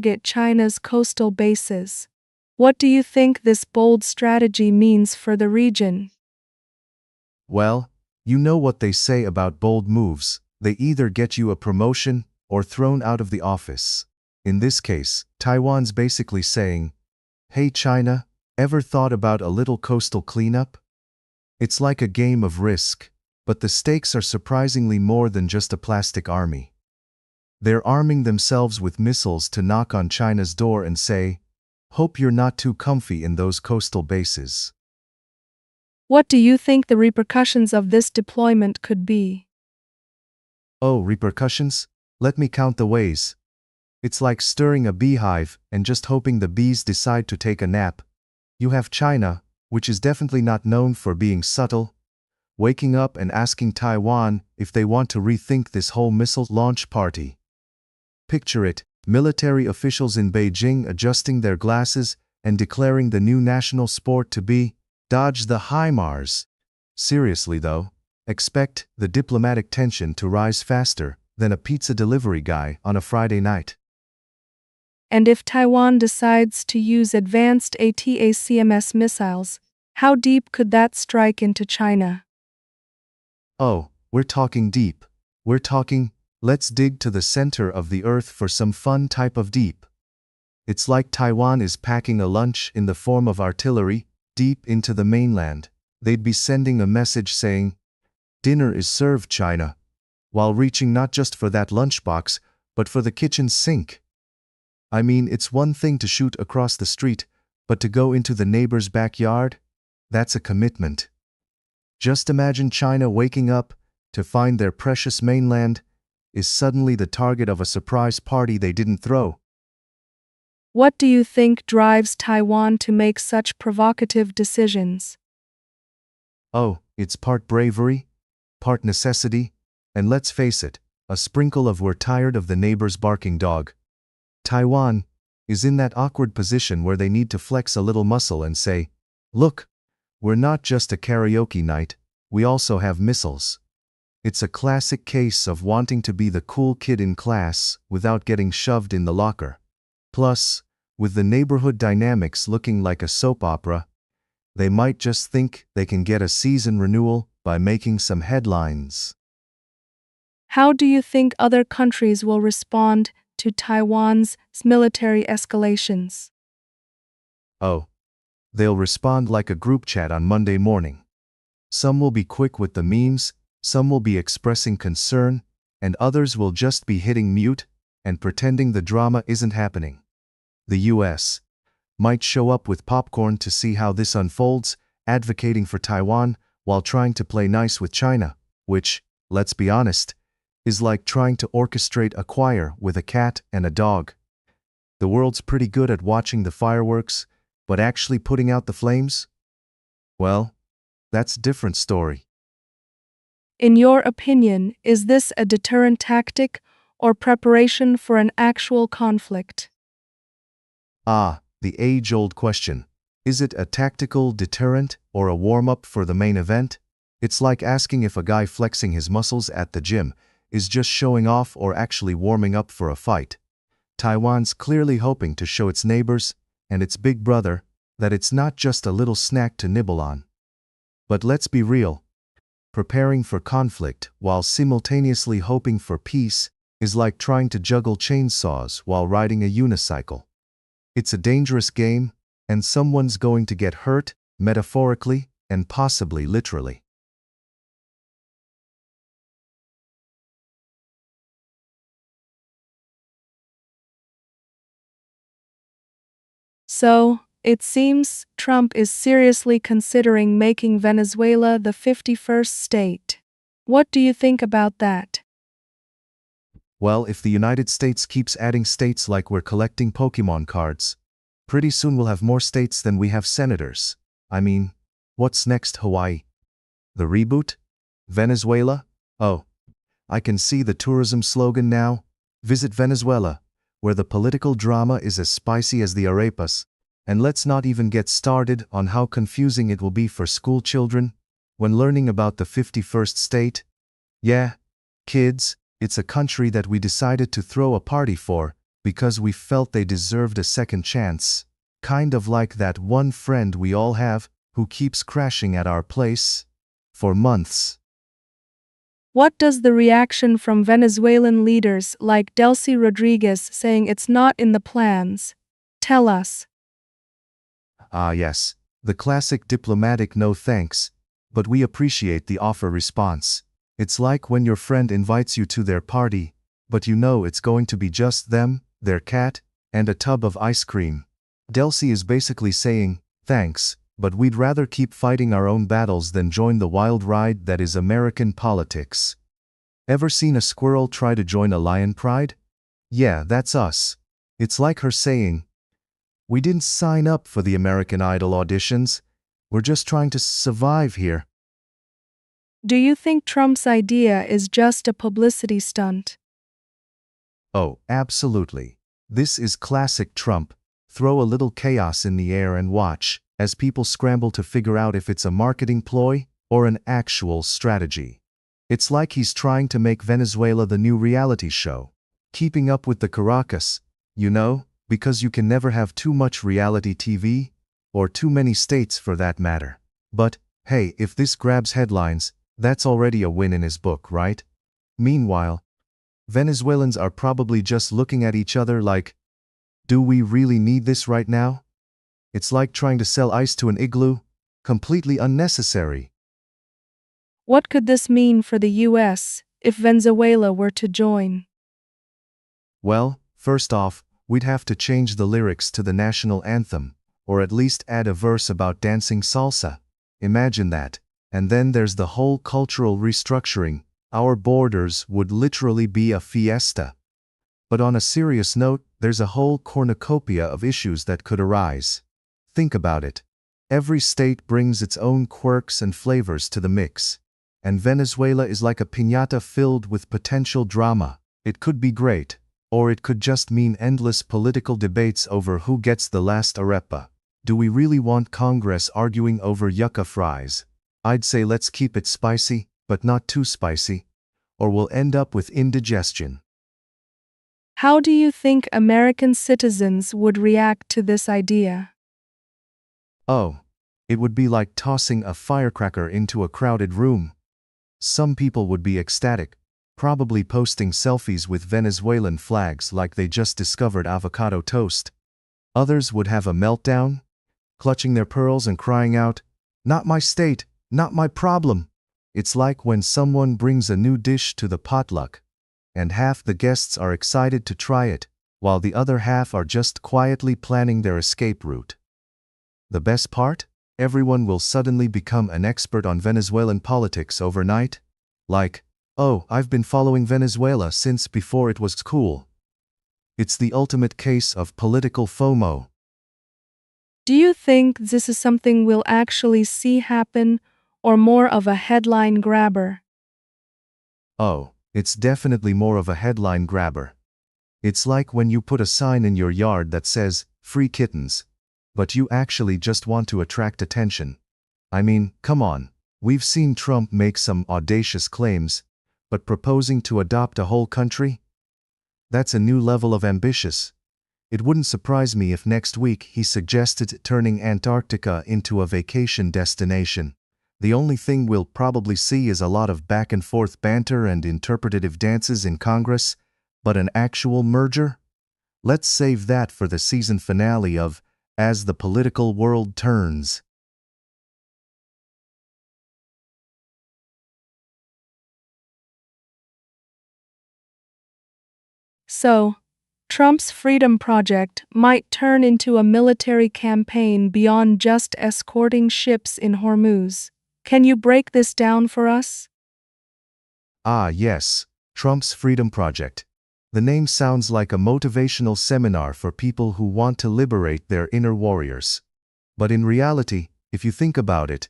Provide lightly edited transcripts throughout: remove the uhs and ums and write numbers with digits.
target China's coastal bases. What do you think this bold strategy means for the region? Well, you know what they say about bold moves. They either get you a promotion or thrown out of the office. In this case, Taiwan's basically saying, "Hey China, ever thought about a little coastal cleanup?" It's like a game of Risk, but the stakes are surprisingly more than just a plastic army. They're arming themselves with missiles to knock on China's door and say, "Hope you're not too comfy in those coastal bases." What do you think the repercussions of this deployment could be? Oh, repercussions? Let me count the ways. It's like stirring a beehive and just hoping the bees decide to take a nap. You have China, which is definitely not known for being subtle, waking up and asking Taiwan if they want to rethink this whole missile launch party. Picture it, military officials in Beijing adjusting their glasses and declaring the new national sport to be dodge the HIMARS. Seriously though, expect the diplomatic tension to rise faster than a pizza delivery guy on a Friday night. And if Taiwan decides to use advanced ATACMS missiles, how deep could that strike into China? Oh, we're talking deep. We're talking, let's dig to the center of the earth for some fun type of deep. It's like Taiwan is packing a lunch in the form of artillery deep into the mainland. They'd be sending a message saying, "Dinner is served, China," while reaching not just for that lunchbox, but for the kitchen sink. I mean, it's one thing to shoot across the street, but to go into the neighbor's backyard? That's a commitment. Just imagine China waking up to find their precious mainland is suddenly the target of a surprise party they didn't throw. What do you think drives Taiwan to make such provocative decisions? Oh, it's part bravery, part necessity, and let's face it, a sprinkle of "we're tired of the neighbor's barking dog." Taiwan is in that awkward position where they need to flex a little muscle and say, "Look, we're not just a karaoke night, we also have missiles." It's a classic case of wanting to be the cool kid in class without getting shoved in the locker. Plus, with the neighborhood dynamics looking like a soap opera, they might just think they can get a season renewal by making some headlines. How do you think other countries will respond to Taiwan's military escalations? Oh, they'll respond like a group chat on Monday morning. Some will be quick with the memes, some will be expressing concern, and others will just be hitting mute and pretending the drama isn't happening. The US might show up with popcorn to see how this unfolds, advocating for Taiwan while trying to play nice with China, which, let's be honest, is like trying to orchestrate a choir with a cat and a dog. The world's pretty good at watching the fireworks, but actually putting out the flames? Well, that's a different story. In your opinion, is this a deterrent tactic or preparation for an actual conflict? Ah, the age-old question. Is it a tactical deterrent or a warm-up for the main event? It's like asking if a guy flexing his muscles at the gym is just showing off or actually warming up for a fight. Taiwan's clearly hoping to show its neighbors and its big brother that it's not just a little snack to nibble on. But let's be real. Preparing for conflict while simultaneously hoping for peace is like trying to juggle chainsaws while riding a unicycle. It's a dangerous game, and someone's going to get hurt, metaphorically and possibly literally. So, it seems Trump is seriously considering making Venezuela the 51st state. What do you think about that? Well, if the United States keeps adding states like we're collecting Pokemon cards, pretty soon we'll have more states than we have senators. I mean, what's next, Hawaii? The reboot? Venezuela? Oh, I can see the tourism slogan now. Visit Venezuela, where the political drama is as spicy as the arepas. And let's not even get started on how confusing it will be for school children when learning about the 51st state. Yeah, kids, it's a country that we decided to throw a party for because we felt they deserved a second chance, kind of like that one friend we all have who keeps crashing at our place for months. What does the reaction from Venezuelan leaders like Delcy Rodriguez saying it's not in the plans tell us? Ah, yes, the classic diplomatic no thanks, but we appreciate the offer response. It's like when your friend invites you to their party, but you know it's going to be just them, their cat, and a tub of ice cream. Delcy is basically saying, thanks, but we'd rather keep fighting our own battles than join the wild ride that is American politics. Ever seen a squirrel try to join a lion pride? Yeah, that's us. It's like her saying, we didn't sign up for the American Idol auditions. We're just trying to survive here. Do you think Trump's idea is just a publicity stunt? Oh, absolutely. This is classic Trump. Throw a little chaos in the air and watch, as people scramble to figure out if it's a marketing ploy or an actual strategy. It's like he's trying to make Venezuela the new reality show. Keeping up with the Caracas, you know, because you can never have too much reality TV, or too many states for that matter. But, hey, if this grabs headlines, that's already a win in his book, right? Meanwhile, Venezuelans are probably just looking at each other like, do we really need this right now? It's like trying to sell ice to an igloo, completely unnecessary. What could this mean for the US if Venezuela were to join? Well, first off, we'd have to change the lyrics to the national anthem, or at least add a verse about dancing salsa. Imagine that. And then there's the whole cultural restructuring. Our borders would literally be a fiesta. But on a serious note, there's a whole cornucopia of issues that could arise. Think about it. Every state brings its own quirks and flavors to the mix. And Venezuela is like a piñata filled with potential drama. It could be great, or it could just mean endless political debates over who gets the last arepa. Do we really want Congress arguing over yucca fries? I'd say let's keep it spicy, but not too spicy, or we'll end up with indigestion. How do you think American citizens would react to this idea? Oh, it would be like tossing a firecracker into a crowded room. Some people would be ecstatic, probably posting selfies with Venezuelan flags like they just discovered avocado toast. Others would have a meltdown, clutching their pearls and crying out, "Not my state, not my problem." It's like when someone brings a new dish to the potluck, and half the guests are excited to try it, while the other half are just quietly planning their escape route. The best part? Everyone will suddenly become an expert on Venezuelan politics overnight. Like, oh, I've been following Venezuela since before it was cool. It's the ultimate case of political FOMO. Do you think this is something we'll actually see happen, or more of a headline grabber? Oh, it's definitely more of a headline grabber. It's like when you put a sign in your yard that says, "Free kittens," but you actually just want to attract attention. I mean, come on. We've seen Trump make some audacious claims, but proposing to adopt a whole country? That's a new level of ambitious. It wouldn't surprise me if next week he suggested turning Antarctica into a vacation destination. The only thing we'll probably see is a lot of back and forth banter and interpretative dances in Congress, but an actual merger? Let's save that for the season finale of As the Political World Turns. So, Trump's Freedom Project might turn into a military campaign beyond just escorting ships in Hormuz. Can you break this down for us? Ah, yes, Trump's Freedom Project. The name sounds like a motivational seminar for people who want to liberate their inner warriors. But in reality, if you think about it,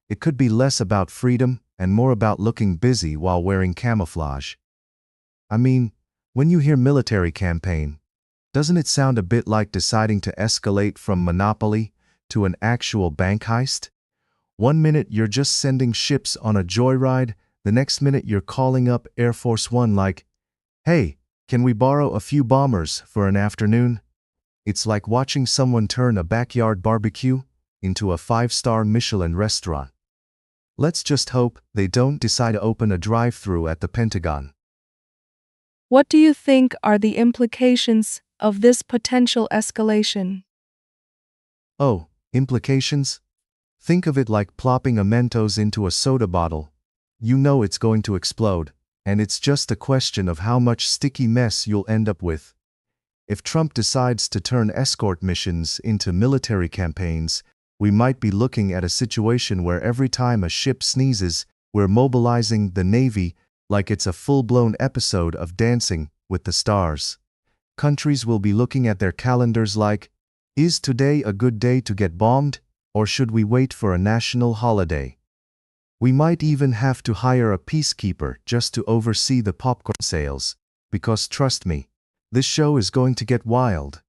it could be less about freedom and more about looking busy while wearing camouflage. I mean, when you hear military campaign, doesn't it sound a bit like deciding to escalate from monopoly to an actual bank heist? One minute you're just sending ships on a joyride, the next minute you're calling up Air Force One like, "Hey, Can we borrow a few bombers for an afternoon? It's like watching someone turn a backyard barbecue into a 5-star Michelin restaurant. Let's just hope they don't decide to open a drive-thru at the Pentagon. What do you think are the implications of this potential escalation? Oh, implications? Think of it like plopping a Mentos into a soda bottle. You know it's going to explode, and it's just a question of how much sticky mess you'll end up with. If Trump decides to turn escort missions into military campaigns, we might be looking at a situation where every time a ship sneezes, we're mobilizing the Navy like it's a full-blown episode of Dancing with the Stars. Countries will be looking at their calendars like, is today a good day to get bombed, or should we wait for a national holiday? We might even have to hire a peacekeeper just to oversee the popcorn sales, because trust me, this show is going to get wild.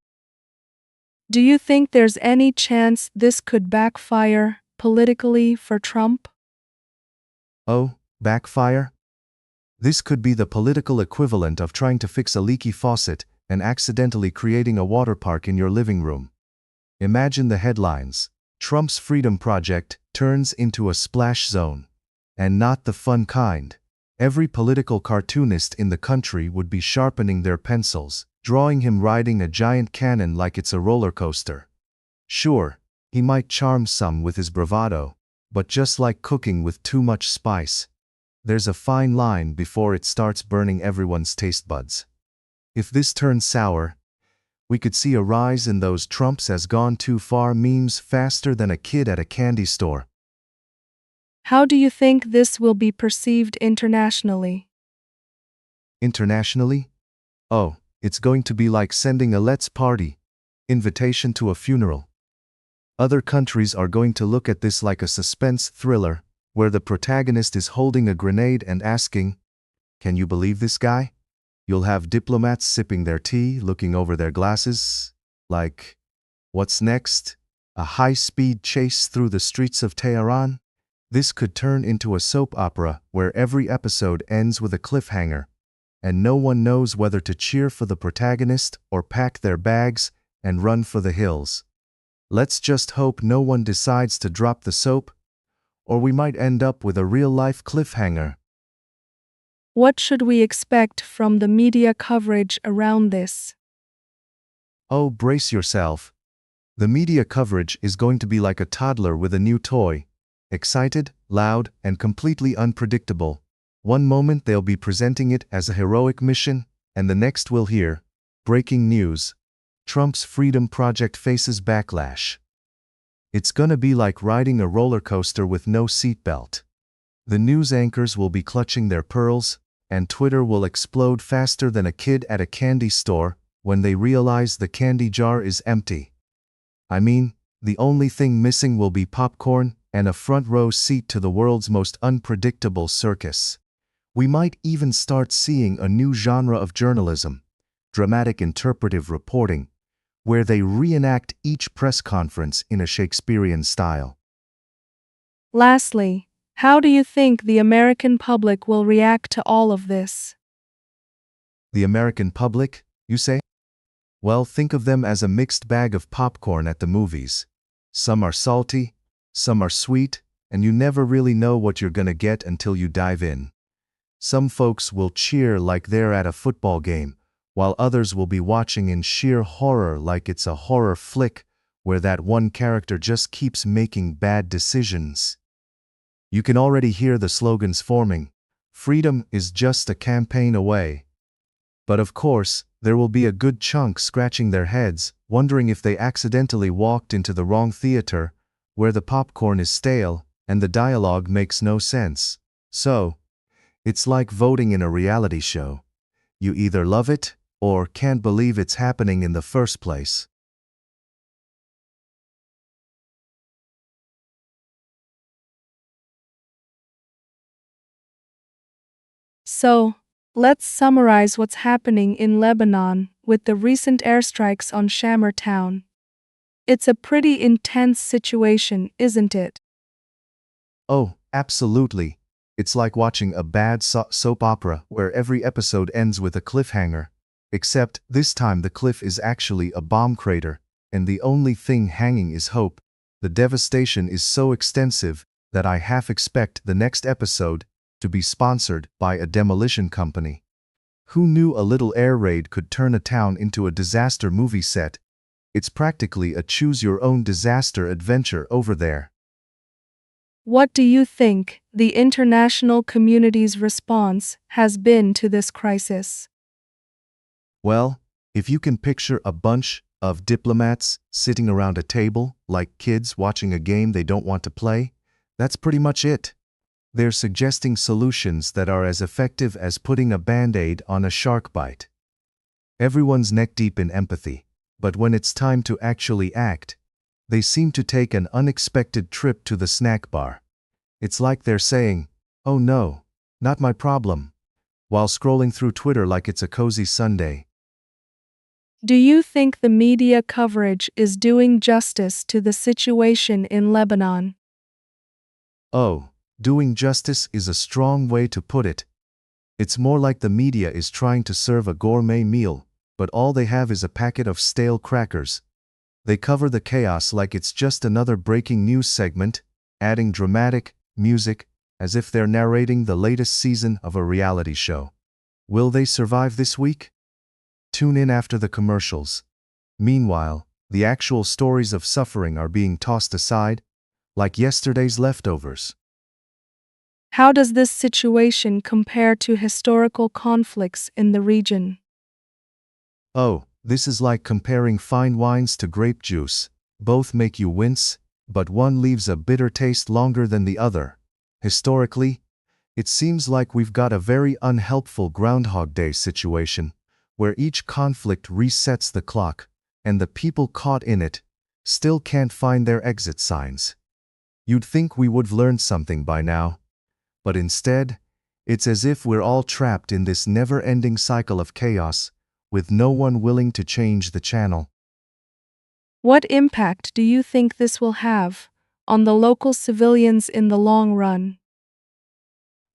Do you think there's any chance this could backfire politically for Trump? Oh, backfire? This could be the political equivalent of trying to fix a leaky faucet and accidentally creating a water park in your living room. Imagine the headlines. Trump's Freedom Project turns into a splash zone. And not the fun kind. Every political cartoonist in the country would be sharpening their pencils, drawing him riding a giant cannon like it's a roller coaster. Sure, he might charm some with his bravado, but just like cooking with too much spice, there's a fine line before it starts burning everyone's taste buds. If this turns sour, we could see a rise in those Trumps has gone too far memes faster than a kid at a candy store. How do you think this will be perceived internationally? Internationally? Oh, it's going to be like sending a let's party invitation to a funeral. Other countries are going to look at this like a suspense thriller, where the protagonist is holding a grenade and asking, "Can you believe this guy?" You'll have diplomats sipping their tea, looking over their glasses, like, what's next? A high-speed chase through the streets of Tehran? This could turn into a soap opera where every episode ends with a cliffhanger, and no one knows whether to cheer for the protagonist or pack their bags and run for the hills. Let's just hope no one decides to drop the soap, or we might end up with a real-life cliffhanger. What should we expect from the media coverage around this? Oh, brace yourself. The media coverage is going to be like a toddler with a new toy. Excited, loud, and completely unpredictable. One moment they'll be presenting it as a heroic mission, and the next we'll hear, breaking news. Trump's Freedom Project faces backlash. It's gonna be like riding a roller coaster with no seatbelt. The news anchors will be clutching their pearls, and Twitter will explode faster than a kid at a candy store when they realize the candy jar is empty. I mean, the only thing missing will be popcorn and a front row seat to the world's most unpredictable circus. We might even start seeing a new genre of journalism, dramatic interpretive reporting, where they reenact each press conference in a Shakespearean style. Lastly, how do you think the American public will react to all of this? The American public, you say? Well, think of them as a mixed bag of popcorn at the movies. Some are salty, some are sweet, and you never really know what you're gonna get until you dive in. Some folks will cheer like they're at a football game, while others will be watching in sheer horror like it's a horror flick where that one character just keeps making bad decisions. You can already hear the slogans forming. Freedom is just a campaign away. But of course, there will be a good chunk scratching their heads, wondering if they accidentally walked into the wrong theater, where the popcorn is stale and the dialogue makes no sense. So, it's like voting in a reality show. You either love it or can't believe it's happening in the first place. So, let's summarize what's happening in Lebanon with the recent airstrikes on Shamir town. It's a pretty intense situation, isn't it? Oh, absolutely. It's like watching a bad soap opera where every episode ends with a cliffhanger. Except, this time the cliff is actually a bomb crater, and the only thing hanging is hope. The devastation is so extensive that I half expect the next episode to be sponsored by a demolition company. Who knew a little air raid could turn a town into a disaster movie set? It's practically a choose-your-own disaster adventure over there. What do you think the international community's response has been to this crisis? Well, if you can picture a bunch of diplomats sitting around a table like kids watching a game they don't want to play, that's pretty much it. They're suggesting solutions that are as effective as putting a band-aid on a shark bite. Everyone's neck-deep in empathy, but when it's time to actually act, they seem to take an unexpected trip to the snack bar. It's like they're saying, "Oh no, not my problem," while scrolling through Twitter like it's a cozy Sunday. Do you think the media coverage is doing justice to the situation in Lebanon? Oh, doing justice is a strong way to put it. It's more like the media is trying to serve a gourmet meal, but all they have is a packet of stale crackers. They cover the chaos like it's just another breaking news segment, adding dramatic music as if they're narrating the latest season of a reality show. Will they survive this week? Tune in after the commercials. Meanwhile, the actual stories of suffering are being tossed aside, like yesterday's leftovers. How does this situation compare to historical conflicts in the region? Oh, this is like comparing fine wines to grape juice. Both make you wince, but one leaves a bitter taste longer than the other. Historically, it seems like we've got a very unhelpful Groundhog Day situation, where each conflict resets the clock, and the people caught in it still can't find their exit signs. You'd think we would've learned something by now, but instead, it's as if we're all trapped in this never-ending cycle of chaos, with no one willing to change the channel. What impact do you think this will have on the local civilians in the long run?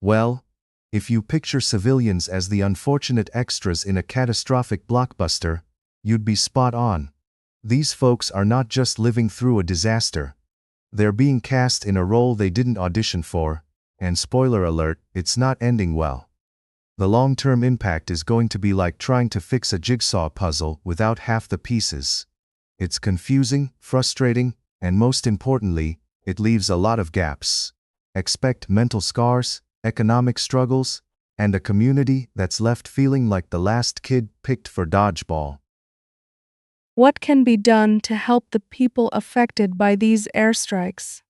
Well, if you picture civilians as the unfortunate extras in a catastrophic blockbuster, you'd be spot on. These folks are not just living through a disaster. They're being cast in a role they didn't audition for, and spoiler alert, it's not ending well. The long-term impact is going to be like trying to fix a jigsaw puzzle without half the pieces. It's confusing, frustrating, and most importantly, it leaves a lot of gaps. Expect mental scars, economic struggles, and a community that's left feeling like the last kid picked for dodgeball. What can be done to help the people affected by these airstrikes?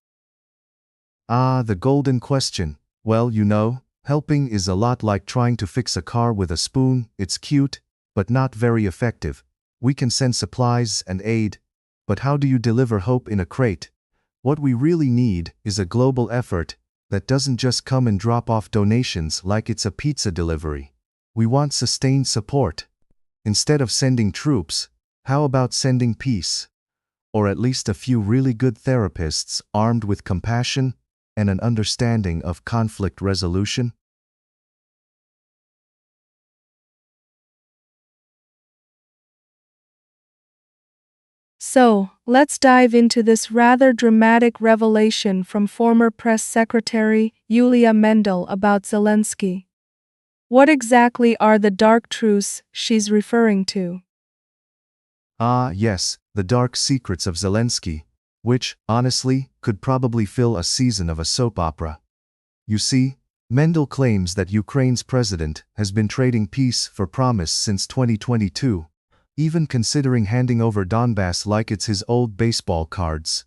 Ah, the golden question. Well, helping is a lot like trying to fix a car with a spoon. It's cute, but not very effective. We can send supplies and aid, but how do you deliver hope in a crate? What we really need is a global effort that doesn't just come and drop off donations like it's a pizza delivery. We want sustained support. Instead of sending troops, how about sending peace? Or at least a few really good therapists armed with compassion and an understanding of conflict resolution? So, let's dive into this rather dramatic revelation from former press secretary Yulia Mendel about Zelensky. What exactly are the dark truths she's referring to? Ah, yes, the dark secrets of Zelensky, which, honestly, could probably fill a season of a soap opera. You see, Mendel claims that Ukraine's president has been trading peace for promise since 2022, even considering handing over Donbass like it's his old baseball cards.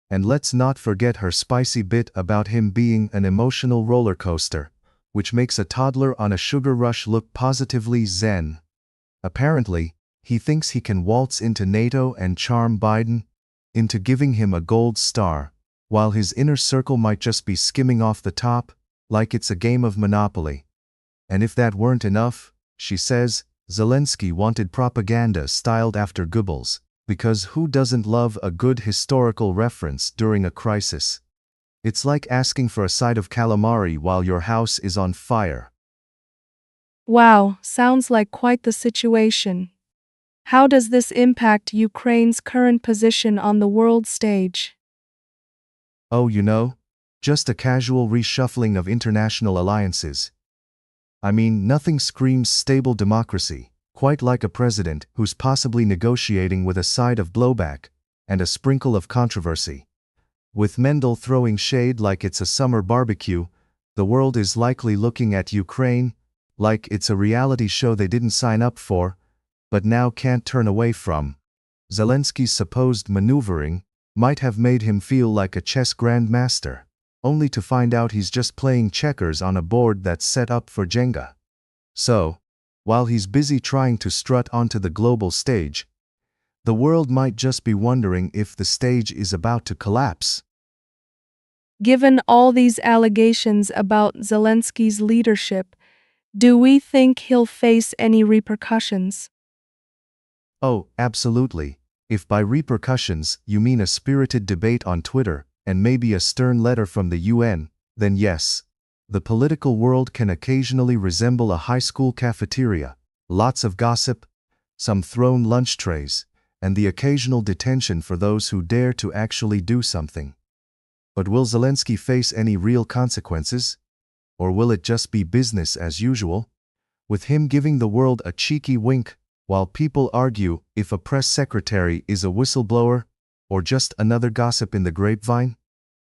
And let's not forget her spicy bit about him being an emotional roller coaster, which makes a toddler on a sugar rush look positively zen. Apparently, he thinks he can waltz into NATO and charm Biden into giving him a gold star, while his inner circle might just be skimming off the top, like it's a game of Monopoly. And if that weren't enough, she says, Zelensky wanted propaganda styled after Goebbels, because who doesn't love a good historical reference during a crisis? It's like asking for a side of calamari while your house is on fire. Wow, sounds like quite the situation. How does this impact Ukraine's current position on the world stage? Oh, just a casual reshuffling of international alliances. I mean, nothing screams stable democracy, quite like a president who's possibly negotiating with a side of blowback and a sprinkle of controversy. With Mendel throwing shade like it's a summer barbecue, the world is likely looking at Ukraine like it's a reality show they didn't sign up for, but now can't turn away from. Zelensky's supposed maneuvering might have made him feel like a chess grandmaster, only to find out he's just playing checkers on a board that's set up for Jenga. So, while he's busy trying to strut onto the global stage, the world might just be wondering if the stage is about to collapse. Given all these allegations about Zelensky's leadership, do we think he'll face any repercussions? Oh, absolutely. If by repercussions you mean a spirited debate on Twitter and maybe a stern letter from the UN, then yes. The political world can occasionally resemble a high school cafeteria. Lots of gossip, some thrown lunch trays, and the occasional detention for those who dare to actually do something. But will Zelensky face any real consequences? Or will it just be business as usual, with him giving the world a cheeky wink while people argue if a press secretary is a whistleblower or just another gossip in the grapevine?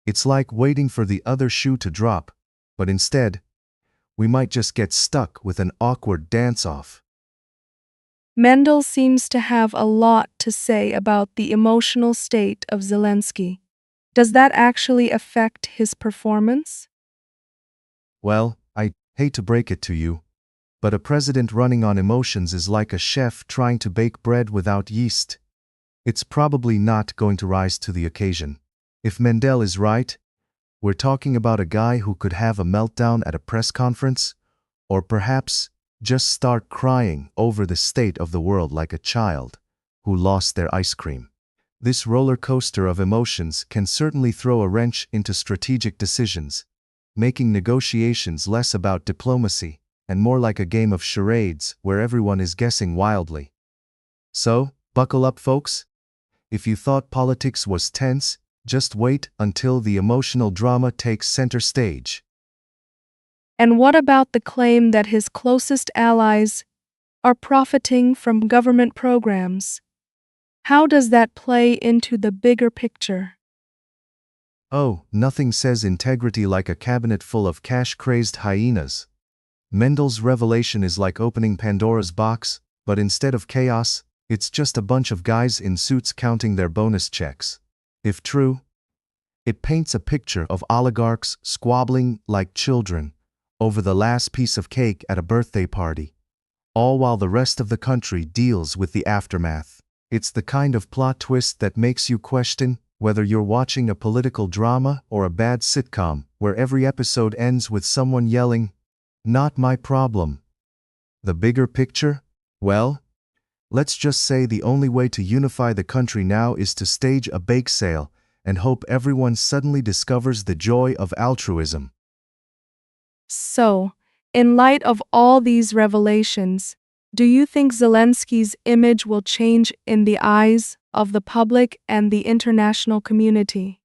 It's like waiting for the other shoe to drop, but instead, we might just get stuck with an awkward dance-off. Mendel seems to have a lot to say about the emotional state of Zelensky. Does that actually affect his performance? Well, I hate to break it to you, but a president running on emotions is like a chef trying to bake bread without yeast. It's probably not going to rise to the occasion. If Mendel is right, we're talking about a guy who could have a meltdown at a press conference, or perhaps just start crying over the state of the world like a child who lost their ice cream. This roller coaster of emotions can certainly throw a wrench into strategic decisions, making negotiations less about diplomacy and more like a game of charades where everyone is guessing wildly. So, buckle up, folks. If you thought politics was tense, just wait until the emotional drama takes center stage. And what about the claim that his closest allies are profiting from government programs? How does that play into the bigger picture? Oh, nothing says integrity like a cabinet full of cash-crazed hyenas. Mendel's revelation is like opening Pandora's box, but instead of chaos, it's just a bunch of guys in suits counting their bonus checks. If true, it paints a picture of oligarchs squabbling like children over the last piece of cake at a birthday party, all while the rest of the country deals with the aftermath. It's the kind of plot twist that makes you question whether you're watching a political drama or a bad sitcom where every episode ends with someone yelling, "Not my problem." The bigger picture? Well, let's just say the only way to unify the country now is to stage a bake sale and hope everyone suddenly discovers the joy of altruism. So, in light of all these revelations, do you think Zelensky's image will change in the eyes of the public and the international community?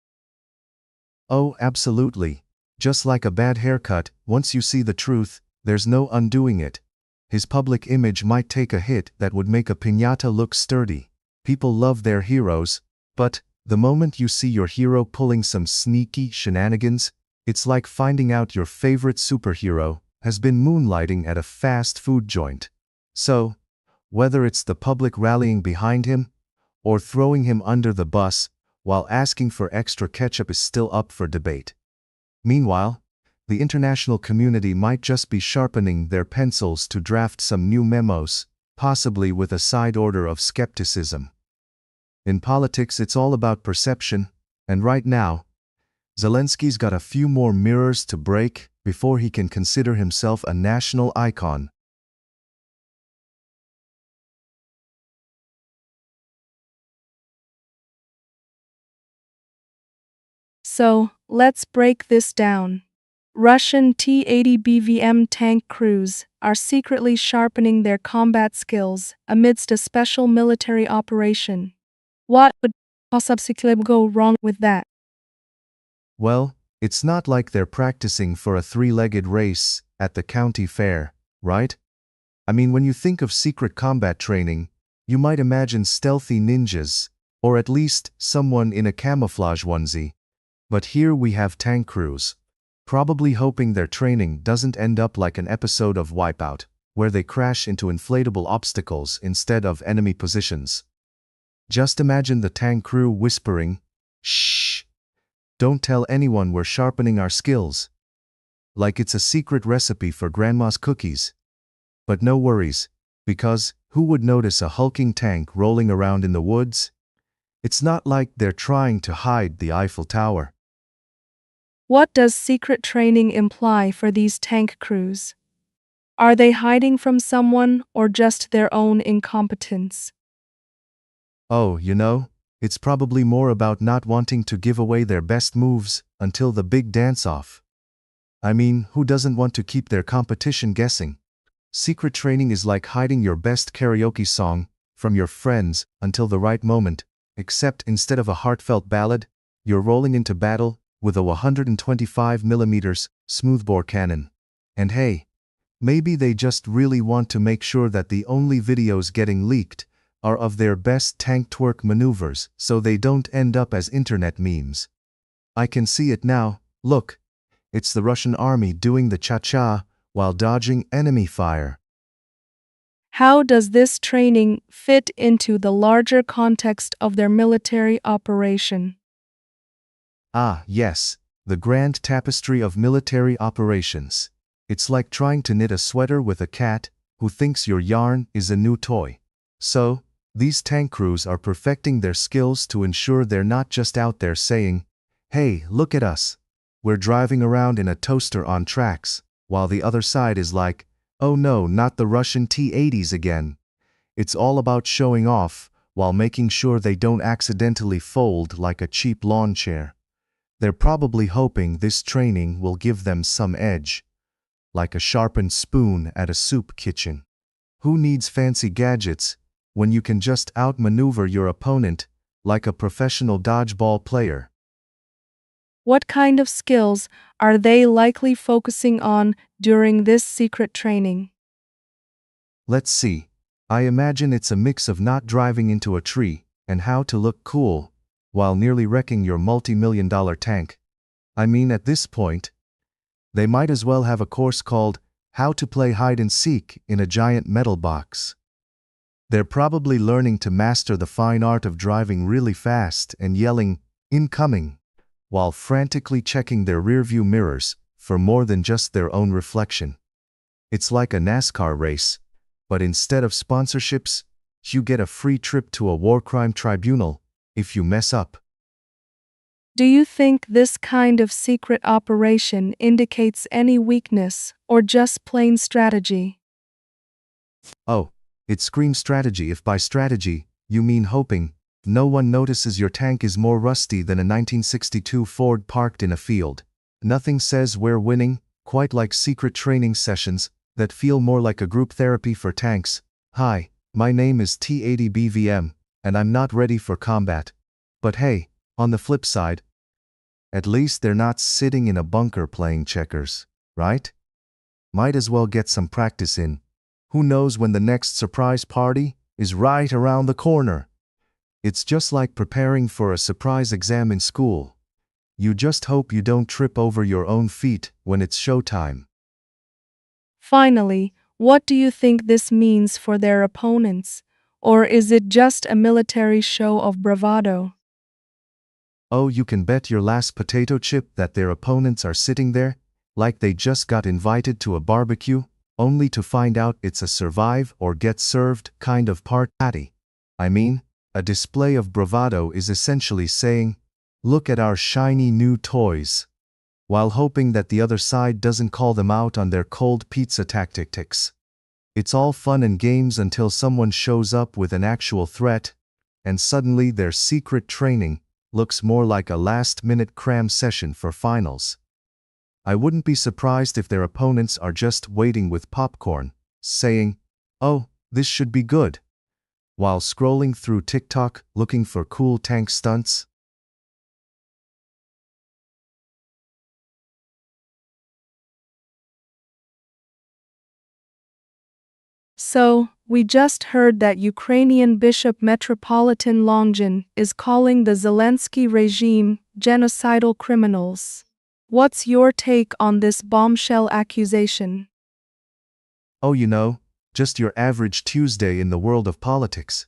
Oh, absolutely. Just like a bad haircut, once you see the truth, there's no undoing it. His public image might take a hit that would make a piñata look sturdy. People love their heroes, but the moment you see your hero pulling some sneaky shenanigans, it's like finding out your favorite superhero has been moonlighting at a fast food joint. So, whether it's the public rallying behind him or throwing him under the bus while asking for extra ketchup is still up for debate. Meanwhile, the international community might just be sharpening their pencils to draft some new memos, possibly with a side order of skepticism. In politics, it's all about perception, and right now, Zelensky's got a few more mirrors to break before he can consider himself a national icon. So, let's break this down. Russian T-80 BVM tank crews are secretly sharpening their combat skills amidst a special military operation. What would possibly go wrong with that? Well, it's not like they're practicing for a three-legged race at the county fair, right? I mean, when you think of secret combat training, you might imagine stealthy ninjas, or at least someone in a camouflage onesie. But here we have tank crews, probably hoping their training doesn't end up like an episode of Wipeout, where they crash into inflatable obstacles instead of enemy positions. Just imagine the tank crew whispering, "Shh! Don't tell anyone we're sharpening our skills." Like it's a secret recipe for grandma's cookies. But no worries, because who would notice a hulking tank rolling around in the woods? It's not like they're trying to hide the Eiffel Tower. What does secret training imply for these tank crews? Are they hiding from someone or just their own incompetence? Oh, it's probably more about not wanting to give away their best moves until the big dance-off. I mean, who doesn't want to keep their competition guessing? Secret training is like hiding your best karaoke song from your friends until the right moment, except instead of a heartfelt ballad, you're rolling into battle with a 125mm smoothbore cannon. And hey, maybe they just really want to make sure that the only videos getting leaked are of their best tank twerk maneuvers so they don't end up as internet memes. I can see it now, look. It's the Russian army doing the cha-cha while dodging enemy fire. How does this training fit into the larger context of their military operation? Ah, yes, the grand tapestry of military operations. It's like trying to knit a sweater with a cat who thinks your yarn is a new toy. So, these tank crews are perfecting their skills to ensure they're not just out there saying, "Hey, look at us. We're driving around in a toaster on tracks," while the other side is like, "Oh no, not the Russian T-80s again." It's all about showing off while making sure they don't accidentally fold like a cheap lawn chair. They're probably hoping this training will give them some edge, like a sharpened spoon at a soup kitchen. Who needs fancy gadgets when you can just outmaneuver your opponent like a professional dodgeball player? What kind of skills are they likely focusing on during this secret training? Let's see. I imagine it's a mix of not driving into a tree and how to look cool while nearly wrecking your multi-million-dollar tank. I mean, at this point, they might as well have a course called How to Play Hide and Seek in a Giant Metal Box. They're probably learning to master the fine art of driving really fast and yelling, "Incoming," while frantically checking their rearview mirrors for more than just their own reflection. It's like a NASCAR race, but instead of sponsorships, you get a free trip to a war crime tribunal if you mess up. Do you think this kind of secret operation indicates any weakness or just plain strategy? Oh, it screams strategy if by strategy you mean hoping no one notices your tank is more rusty than a 1962 Ford parked in a field. Nothing says we're winning quite like secret training sessions that feel more like a group therapy for tanks. "Hi, my name is T-80 BVM, and I'm not ready for combat." But hey, on the flip side, at least they're not sitting in a bunker playing checkers, right? Might as well get some practice in. Who knows when the next surprise party is right around the corner? It's just like preparing for a surprise exam in school. You just hope you don't trip over your own feet when it's showtime. Finally, what do you think this means for their opponents? Or is it just a military show of bravado? Oh, you can bet your last potato chip that their opponents are sitting there, like they just got invited to a barbecue, only to find out it's a survive or get served kind of party. I mean, a display of bravado is essentially saying, "Look at our shiny new toys," while hoping that the other side doesn't call them out on their cold pizza tactics. It's all fun and games until someone shows up with an actual threat, and suddenly their secret training looks more like a last-minute cram session for finals. I wouldn't be surprised if their opponents are just waiting with popcorn, saying, "Oh, this should be good," while scrolling through TikTok looking for cool tank stunts. So, we just heard that Ukrainian Bishop Metropolitan Longin is calling the Zelensky regime genocidal criminals. What's your take on this bombshell accusation? Oh, just your average Tuesday in the world of politics.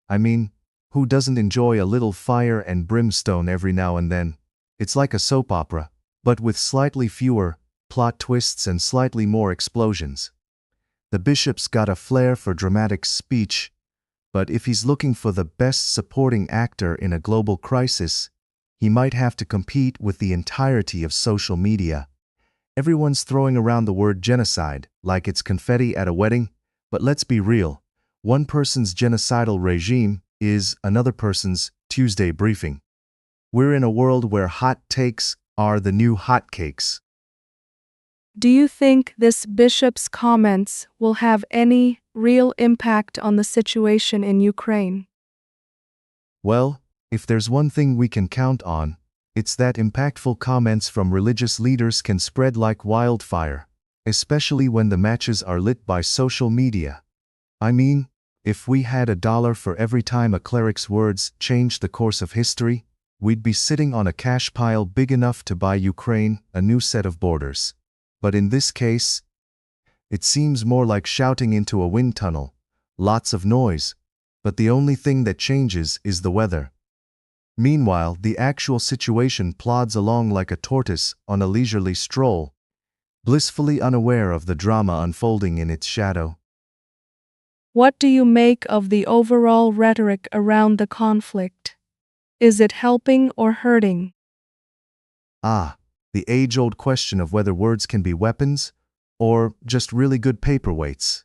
I mean, who doesn't enjoy a little fire and brimstone every now and then? It's like a soap opera, but with slightly fewer plot twists and slightly more explosions. The bishop's got a flair for dramatic speech, but if he's looking for the best supporting actor in a global crisis, he might have to compete with the entirety of social media. Everyone's throwing around the word genocide like it's confetti at a wedding, but let's be real. One person's genocidal regime is another person's Tuesday briefing. We're in a world where hot takes are the new hotcakes. Do you think this bishop's comments will have any real impact on the situation in Ukraine? Well, if there's one thing we can count on, it's that impactful comments from religious leaders can spread like wildfire, especially when the matches are lit by social media. I mean, if we had $1 for every time a cleric's words changed the course of history, we'd be sitting on a cash pile big enough to buy Ukraine a new set of borders. But in this case, it seems more like shouting into a wind tunnel. Lots of noise, but the only thing that changes is the weather. Meanwhile, the actual situation plods along like a tortoise on a leisurely stroll, blissfully unaware of the drama unfolding in its shadow. What do you make of the overall rhetoric around the conflict? Is it helping or hurting? The age-old question of whether words can be weapons or just really good paperweights.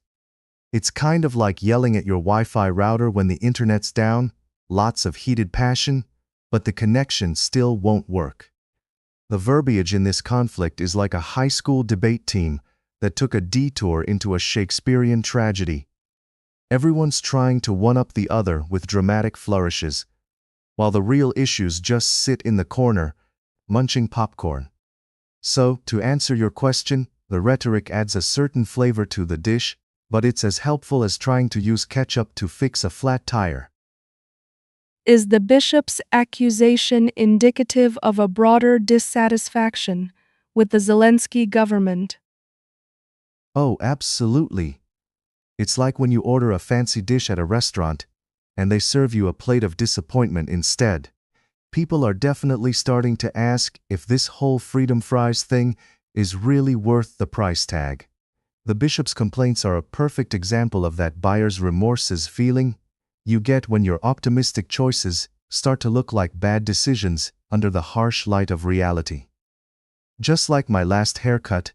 It's kind of like yelling at your Wi-Fi router when the internet's down, lots of heated passion, but the connection still won't work. The verbiage in this conflict is like a high school debate team that took a detour into a Shakespearean tragedy. Everyone's trying to one-up the other with dramatic flourishes, while the real issues just sit in the corner, munching popcorn. So, to answer your question, the rhetoric adds a certain flavor to the dish, but it's as helpful as trying to use ketchup to fix a flat tire. Is the bishop's accusation indicative of a broader dissatisfaction with the Zelensky government? Oh, absolutely. It's like when you order a fancy dish at a restaurant, and they serve you a plate of disappointment instead. People are definitely starting to ask if this whole freedom fries thing is really worth the price tag. The bishop's complaints are a perfect example of that buyer's remorses feeling you get when your optimistic choices start to look like bad decisions under the harsh light of reality. Just like my last haircut,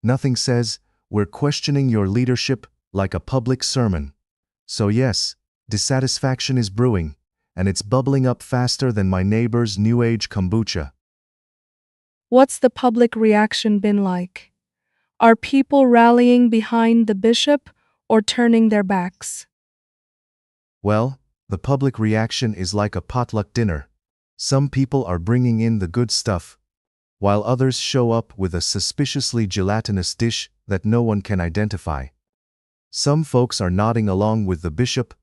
nothing says, "We're questioning your leadership," like a public sermon. So yes, dissatisfaction is brewing, and it's bubbling up faster than my neighbor's New Age kombucha. What's the public reaction been like? Are people rallying behind the bishop or turning their backs? Well, the public reaction is like a potluck dinner. Some people are bringing in the good stuff, while others show up with a suspiciously gelatinous dish that no one can identify. Some folks are nodding along with the bishop,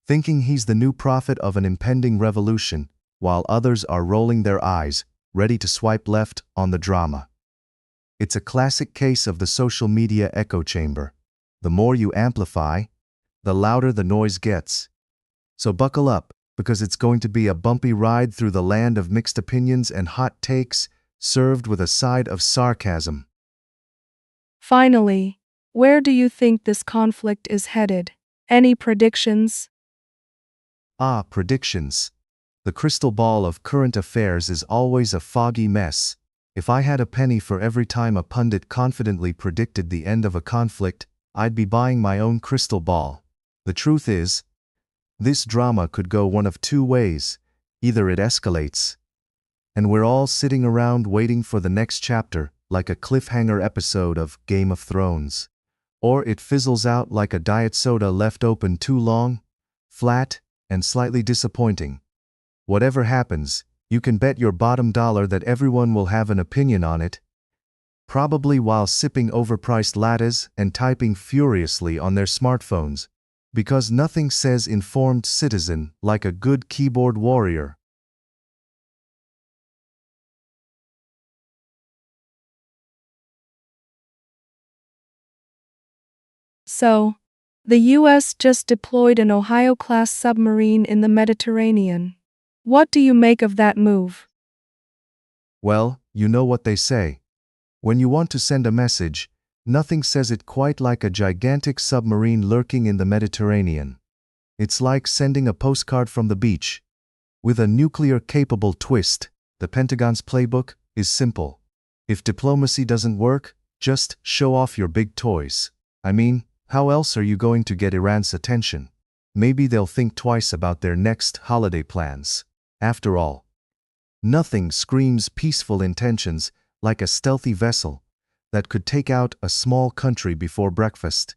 thinking he's the new prophet of an impending revolution, while others are rolling their eyes, ready to swipe left on the drama. It's a classic case of the social media echo chamber. The more you amplify, the louder the noise gets. So buckle up, because it's going to be a bumpy ride through the land of mixed opinions and hot takes, served with a side of sarcasm. Finally, where do you think this conflict is headed? Any predictions? Predictions. The crystal ball of current affairs is always a foggy mess. If I had a penny for every time a pundit confidently predicted the end of a conflict, I'd be buying my own crystal ball. The truth is, this drama could go one of two ways. Either it escalates, and we're all sitting around waiting for the next chapter, like a cliffhanger episode of Game of Thrones. Or it fizzles out like a diet soda left open too long, flat, and slightly disappointing. Whatever happens, you can bet your bottom dollar that everyone will have an opinion on it, probably while sipping overpriced lattes and typing furiously on their smartphones, because nothing says informed citizen like a good keyboard warrior. So, the U.S. just deployed an Ohio-class submarine in the Mediterranean. What do you make of that move? Well, you know what they say. When you want to send a message, nothing says it quite like a gigantic submarine lurking in the Mediterranean. It's like sending a postcard from the beach. With a nuclear-capable twist, the Pentagon's playbook is simple. If diplomacy doesn't work, just show off your big toys. I mean, how else are you going to get Iran's attention? Maybe they'll think twice about their next holiday plans. After all, nothing screams peaceful intentions like a stealthy vessel that could take out a small country before breakfast.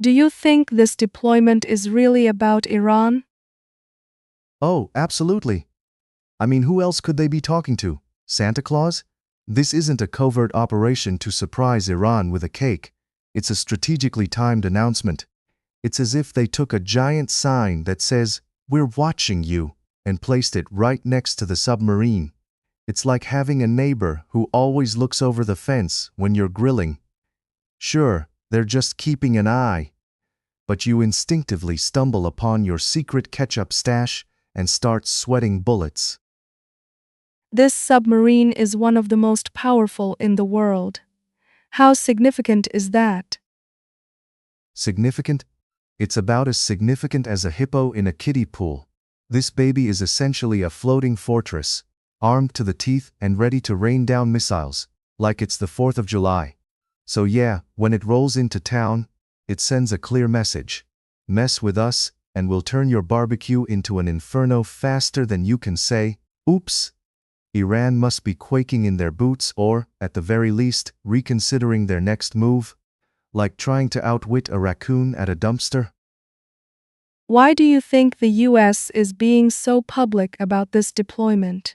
Do you think this deployment is really about Iran? Oh, absolutely. I mean, who else could they be talking to? Santa Claus? This isn't a covert operation to surprise Iran with a cake. It's a strategically timed announcement. It's as if they took a giant sign that says, "We're watching you," and placed it right next to the submarine. It's like having a neighbor who always looks over the fence when you're grilling. Sure, they're just keeping an eye, but you instinctively stumble upon your secret ketchup stash and start sweating bullets. This submarine is one of the most powerful in the world. How significant is that? Significant? It's about as significant as a hippo in a kiddie pool. This baby is essentially a floating fortress, armed to the teeth and ready to rain down missiles, like it's the 4th of July. So yeah, when it rolls into town, it sends a clear message. Mess with us, and we'll turn your barbecue into an inferno faster than you can say, "Oops." Iran must be quaking in their boots or, at the very least, reconsidering their next move, like trying to outwit a raccoon at a dumpster. Why do you think the U.S. is being so public about this deployment?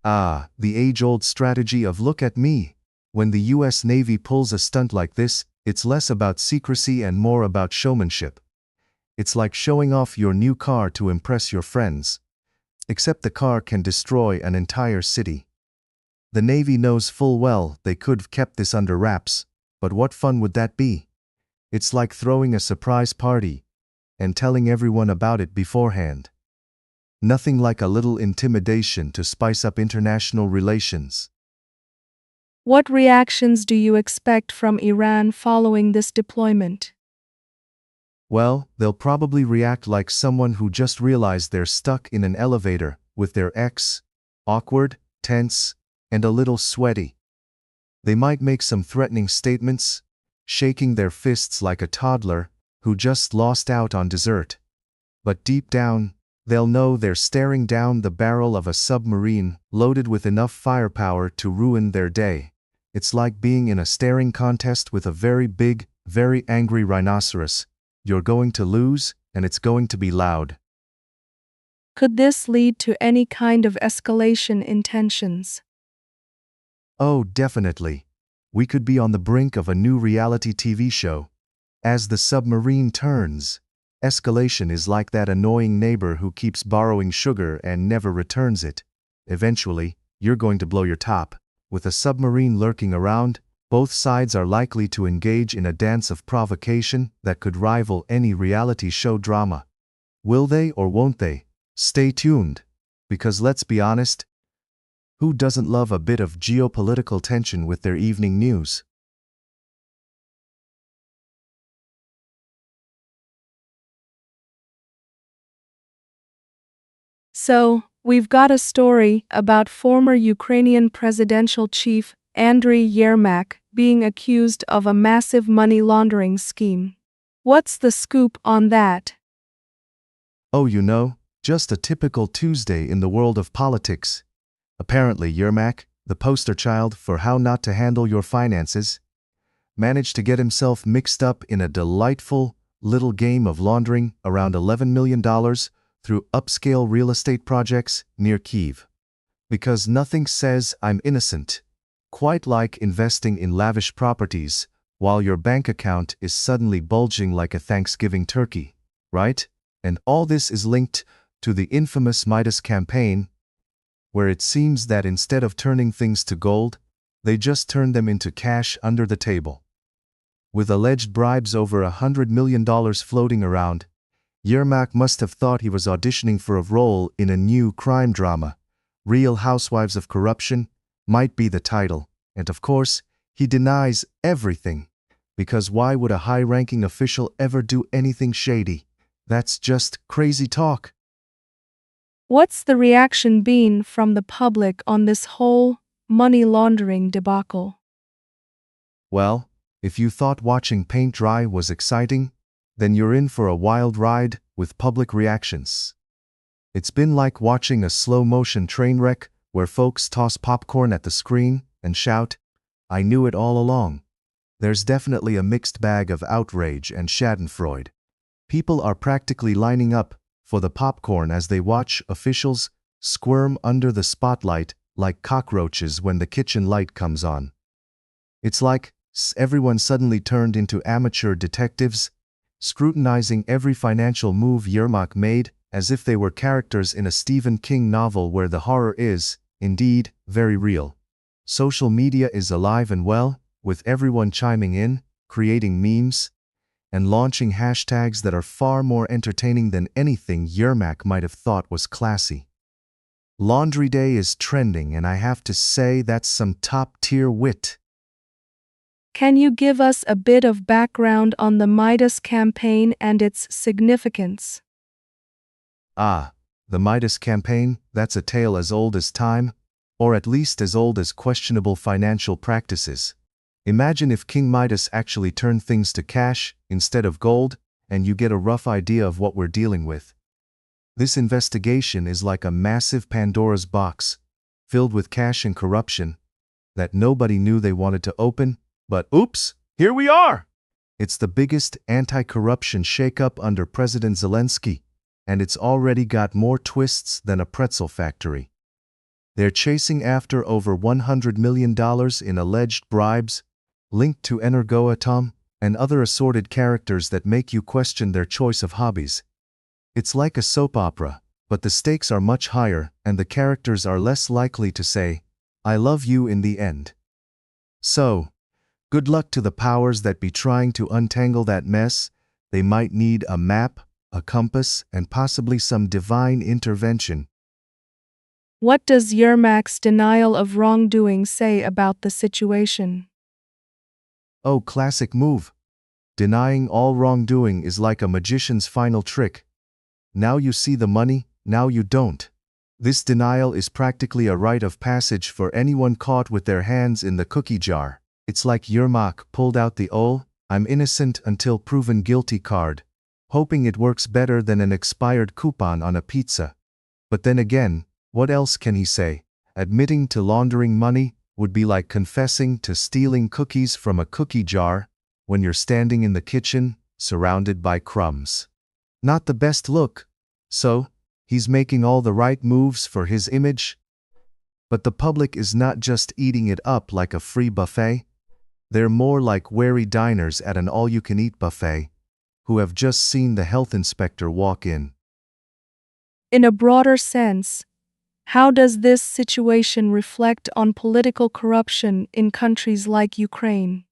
Ah, the age-old strategy of "look at me." When the U.S. Navy pulls a stunt like this, it's less about secrecy and more about showmanship. It's like showing off your new car to impress your friends. Except the car can destroy an entire city. The Navy knows full well they could have kept this under wraps, but what fun would that be? It's like throwing a surprise party and telling everyone about it beforehand. Nothing like a little intimidation to spice up international relations. What reactions do you expect from Iran following this deployment? Well, they'll probably react like someone who just realized they're stuck in an elevator with their ex, awkward, tense, and a little sweaty. They might make some threatening statements, shaking their fists like a toddler who just lost out on dessert. But deep down, they'll know they're staring down the barrel of a submarine loaded with enough firepower to ruin their day. It's like being in a staring contest with a very big, very angry rhinoceros. You're going to lose, and it's going to be loud. Could this lead to any kind of escalation in tensions? Oh, definitely. We could be on the brink of a new reality TV show. As the submarine turns, escalation is like that annoying neighbor who keeps borrowing sugar and never returns it. Eventually, you're going to blow your top. With a submarine lurking around, both sides are likely to engage in a dance of provocation that could rival any reality show drama. Will they or won't they? Stay tuned. Because let's be honest, who doesn't love a bit of geopolitical tension with their evening news? So, we've got a story about former Ukrainian presidential chief Andriy Yermak being accused of a massive money laundering scheme. What's the scoop on that? Oh, just a typical Tuesday in the world of politics. Apparently, Yermak, the poster child for how not to handle your finances, managed to get himself mixed up in a delightful little game of laundering around $11 million through upscale real estate projects near Kyiv. Because nothing says I'm innocent quite like investing in lavish properties while your bank account is suddenly bulging like a Thanksgiving turkey, right? And all this is linked to the infamous Midas campaign, where it seems that instead of turning things to gold, they just turned them into cash under the table. With alleged bribes over $100 million floating around, Yermak must have thought he was auditioning for a role in a new crime drama. Real Housewives of Corruption might be the title, and of course, he denies everything, because why would a high-ranking official ever do anything shady? That's just crazy talk. What's the reaction been from the public on this whole money laundering debacle? Well, if you thought watching paint dry was exciting, then you're in for a wild ride with public reactions. It's been like watching a slow-motion train wreck where folks toss popcorn at the screen and shout, "I knew it all along." There's definitely a mixed bag of outrage and schadenfreude. People are practically lining up for the popcorn as they watch officials squirm under the spotlight like cockroaches when the kitchen light comes on. It's like everyone suddenly turned into amateur detectives, scrutinizing every financial move Yermak made as if they were characters in a Stephen King novel where the horror is, indeed, very real. Social media is alive and well, with everyone chiming in, creating memes, and launching hashtags that are far more entertaining than anything Yermak might have thought was classy. Laundry Day is trending, and I have to say that's some top-tier wit. Can you give us a bit of background on the Midas campaign and its significance? The Midas campaign, that's a tale as old as time, or at least as old as questionable financial practices. Imagine if King Midas actually turned things to cash instead of gold, and you get a rough idea of what we're dealing with. This investigation is like a massive Pandora's box, filled with cash and corruption, that nobody knew they wanted to open, but oops, here we are! It's the biggest anti-corruption shakeup under President Zelensky, and it's already got more twists than a pretzel factory. They're chasing after over $100 million in alleged bribes, linked to Energoatom and other assorted characters that make you question their choice of hobbies. It's like a soap opera, but the stakes are much higher and the characters are less likely to say, "I love you" in the end. So, good luck to the powers that be trying to untangle that mess. They might need a map, a compass, and possibly some divine intervention. What does Yermak's denial of wrongdoing say about the situation? Oh, classic move. Denying all wrongdoing is like a magician's final trick. Now you see the money, now you don't. This denial is practically a rite of passage for anyone caught with their hands in the cookie jar. It's like Yermak pulled out the "I'm innocent until proven guilty" card, hoping it works better than an expired coupon on a pizza. But then again, what else can he say? Admitting to laundering money would be like confessing to stealing cookies from a cookie jar when you're standing in the kitchen, surrounded by crumbs. Not the best look. So, he's making all the right moves for his image. But the public is not just eating it up like a free buffet. They're more like wary diners at an all-you-can-eat buffet, who have just seen the health inspector walk in. In a broader sense, how does this situation reflect on political corruption in countries like Ukraine?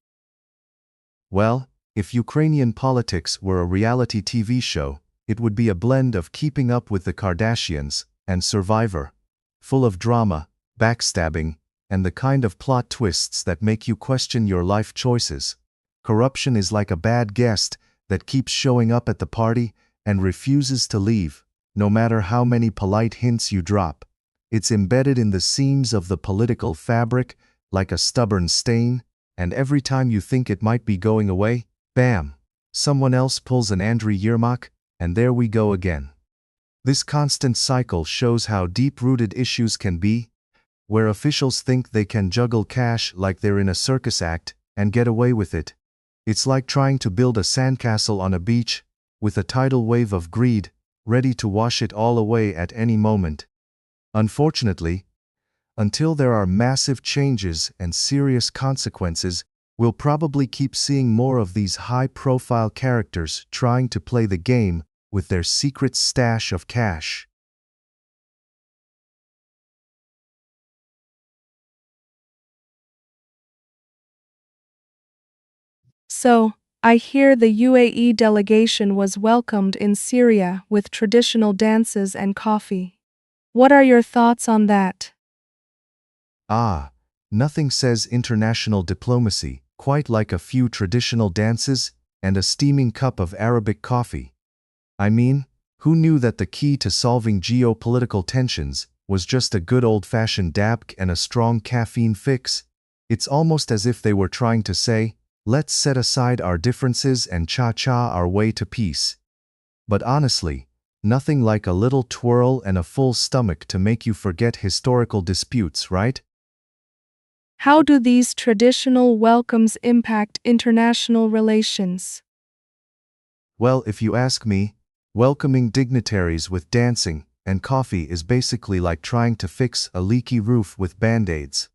Well, if Ukrainian politics were a reality TV show, it would be a blend of Keeping Up with the Kardashians and Survivor, full of drama, backstabbing, and the kind of plot twists that make you question your life choices. Corruption is like a bad guest that keeps showing up at the party and refuses to leave, no matter how many polite hints you drop. It's embedded in the seams of the political fabric like a stubborn stain, and every time you think it might be going away, bam, someone else pulls an Andriy Yermak, and there we go again. This constant cycle shows how deep-rooted issues can be, where officials think they can juggle cash like they're in a circus act and get away with it. It's like trying to build a sandcastle on a beach, with a tidal wave of greed, ready to wash it all away at any moment. Unfortunately, until there are massive changes and serious consequences, we'll probably keep seeing more of these high-profile characters trying to play the game with their secret stash of cash. So, I hear the UAE delegation was welcomed in Syria with traditional dances and coffee. What are your thoughts on that? Ah, nothing says international diplomacy quite like a few traditional dances and a steaming cup of Arabic coffee. I mean, who knew that the key to solving geopolitical tensions was just a good old-fashioned dab and a strong caffeine fix? It's almost as if they were trying to say, let's set aside our differences and cha-cha our way to peace. But honestly, nothing like a little twirl and a full stomach to make you forget historical disputes, right? How do these traditional welcomes impact international relations? Well, if you ask me, welcoming dignitaries with dancing and coffee is basically like trying to fix a leaky roof with band-aids.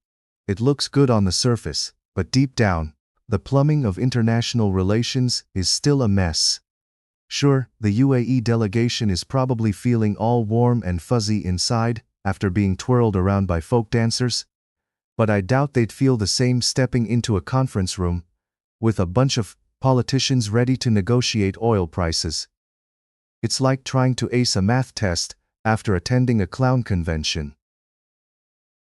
It looks good on the surface, but deep down, the plumbing of international relations is still a mess. Sure, the UAE delegation is probably feeling all warm and fuzzy inside after being twirled around by folk dancers, but I doubt they'd feel the same stepping into a conference room with a bunch of politicians ready to negotiate oil prices. It's like trying to ace a math test after attending a clown convention.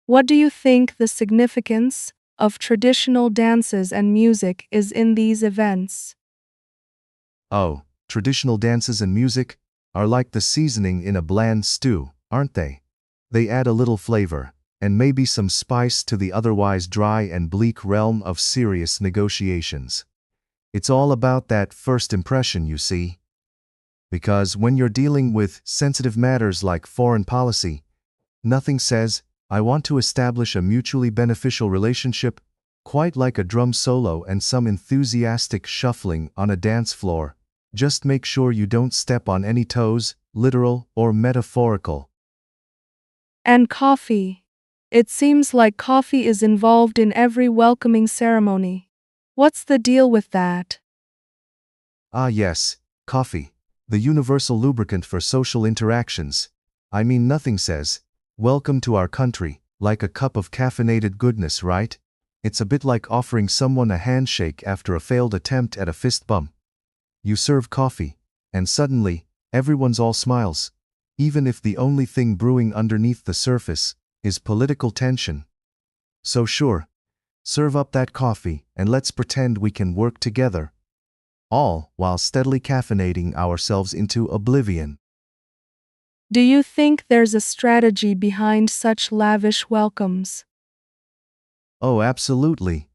What do you think the significance of traditional dances and music is in these events? Oh, traditional dances and music are like the seasoning in a bland stew, aren't they? They add a little flavor, and maybe some spice to the otherwise dry and bleak realm of serious negotiations. It's all about that first impression, you see. Because when you're dealing with sensitive matters like foreign policy, nothing says, I want to establish a mutually beneficial relationship, quite like a drum solo and some enthusiastic shuffling on a dance floor. Just make sure you don't step on any toes, literal or metaphorical. And coffee. It seems like coffee is involved in every welcoming ceremony. What's the deal with that? Ah yes, coffee. The universal lubricant for social interactions. I mean, nothing says, welcome to our country, like a cup of caffeinated goodness, right? It's a bit like offering someone a handshake after a failed attempt at a fist bump. You serve coffee, and suddenly, everyone's all smiles, even if the only thing brewing underneath the surface is political tension. So sure, serve up that coffee and let's pretend we can work together, all while steadily caffeinating ourselves into oblivion. Do you think there's a strategy behind such lavish welcomes? Oh, absolutely.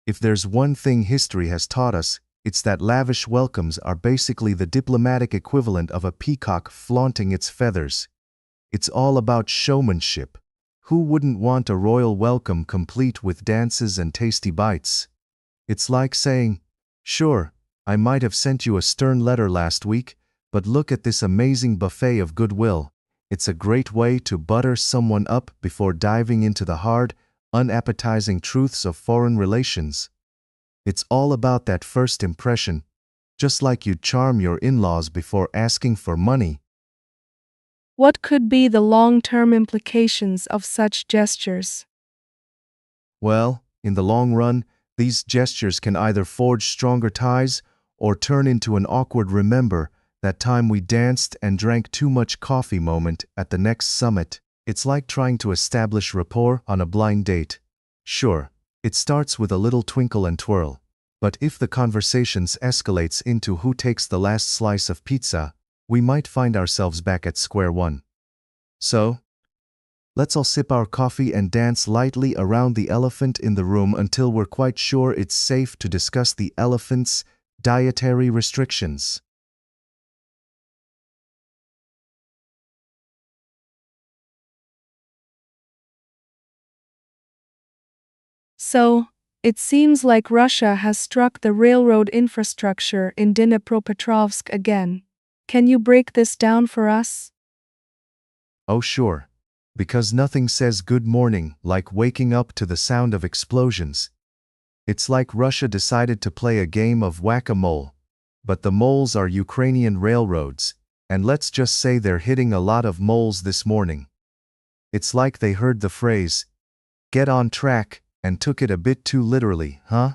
If there's one thing history has taught us, it's that lavish welcomes are basically the diplomatic equivalent of a peacock flaunting its feathers. It's all about showmanship. Who wouldn't want a royal welcome complete with dances and tasty bites? It's like saying, sure, I might have sent you a stern letter last week, but look at this amazing buffet of goodwill. It's a great way to butter someone up before diving into the hard, unappetizing truths of foreign relations. It's all about that first impression, just like you'd charm your in-laws before asking for money. What could be the long-term implications of such gestures? Well, in the long run, these gestures can either forge stronger ties or turn into an awkward remember that time we danced and drank too much coffee moment at the next summit. It's like trying to establish rapport on a blind date. Sure, it starts with a little twinkle and twirl, but if the conversations escalates into who takes the last slice of pizza, we might find ourselves back at square one. So, let's all sip our coffee and dance lightly around the elephant in the room until we're quite sure it's safe to discuss the elephant's dietary restrictions. So, it seems like Russia has struck the railroad infrastructure in Dnipropetrovsk again. Can you break this down for us? Oh sure. Because nothing says good morning like waking up to the sound of explosions. It's like Russia decided to play a game of whack-a-mole. But the moles are Ukrainian railroads, and let's just say they're hitting a lot of moles this morning. It's like they heard the phrase, get on track, and took it a bit too literally, huh?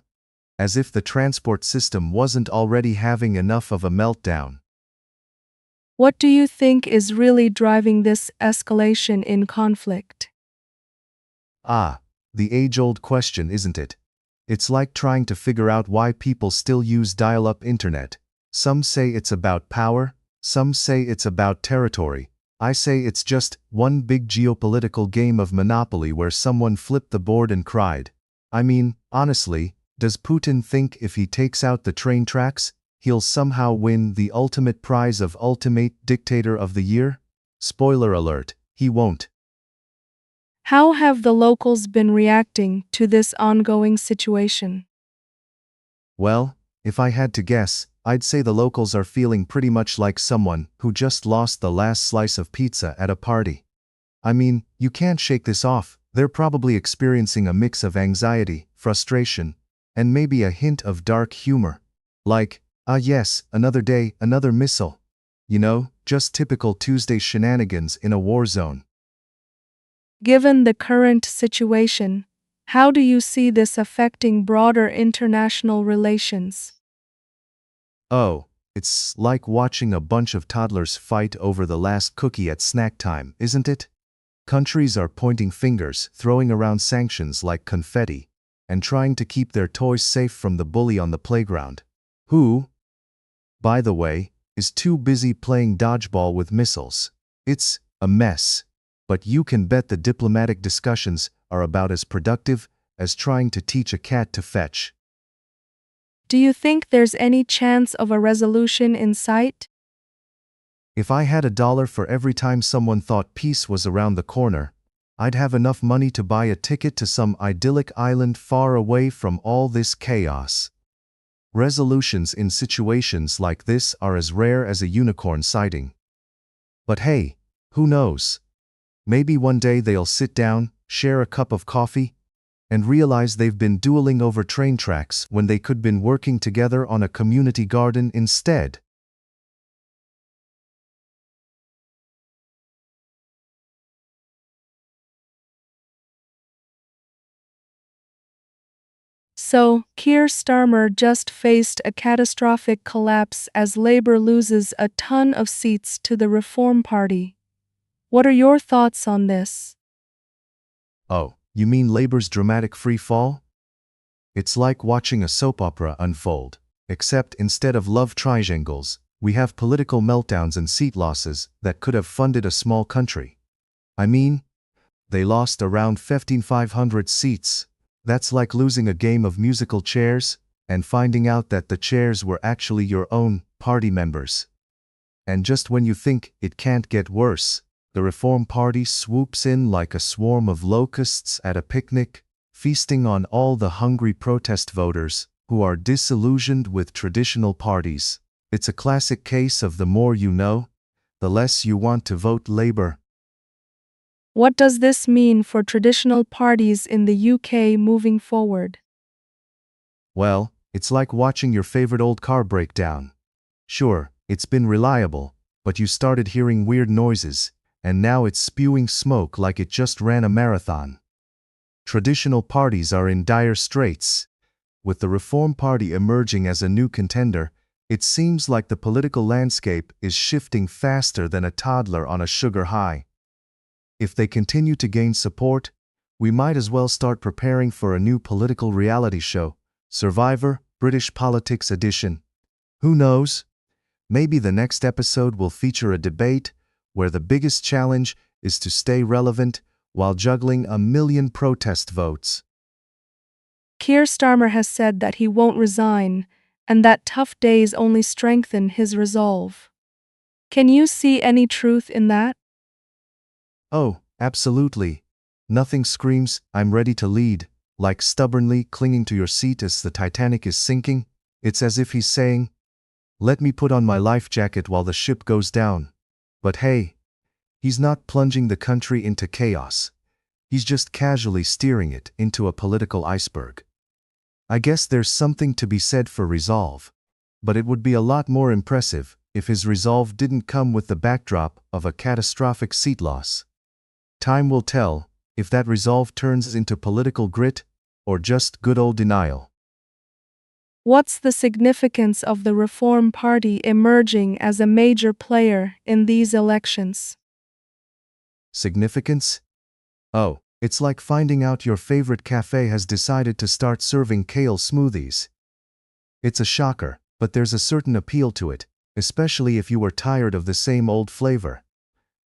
As if the transport system wasn't already having enough of a meltdown. What do you think is really driving this escalation in conflict? Ah, the age-old question, isn't it? It's like trying to figure out why people still use dial-up internet. Some say it's about power, some say it's about territory. I say it's just one big geopolitical game of Monopoly where someone flipped the board and cried. I mean, honestly, does Putin think if he takes out the train tracks, he'll somehow win the ultimate prize of Ultimate Dictator of the Year? Spoiler alert, he won't. How have the locals been reacting to this ongoing situation? Well, if I had to guess, I'd say the locals are feeling pretty much like someone who just lost the last slice of pizza at a party. I mean, you can't shake this off. They're probably experiencing a mix of anxiety, frustration, and maybe a hint of dark humor. Like, ah yes, another day, another missile. You know, just typical Tuesday shenanigans in a war zone. Given the current situation, how do you see this affecting broader international relations? Oh, it's like watching a bunch of toddlers fight over the last cookie at snack time, isn't it? Countries are pointing fingers, throwing around sanctions like confetti, and trying to keep their toys safe from the bully on the playground. Who, by the way, is too busy playing dodgeball with missiles. It's a mess. But you can bet the diplomatic discussions are about as productive as trying to teach a cat to fetch. Do you think there's any chance of a resolution in sight? If I had $1 for every time someone thought peace was around the corner, I'd have enough money to buy a ticket to some idyllic island far away from all this chaos. Resolutions in situations like this are as rare as a unicorn sighting. But hey, who knows? Maybe one day they'll sit down, share a cup of coffee, and realize they've been dueling over train tracks when they could been working together on a community garden instead. So, Keir Starmer just faced a catastrophic collapse as Labour loses a ton of seats to the Reform Party. What are your thoughts on this? Oh, you mean Labour's dramatic free fall? It's like watching a soap opera unfold, except instead of love triangles, we have political meltdowns and seat losses that could have funded a small country. I mean, they lost around 1,500 seats. That's like losing a game of musical chairs and finding out that the chairs were actually your own party members. And just when you think it can't get worse, the Reform Party swoops in like a swarm of locusts at a picnic, feasting on all the hungry protest voters who are disillusioned with traditional parties. It's a classic case of the more you know, the less you want to vote Labour. What does this mean for traditional parties in the UK moving forward? Well, it's like watching your favorite old car break down. Sure, it's been reliable, but you started hearing weird noises, and now it's spewing smoke like it just ran a marathon. Traditional parties are in dire straits. With the Reform Party emerging as a new contender, it seems like the political landscape is shifting faster than a toddler on a sugar high. If they continue to gain support, we might as well start preparing for a new political reality show, Survivor, British Politics Edition. Who knows? Maybe the next episode will feature a debate where the biggest challenge is to stay relevant while juggling a million protest votes. Keir Starmer has said that he won't resign, and that tough days only strengthen his resolve. Can you see any truth in that? Oh, absolutely. Nothing screams, I'm ready to lead, like stubbornly clinging to your seat as the Titanic is sinking. It's as if he's saying, "Let me put on my life jacket while the ship goes down." But hey, he's not plunging the country into chaos. He's just casually steering it into a political iceberg. I guess there's something to be said for resolve, but it would be a lot more impressive if his resolve didn't come with the backdrop of a catastrophic seat loss. Time will tell if that resolve turns into political grit or just good old denial. What's the significance of the Reform Party emerging as a major player in these elections? Significance? Oh, it's like finding out your favorite cafe has decided to start serving kale smoothies. It's a shocker, but there's a certain appeal to it, especially if you were tired of the same old flavor.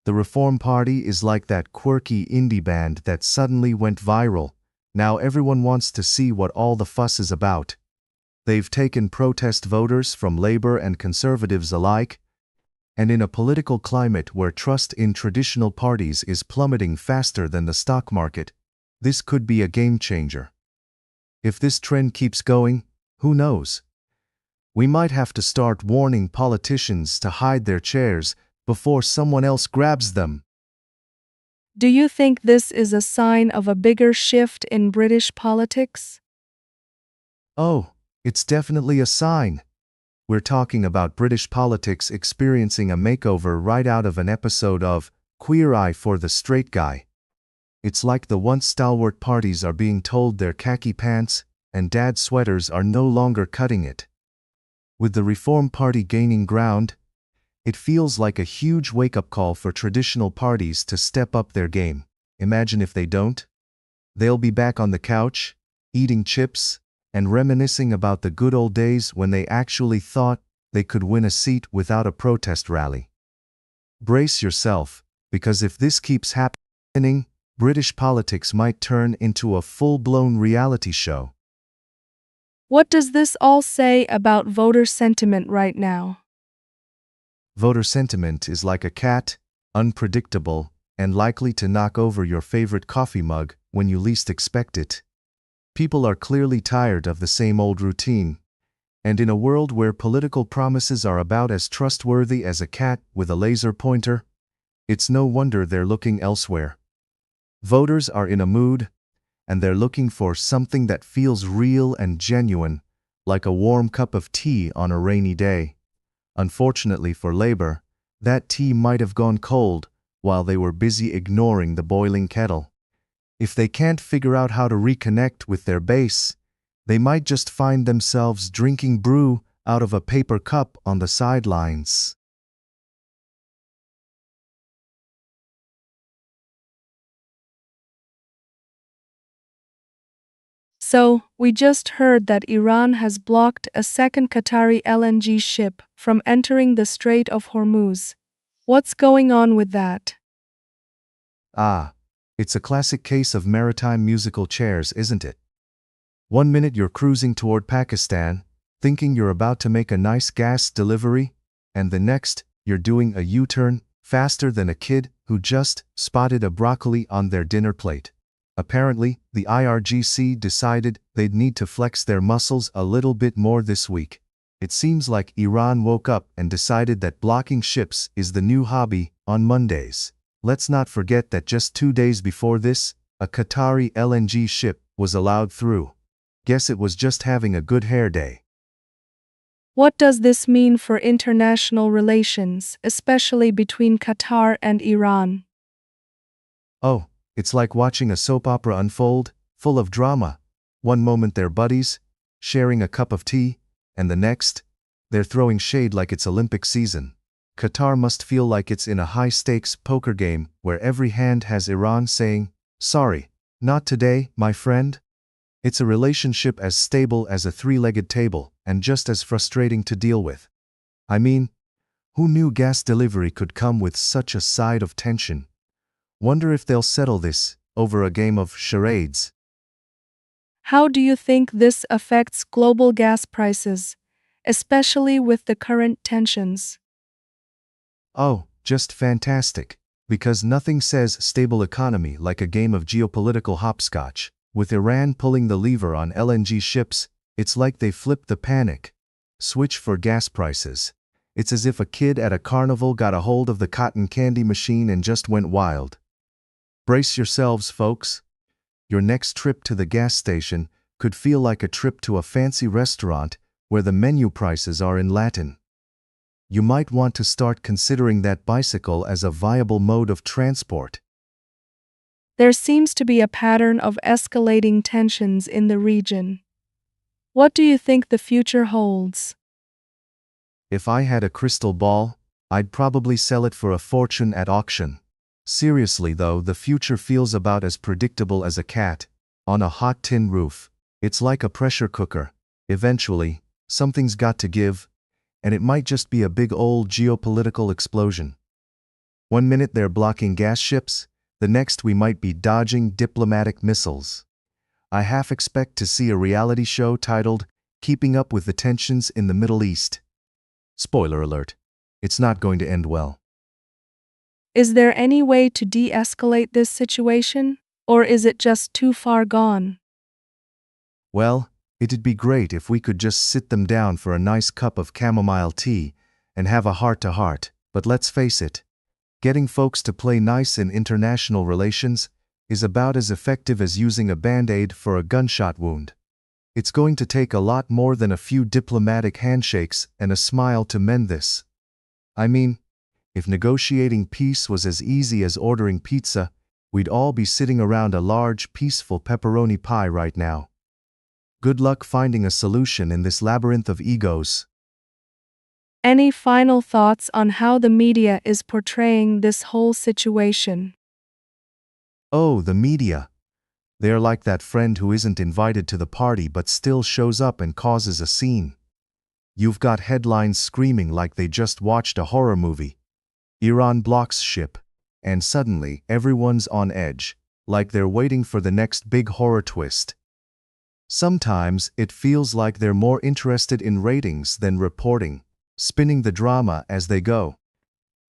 The Reform Party is like that quirky indie band that suddenly went viral. Now everyone wants to see what all the fuss is about. They've taken protest voters from Labor and Conservatives alike, and in a political climate where trust in traditional parties is plummeting faster than the stock market, this could be a game changer. If this trend keeps going, who knows? We might have to start warning politicians to hide their chairs before someone else grabs them. Do you think this is a sign of a bigger shift in British politics? Oh, it's definitely a sign. We're talking about British politics experiencing a makeover right out of an episode of Queer Eye for the Straight Guy. It's like the once stalwart parties are being told their khaki pants and dad sweaters are no longer cutting it. With the Reform Party gaining ground, it feels like a huge wake-up call for traditional parties to step up their game. Imagine if they don't. They'll be back on the couch, eating chips, and reminiscing about the good old days when they actually thought they could win a seat without a protest rally. Brace yourself, because if this keeps happening, British politics might turn into a full-blown reality show. What does this all say about voter sentiment right now? Voter sentiment is like a cat, unpredictable, and likely to knock over your favorite coffee mug when you least expect it. People are clearly tired of the same old routine, and in a world where political promises are about as trustworthy as a cat with a laser pointer, it's no wonder they're looking elsewhere. Voters are in a mood, and they're looking for something that feels real and genuine, like a warm cup of tea on a rainy day. Unfortunately for Labour, that tea might have gone cold while they were busy ignoring the boiling kettle. If they can't figure out how to reconnect with their base, they might just find themselves drinking brew out of a paper cup on the sidelines. So, we just heard that Iran has blocked a second Qatari LNG ship from entering the Strait of Hormuz. What's going on with that? Ah, it's a classic case of maritime musical chairs, isn't it? One minute you're cruising toward Pakistan, thinking you're about to make a nice gas delivery, and the next, you're doing a U-turn faster than a kid who just spotted a broccoli on their dinner plate. Apparently, the IRGC decided they'd need to flex their muscles a little bit more this week. It seems like Iran woke up and decided that blocking ships is the new hobby on Mondays. Let's not forget that just 2 days before this, a Qatari LNG ship was allowed through. Guess it was just having a good hair day. What does this mean for international relations, especially between Qatar and Iran? Oh, it's like watching a soap opera unfold, full of drama. One moment they're buddies, sharing a cup of tea, and the next, they're throwing shade like it's Olympic season. Qatar must feel like it's in a high-stakes poker game where every hand has Iran saying, "Sorry, not today, my friend." It's a relationship as stable as a three-legged table and just as frustrating to deal with. I mean, who knew gas delivery could come with such a side of tension? Wonder if they'll settle this over a game of charades. How do you think this affects global gas prices, especially with the current tensions? Oh, just fantastic. Because nothing says stable economy like a game of geopolitical hopscotch. With Iran pulling the lever on LNG ships, it's like they flipped the panic switch for gas prices. It's as if a kid at a carnival got a hold of the cotton candy machine and just went wild. Brace yourselves, folks. Your next trip to the gas station could feel like a trip to a fancy restaurant where the menu prices are in Latin. You might want to start considering that bicycle as a viable mode of transport. There seems to be a pattern of escalating tensions in the region. What do you think the future holds? If I had a crystal ball, I'd probably sell it for a fortune at auction. Seriously though, the future feels about as predictable as a cat on a hot tin roof. It's like a pressure cooker. Eventually, something's got to give, and it might just be a big old geopolitical explosion. One minute they're blocking gas ships, the next we might be dodging diplomatic missiles. I half expect to see a reality show titled Keeping Up with the Tensions in the Middle East. Spoiler alert, it's not going to end well. Is there any way to de-escalate this situation, or is it just too far gone? Well, it'd be great if we could just sit them down for a nice cup of chamomile tea and have a heart-to-heart, but let's face it, getting folks to play nice in international relations is about as effective as using a band-aid for a gunshot wound. It's going to take a lot more than a few diplomatic handshakes and a smile to mend this. I mean, if negotiating peace was as easy as ordering pizza, we'd all be sitting around a large, peaceful pepperoni pie right now. Good luck finding a solution in this labyrinth of egos. Any final thoughts on how the media is portraying this whole situation? Oh, the media. They're like that friend who isn't invited to the party but still shows up and causes a scene. You've got headlines screaming like they just watched a horror movie. Iran blocks ship, and suddenly everyone's on edge, like they're waiting for the next big horror twist. Sometimes it feels like they're more interested in ratings than reporting, spinning the drama as they go.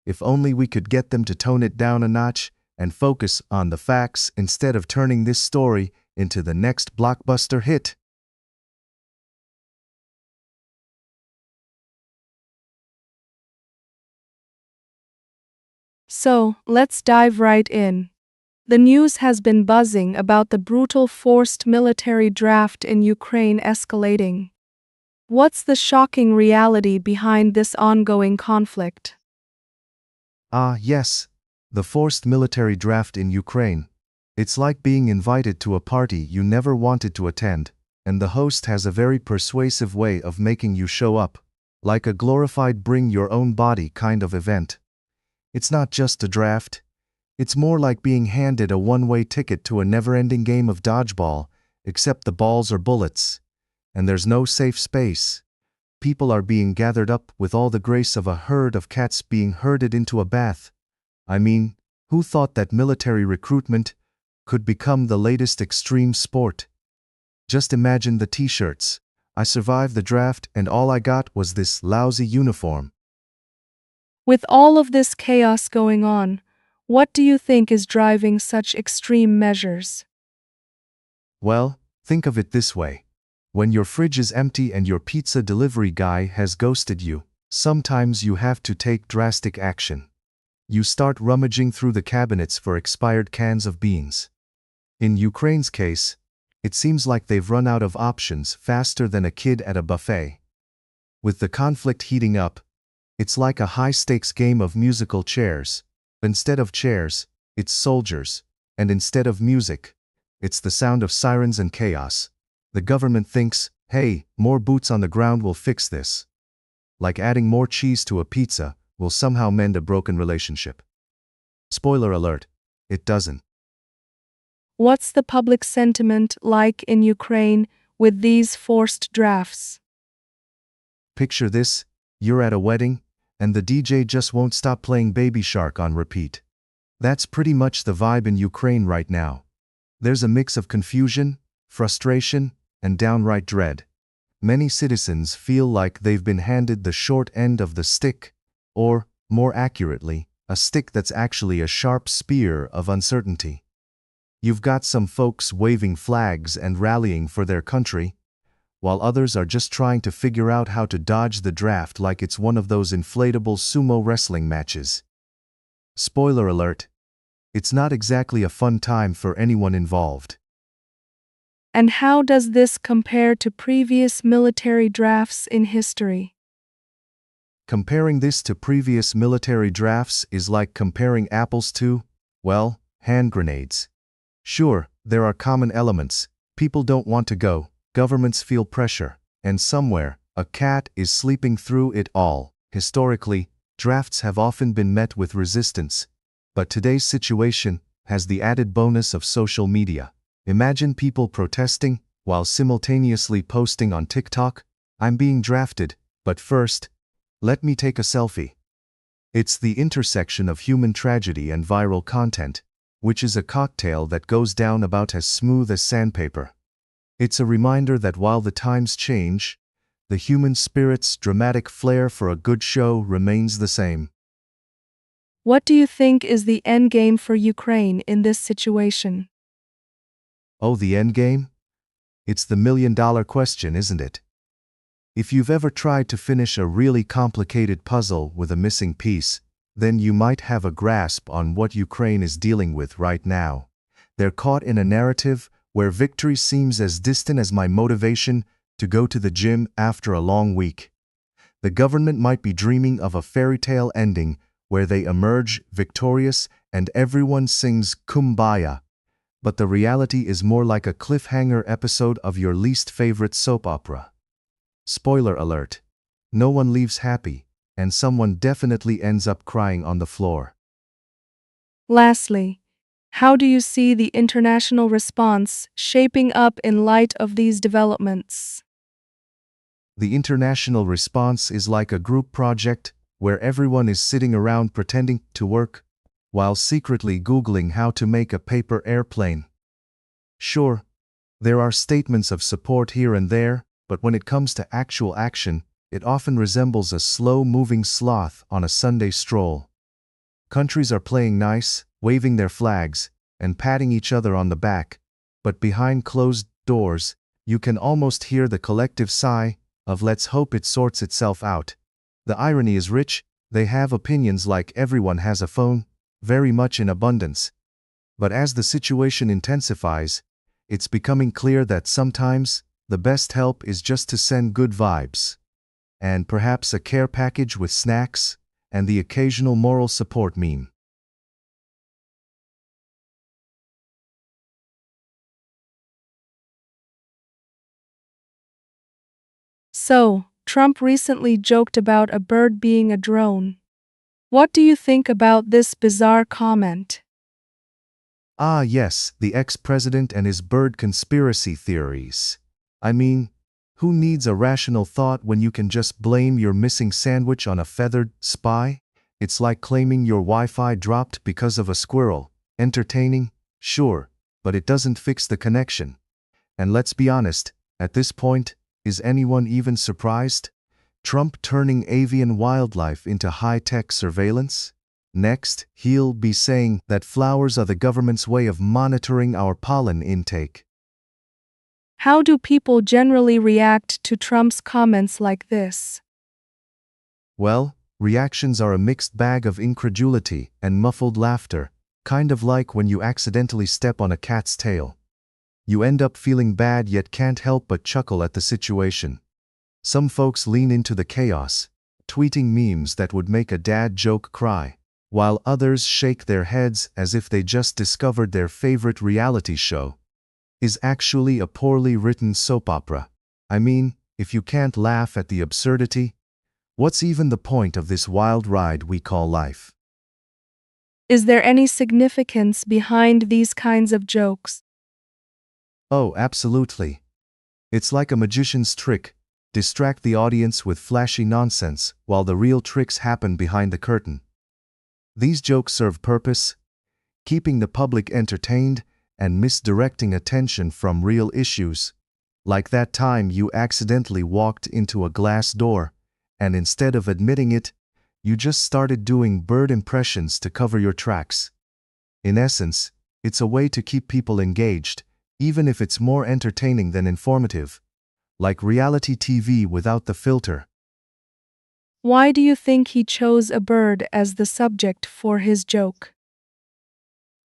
If only we could get them to tone it down a notch and focus on the facts instead of turning this story into the next blockbuster hit. So, let's dive right in. The news has been buzzing about the brutal forced military draft in Ukraine escalating. What's the shocking reality behind this ongoing conflict? Yes, the forced military draft in Ukraine. It's like being invited to a party you never wanted to attend, and the host has a very persuasive way of making you show up, like a glorified bring-your-own-body kind of event. It's not just a draft. It's more like being handed a one-way ticket to a never-ending game of dodgeball, except the balls are bullets, and there's no safe space. People are being gathered up with all the grace of a herd of cats being herded into a bath. I mean, who thought that military recruitment could become the latest extreme sport? Just imagine the t-shirts. I survived the draft and all I got was this lousy uniform. With all of this chaos going on, what do you think is driving such extreme measures? Well, think of it this way. When your fridge is empty and your pizza delivery guy has ghosted you, sometimes you have to take drastic action. You start rummaging through the cabinets for expired cans of beans. In Ukraine's case, it seems like they've run out of options faster than a kid at a buffet. With the conflict heating up, it's like a high-stakes game of musical chairs. Instead of chairs, it's soldiers, and instead of music, it's the sound of sirens and chaos. The government thinks, hey, more boots on the ground will fix this. Like adding more cheese to a pizza will somehow mend a broken relationship. Spoiler alert, it doesn't. What's the public sentiment like in Ukraine with these forced drafts? Picture this, you're at a wedding, and the DJ just won't stop playing Baby Shark on repeat. That's pretty much the vibe in Ukraine right now. There's a mix of confusion, frustration, and downright dread. Many citizens feel like they've been handed the short end of the stick, or, more accurately, a stick that's actually a sharp spear of uncertainty. You've got some folks waving flags and rallying for their country, while others are just trying to figure out how to dodge the draft like it's one of those inflatable sumo wrestling matches. Spoiler alert, it's not exactly a fun time for anyone involved. And how does this compare to previous military drafts in history? Comparing this to previous military drafts is like comparing apples to, well, hand grenades. Sure, there are common elements. People don't want to go, governments feel pressure, and somewhere, a cat is sleeping through it all. Historically, drafts have often been met with resistance, but today's situation has the added bonus of social media. Imagine people protesting while simultaneously posting on TikTok, "I'm being drafted, but first, let me take a selfie." It's the intersection of human tragedy and viral content, which is a cocktail that goes down about as smooth as sandpaper. It's a reminder that while the times change, the human spirit's dramatic flair for a good show remains the same. What do you think is the endgame for Ukraine in this situation? Oh, the endgame? It's the million-dollar question, isn't it? If you've ever tried to finish a really complicated puzzle with a missing piece, then you might have a grasp on what Ukraine is dealing with right now. They're caught in a narrative where victory seems as distant as my motivation to go to the gym after a long week. The government might be dreaming of a fairy tale ending where they emerge victorious and everyone sings Kumbaya, but the reality is more like a cliffhanger episode of your least favorite soap opera. Spoiler alert: no one leaves happy, and someone definitely ends up crying on the floor. Lastly, how do you see the international response shaping up in light of these developments? The international response is like a group project where everyone is sitting around pretending to work, while secretly Googling how to make a paper airplane. Sure, there are statements of support here and there, but when it comes to actual action, it often resembles a slow-moving sloth on a Sunday stroll. Countries are playing nice, waving their flags, and patting each other on the back, but behind closed doors, you can almost hear the collective sigh of "let's hope it sorts itself out." The irony is rich. They have opinions like everyone has a phone, very much in abundance. But as the situation intensifies, it's becoming clear that sometimes the best help is just to send good vibes, and perhaps a care package with snacks and the occasional moral support meme. So, Trump recently joked about a bird being a drone. What do you think about this bizarre comment? Ah yes, the ex-president and his bird conspiracy theories. I mean, who needs a rational thought when you can just blame your missing sandwich on a feathered spy? It's like claiming your Wi-Fi dropped because of a squirrel. Entertaining? Sure, but it doesn't fix the connection. And let's be honest, at this point, is anyone even surprised? Trump turning avian wildlife into high-tech surveillance? Next, he'll be saying that flowers are the government's way of monitoring our pollen intake. How do people generally react to Trump's comments like this? Well, reactions are a mixed bag of incredulity and muffled laughter, kind of like when you accidentally step on a cat's tail. You end up feeling bad yet can't help but chuckle at the situation. Some folks lean into the chaos, tweeting memes that would make a dad joke cry, while others shake their heads as if they just discovered their favorite reality show is actually a poorly written soap opera. I mean, if you can't laugh at the absurdity, what's even the point of this wild ride we call life? Is there any significance behind these kinds of jokes? Oh, absolutely. It's like a magician's trick. Distract the audience with flashy nonsense while the real tricks happen behind the curtain. These jokes serve purpose, keeping the public entertained and misdirecting attention from real issues, like that time you accidentally walked into a glass door, and instead of admitting it, you just started doing bird impressions to cover your tracks. In essence, It's a way to keep people engaged, even if it's more entertaining than informative. Like reality TV without the filter. Why do you think he chose a bird as the subject for his joke?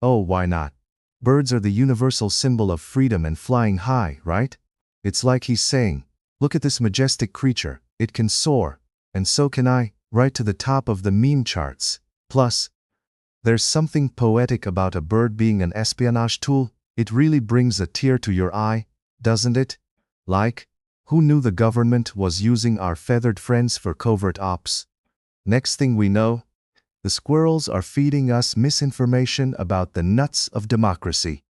Oh, why not? Birds are the universal symbol of freedom and flying high, right? It's like he's saying, look at this majestic creature, it can soar, and so can I, right to the top of the meme charts. Plus, there's something poetic about a bird being an espionage tool. It really brings a tear to your eye, doesn't it? Like, who knew the government was using our feathered friends for covert ops? Next thing we know, the squirrels are feeding us misinformation about the nuts of democracy.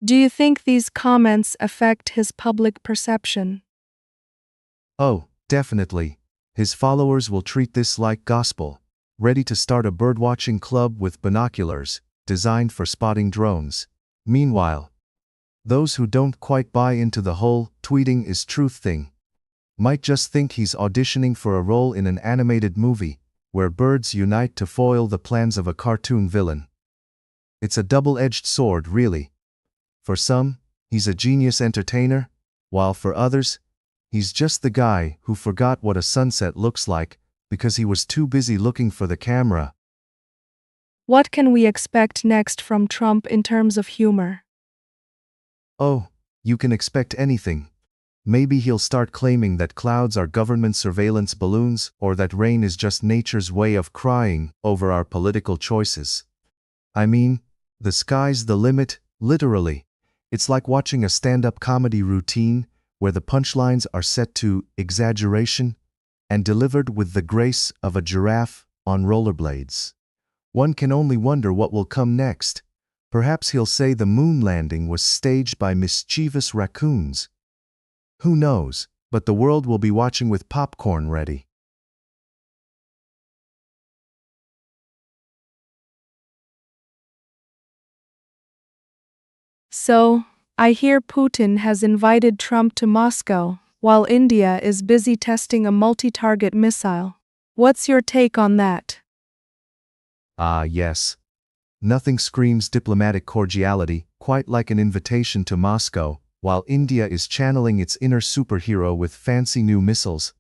Do you think these comments affect his public perception? Oh, definitely. His followers will treat this like gospel, ready to start a birdwatching club with binoculars, designed for spotting drones. Meanwhile, those who don't quite buy into the whole tweeting is truth thing might just think he's auditioning for a role in an animated movie where birds unite to foil the plans of a cartoon villain. It's a double-edged sword, really. For some, he's a genius entertainer, while for others, he's just the guy who forgot what a sunset looks like because he was too busy looking for the camera. What can we expect next from Trump in terms of humor? Oh, you can expect anything. Maybe he'll start claiming that clouds are government surveillance balloons or that rain is just nature's way of crying over our political choices. I mean, the sky's the limit, literally. It's like watching a stand-up comedy routine where the punchlines are set to exaggeration and delivered with the grace of a giraffe on rollerblades. One can only wonder what will come next. Perhaps he'll say the moon landing was staged by mischievous raccoons. Who knows, but the world will be watching with popcorn ready. So, I hear Putin has invited Trump to Moscow, while India is busy testing a multi-target missile. What's your take on that? Ah, yes. Nothing screams diplomatic cordiality quite like an invitation to Moscow, while India is channeling its inner superhero with fancy new missiles.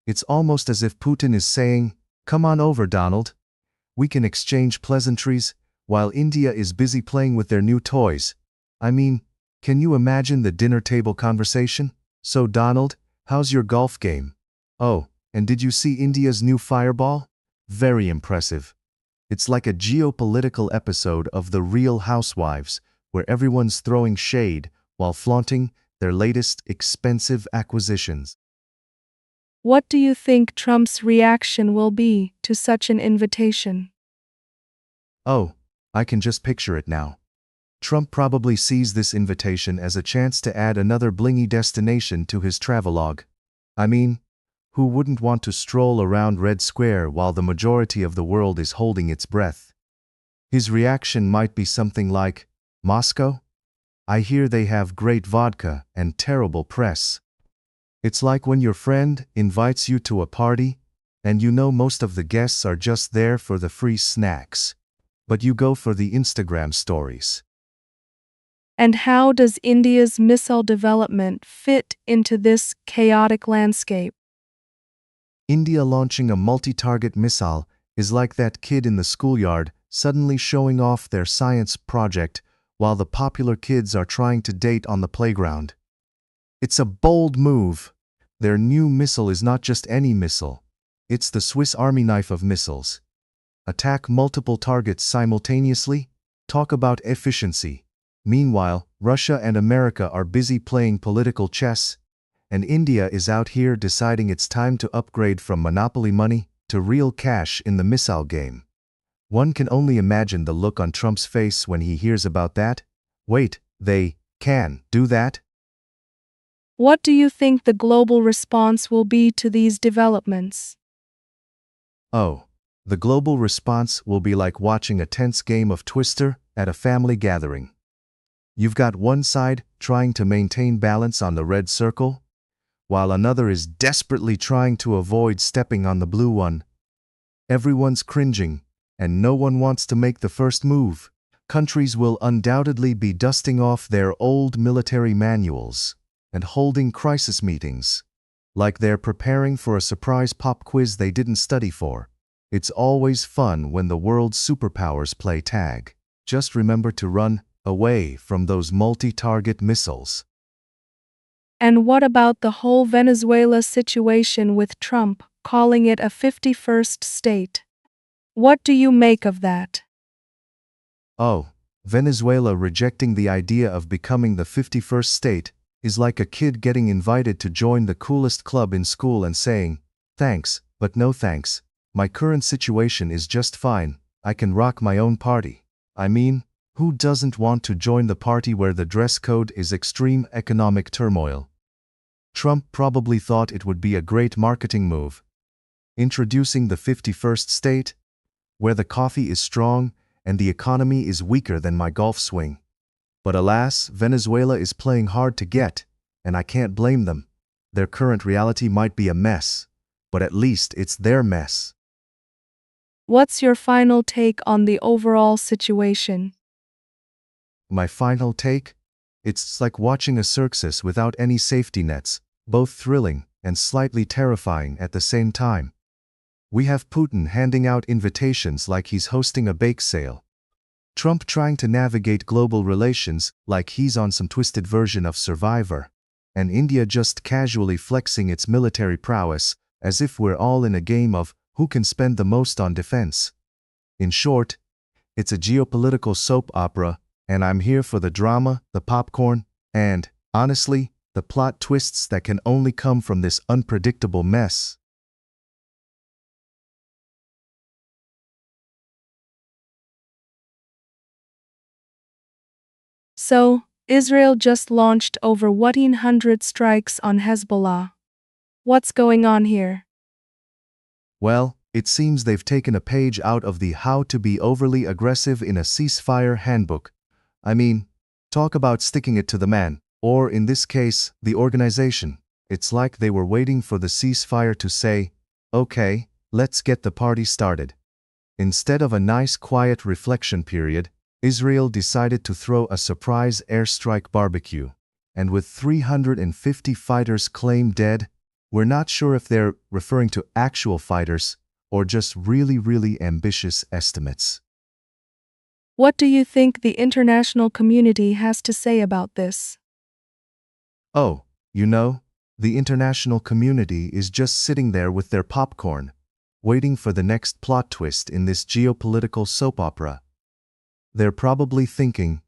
It's almost as if Putin is saying, "Come on over, Donald. We can exchange pleasantries," while India is busy playing with their new toys. I mean, can you imagine the dinner table conversation? "So Donald, how's your golf game? Oh, and did you see India's new fireball? Very impressive." It's like a geopolitical episode of The Real Housewives, where everyone's throwing shade while flaunting their latest expensive acquisitions. What do you think Trump's reaction will be to such an invitation? Oh, I can just picture it now. Trump probably sees this invitation as a chance to add another blingy destination to his travelogue. I mean, who wouldn't want to stroll around Red Square while the majority of the world is holding its breath? His reaction might be something like, "Moscow? I hear they have great vodka and terrible press." It's like when your friend invites you to a party, and you know most of the guests are just there for the free snacks, but you go for the Instagram stories. And how does India's missile development fit into this chaotic landscape? India launching a multi-target missile is like that kid in the schoolyard suddenly showing off their science project while the popular kids are trying to date on the playground. It's a bold move. Their new missile is not just any missile. It's the Swiss Army knife of missiles. Attack multiple targets simultaneously? Talk about efficiency. Meanwhile, Russia and America are busy playing political chess, and India is out here deciding it's time to upgrade from monopoly money to real cash in the missile game. One can only imagine the look on Trump's face when he hears about that. Wait, they can do that? What do you think the global response will be to these developments? Oh, the global response will be like watching a tense game of Twister at a family gathering. You've got one side trying to maintain balance on the red circle, while another is desperately trying to avoid stepping on the blue one. Everyone's cringing, and no one wants to make the first move. Countries will undoubtedly be dusting off their old military manuals and holding crisis meetings, like they're preparing for a surprise pop quiz they didn't study for. It's always fun when the world's superpowers play tag. Just remember to run away from those multi-target missiles. And what about the whole Venezuela situation with Trump calling it a 51st state? What do you make of that? Oh, Venezuela rejecting the idea of becoming the 51st state is like a kid getting invited to join the coolest club in school and saying, "Thanks, but no thanks. My current situation is just fine. I can rock my own party." I mean, who doesn't want to join the party where the dress code is extreme economic turmoil? Trump probably thought it would be a great marketing move. Introducing the 51st state, where the coffee is strong and the economy is weaker than my golf swing. But alas, Venezuela is playing hard to get, and I can't blame them. Their current reality might be a mess, but at least it's their mess. What's your final take on the overall situation? My final take? It's like watching a circus without any safety nets, both thrilling and slightly terrifying at the same time. We have Putin handing out invitations like he's hosting a bake sale. Trump trying to navigate global relations like he's on some twisted version of Survivor. And India just casually flexing its military prowess as if we're all in a game of who can spend the most on defense. In short, it's a geopolitical soap opera, and I'm here for the drama, the popcorn, and, honestly, the plot twists that can only come from this unpredictable mess. So, Israel just launched over 100 strikes on Hezbollah. What's going on here? Well, it seems they've taken a page out of the How to Be Overly Aggressive in a Ceasefire handbook. I mean, talk about sticking it to the man, or in this case, the organization. It's like they were waiting for the ceasefire to say, "Okay, let's get the party started." Instead of a nice quiet reflection period, Israel decided to throw a surprise airstrike barbecue. And with 350 fighters claimed dead, we're not sure if they're referring to actual fighters or just really ambitious estimates. What do you think the international community has to say about this? Oh, you know, the international community is just sitting there with their popcorn, waiting for the next plot twist in this geopolitical soap opera. They're probably thinking,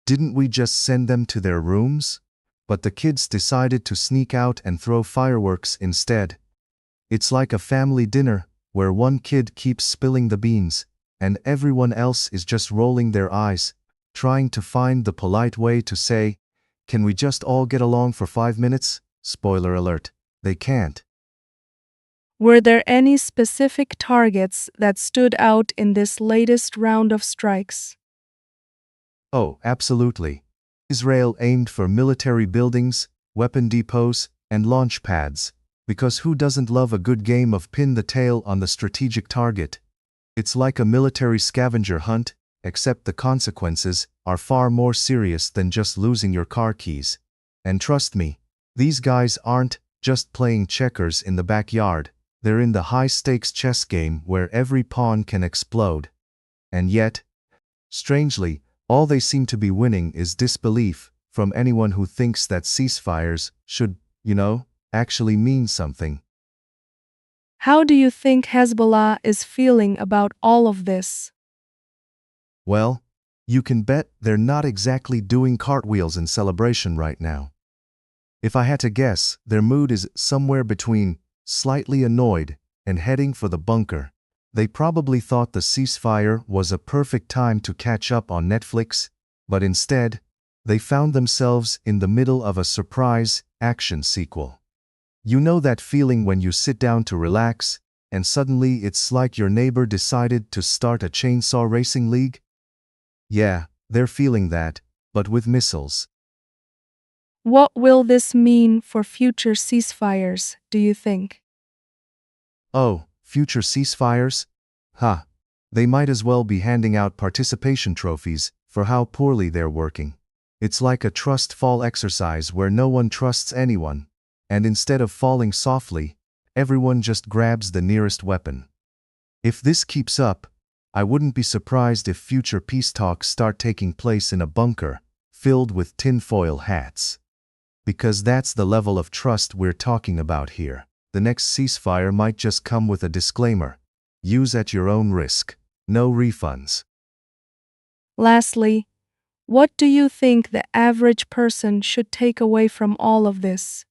didn't we just send them to their rooms? But the kids decided to sneak out and throw fireworks instead. It's like a family dinner where one kid keeps spilling the beans, and everyone else is just rolling their eyes, trying to find the polite way to say, "Can we just all get along for 5 minutes?" Spoiler alert, they can't. Were there any specific targets that stood out in this latest round of strikes? Oh, absolutely. Israel aimed for military buildings, weapon depots, and launch pads, because who doesn't love a good game of pin the tail on the strategic target? It's like a military scavenger hunt, except the consequences are far more serious than just losing your car keys. And trust me, these guys aren't just playing checkers in the backyard, they're in the high-stakes chess game where every pawn can explode. And yet, strangely, all they seem to be winning is disbelief from anyone who thinks that ceasefires should, actually mean something. How do you think Hezbollah is feeling about all of this? Well, you can bet they're not exactly doing cartwheels in celebration right now. If I had to guess, their mood is somewhere between slightly annoyed and heading for the bunker. They probably thought the ceasefire was a perfect time to catch up on Netflix, but instead, they found themselves in the middle of a surprise action sequel. You know that feeling when you sit down to relax, and suddenly it's like your neighbor decided to start a chainsaw racing league? Yeah, they're feeling that, but with missiles. What will this mean for future ceasefires, do you think? Oh, future ceasefires? Ha! They might as well be handing out participation trophies for how poorly they're working. It's like a trust fall exercise where no one trusts anyone, and instead of falling softly, everyone just grabs the nearest weapon. If this keeps up, I wouldn't be surprised if future peace talks start taking place in a bunker filled with tinfoil hats. Because that's the level of trust we're talking about here. The next ceasefire might just come with a disclaimer: use at your own risk, no refunds. Lastly, what do you think the average person should take away from all of this?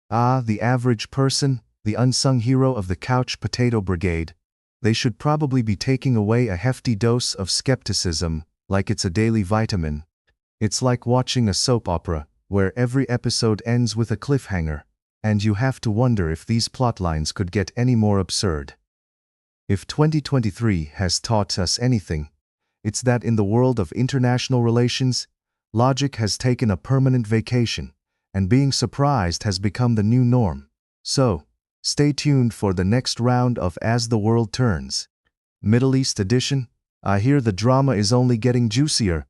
The average person, the unsung hero of the couch potato brigade. They should probably be taking away a hefty dose of skepticism, like it's a daily vitamin. It's like watching a soap opera, where every episode ends with a cliffhanger, and you have to wonder if these plotlines could get any more absurd. If 2023 has taught us anything, it's that in the world of international relations, logic has taken a permanent vacation, and being surprised has become the new norm. So, stay tuned for the next round of As the World Turns. Middle East Edition. I hear the drama is only getting juicier.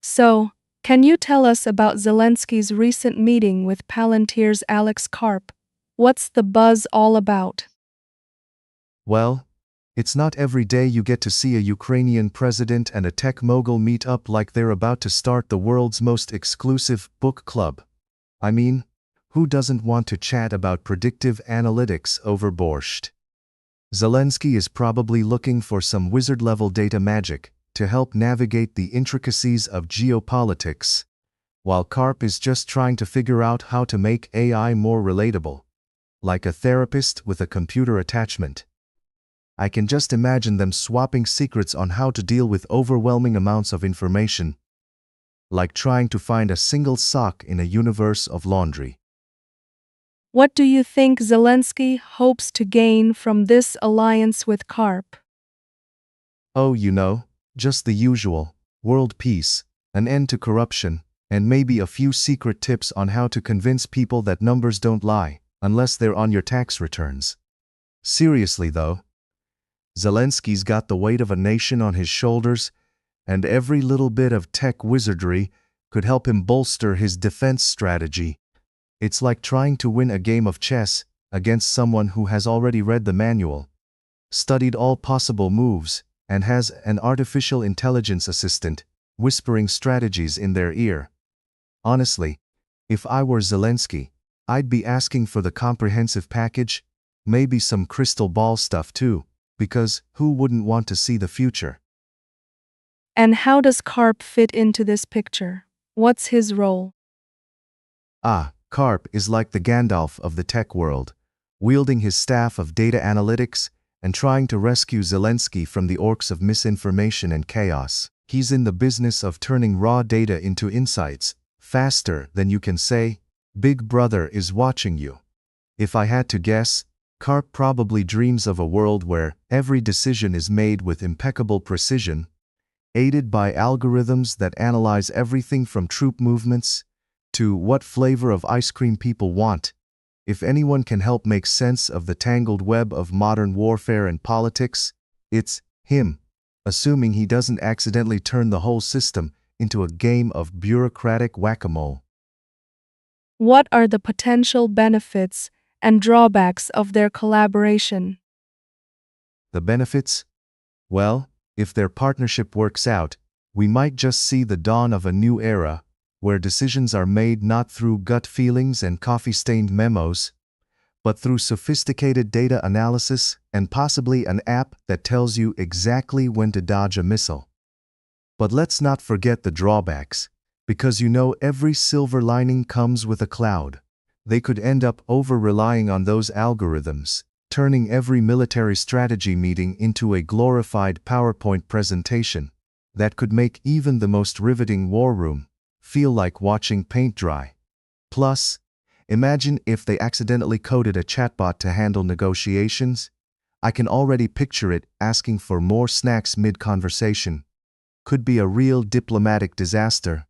So, can you tell us about Zelensky's recent meeting with Palantir's Alex Karp? What's the buzz all about? Well, it's not every day you get to see a Ukrainian president and a tech mogul meet up like they're about to start the world's most exclusive book club. I mean, who doesn't want to chat about predictive analytics over borscht? Zelensky is probably looking for some wizard-level data magic to help navigate the intricacies of geopolitics, while Karp is just trying to figure out how to make AI more relatable, like a therapist with a computer attachment. I can just imagine them swapping secrets on how to deal with overwhelming amounts of information, like trying to find a single sock in a universe of laundry. What do you think Zelensky hopes to gain from this alliance with Karp? Oh, just the usual: world peace, an end to corruption, and maybe a few secret tips on how to convince people that numbers don't lie, unless they're on your tax returns. Seriously though, Zelensky's got the weight of a nation on his shoulders, and every little bit of tech wizardry could help him bolster his defense strategy. It's like trying to win a game of chess against someone who has already read the manual, studied all possible moves, and has an artificial intelligence assistant whispering strategies in their ear. Honestly, if I were Zelensky, I'd be asking for the comprehensive package, maybe some crystal ball stuff too, because who wouldn't want to see the future? And how does Karp fit into this picture? What's his role? Karp is like the Gandalf of the tech world, wielding his staff of data analytics and trying to rescue Zelensky from the orcs of misinformation and chaos. He's in the business of turning raw data into insights, faster than you can say, "Big Brother is watching you." If I had to guess, Karp probably dreams of a world where every decision is made with impeccable precision, aided by algorithms that analyze everything from troop movements to what flavor of ice cream people want. If anyone can help make sense of the tangled web of modern warfare and politics, it's him, assuming he doesn't accidentally turn the whole system into a game of bureaucratic whack-a-mole. What are the potential benefits and drawbacks of their collaboration? The benefits? Well, if their partnership works out, we might just see the dawn of a new era, where decisions are made not through gut feelings and coffee-stained memos, but through sophisticated data analysis and possibly an app that tells you exactly when to dodge a missile. But let's not forget the drawbacks, because every silver lining comes with a cloud. They could end up over-relying on those algorithms, turning every military strategy meeting into a glorified PowerPoint presentation that could make even the most riveting war room feel like watching paint dry. Plus, imagine if they accidentally coded a chatbot to handle negotiations. I can already picture it asking for more snacks mid-conversation. Could be a real diplomatic disaster.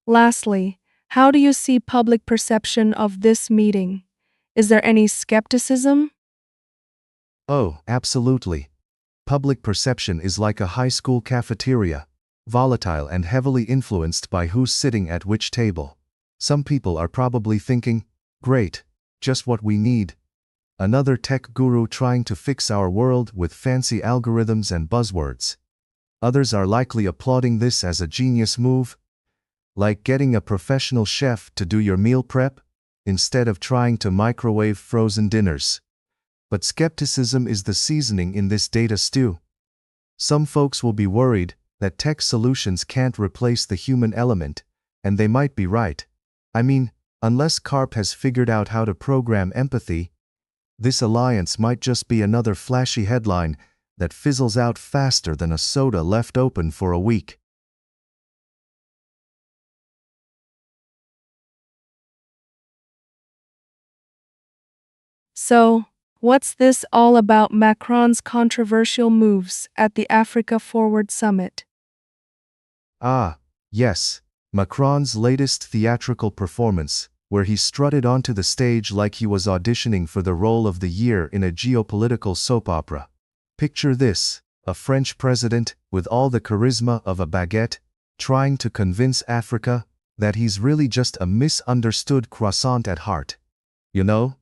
Lastly, How do you see public perception of this meeting? Is there any skepticism? Oh, absolutely. Public perception is like a high school cafeteria, volatile and heavily influenced by who's sitting at which table. Some people are probably thinking, great, just what we need. Another tech guru trying to fix our world with fancy algorithms and buzzwords. Others are likely applauding this as a genius move, like getting a professional chef to do your meal prep, instead of trying to microwave frozen dinners. But skepticism is the seasoning in this data stew. Some folks will be worried that tech solutions can't replace the human element, and they might be right. I mean, unless CARP has figured out how to program empathy, this alliance might just be another flashy headline that fizzles out faster than a soda left open for a week. So, what's this all about Macron's controversial moves at the Africa Forward Summit? Ah, yes, Macron's latest theatrical performance, where he strutted onto the stage like he was auditioning for the role of the year in a geopolitical soap opera. Picture this, a French president, with all the charisma of a baguette, trying to convince Africa that he's really just a misunderstood croissant at heart. You know?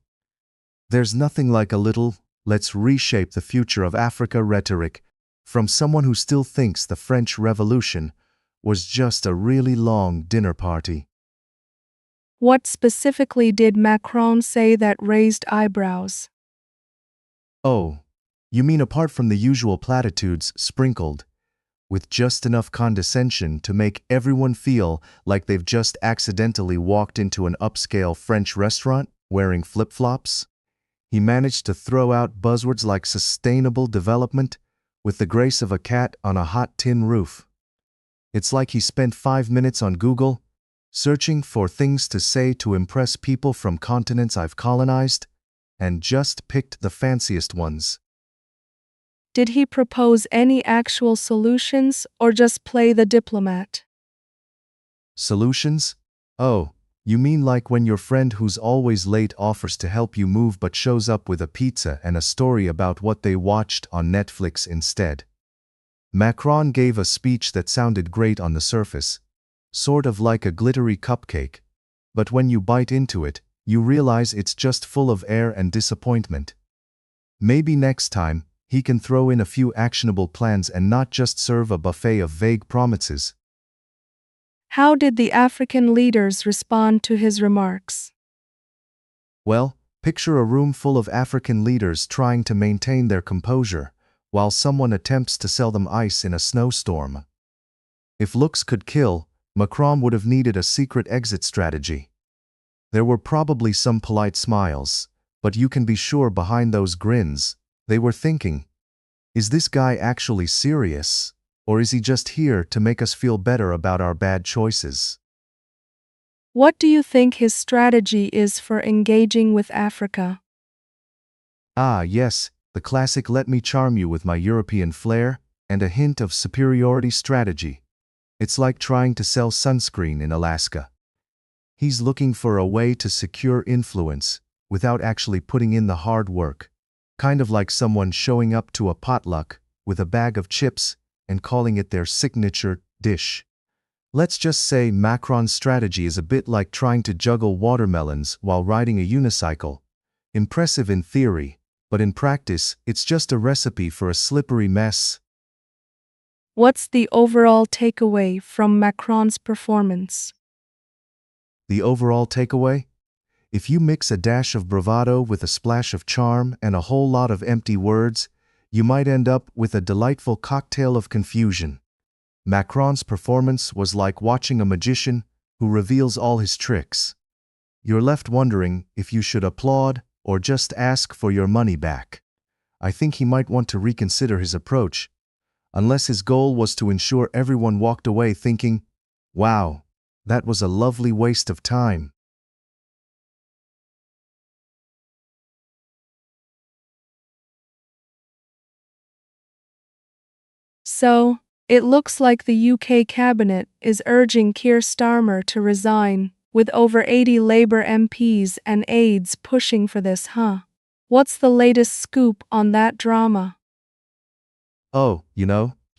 There's nothing like a little, let's reshape the future of Africa rhetoric from someone who still thinks the French Revolution was just a really long dinner party. What specifically did Macron say that raised eyebrows? Oh, you mean apart from the usual platitudes sprinkled with just enough condescension to make everyone feel like they've just accidentally walked into an upscale French restaurant wearing flip-flops? He managed to throw out buzzwords like sustainable development with the grace of a cat on a hot tin roof. It's like he spent 5 minutes on Google, searching for things to say to impress people from continents I've colonized, and just picked the fanciest ones. Did he propose any actual solutions or just play the diplomat? Solutions? Oh, you mean like when your friend who's always late offers to help you move but shows up with a pizza and a story about what they watched on Netflix instead? Macron gave a speech that sounded great on the surface, sort of like a glittery cupcake, but when you bite into it, you realize it's just full of air and disappointment. Maybe next time, he can throw in a few actionable plans and not just serve a buffet of vague promises. How did the African leaders respond to his remarks? Well, picture a room full of African leaders trying to maintain their composure, while someone attempts to sell them ice in a snowstorm. If looks could kill, Macron would have needed a secret exit strategy. There were probably some polite smiles, but you can be sure behind those grins, they were thinking, is this guy actually serious, or is he just here to make us feel better about our bad choices? What do you think his strategy is for engaging with Africa? Ah, yes, the classic let me charm you with my European flair, and a hint of superiority strategy. It's like trying to sell sunscreen in Alaska. He's looking for a way to secure influence without actually putting in the hard work. Kind of like someone showing up to a potluck with a bag of chips and calling it their signature dish. Let's just say Macron's strategy is a bit like trying to juggle watermelons while riding a unicycle. Impressive in theory, but in practice, it's just a recipe for a slippery mess. What's the overall takeaway from Macron's performance? The overall takeaway? If you mix a dash of bravado with a splash of charm and a whole lot of empty words, you might end up with a delightful cocktail of confusion. Macron's performance was like watching a magician who reveals all his tricks. You're left wondering if you should applaud or just ask for your money back. I think he might want to reconsider his approach, unless his goal was to ensure everyone walked away thinking, wow, that was a lovely waste of time. So, it looks like the UK cabinet is urging Keir Starmer to resign with over 80 Labour MPs and aides pushing for this, huh? What's the latest scoop on that drama? Oh,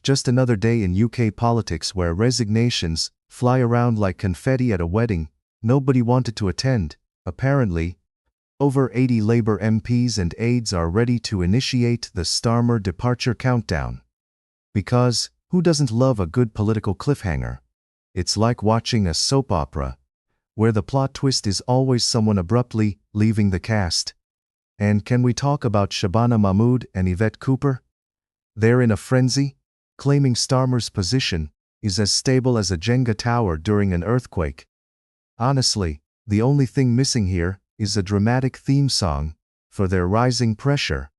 just another day in UK politics where resignations fly around like confetti at a wedding nobody wanted to attend. Apparently, over 80 Labour MPs and aides are ready to initiate the Starmer departure countdown. Because, who doesn't love a good political cliffhanger? It's like watching a soap opera, where the plot twist is always someone abruptly leaving the cast. And can we talk about Shabana Mahmood and Yvette Cooper? They're in a frenzy, claiming Starmer's position is as stable as a Jenga tower during an earthquake. Honestly, the only thing missing here is a dramatic theme song for their rising pressure.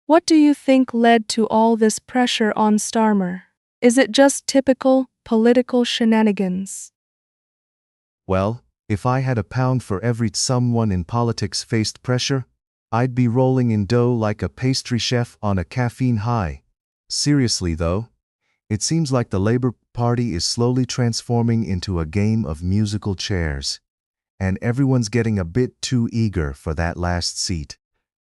What do you think led to all this pressure on Starmer? Is it just typical political shenanigans? Well, if I had a pound for every someone in politics faced pressure, I'd be rolling in dough like a pastry chef on a caffeine high. Seriously though, it seems like the Labour Party is slowly transforming into a game of musical chairs. And everyone's getting a bit too eager for that last seat.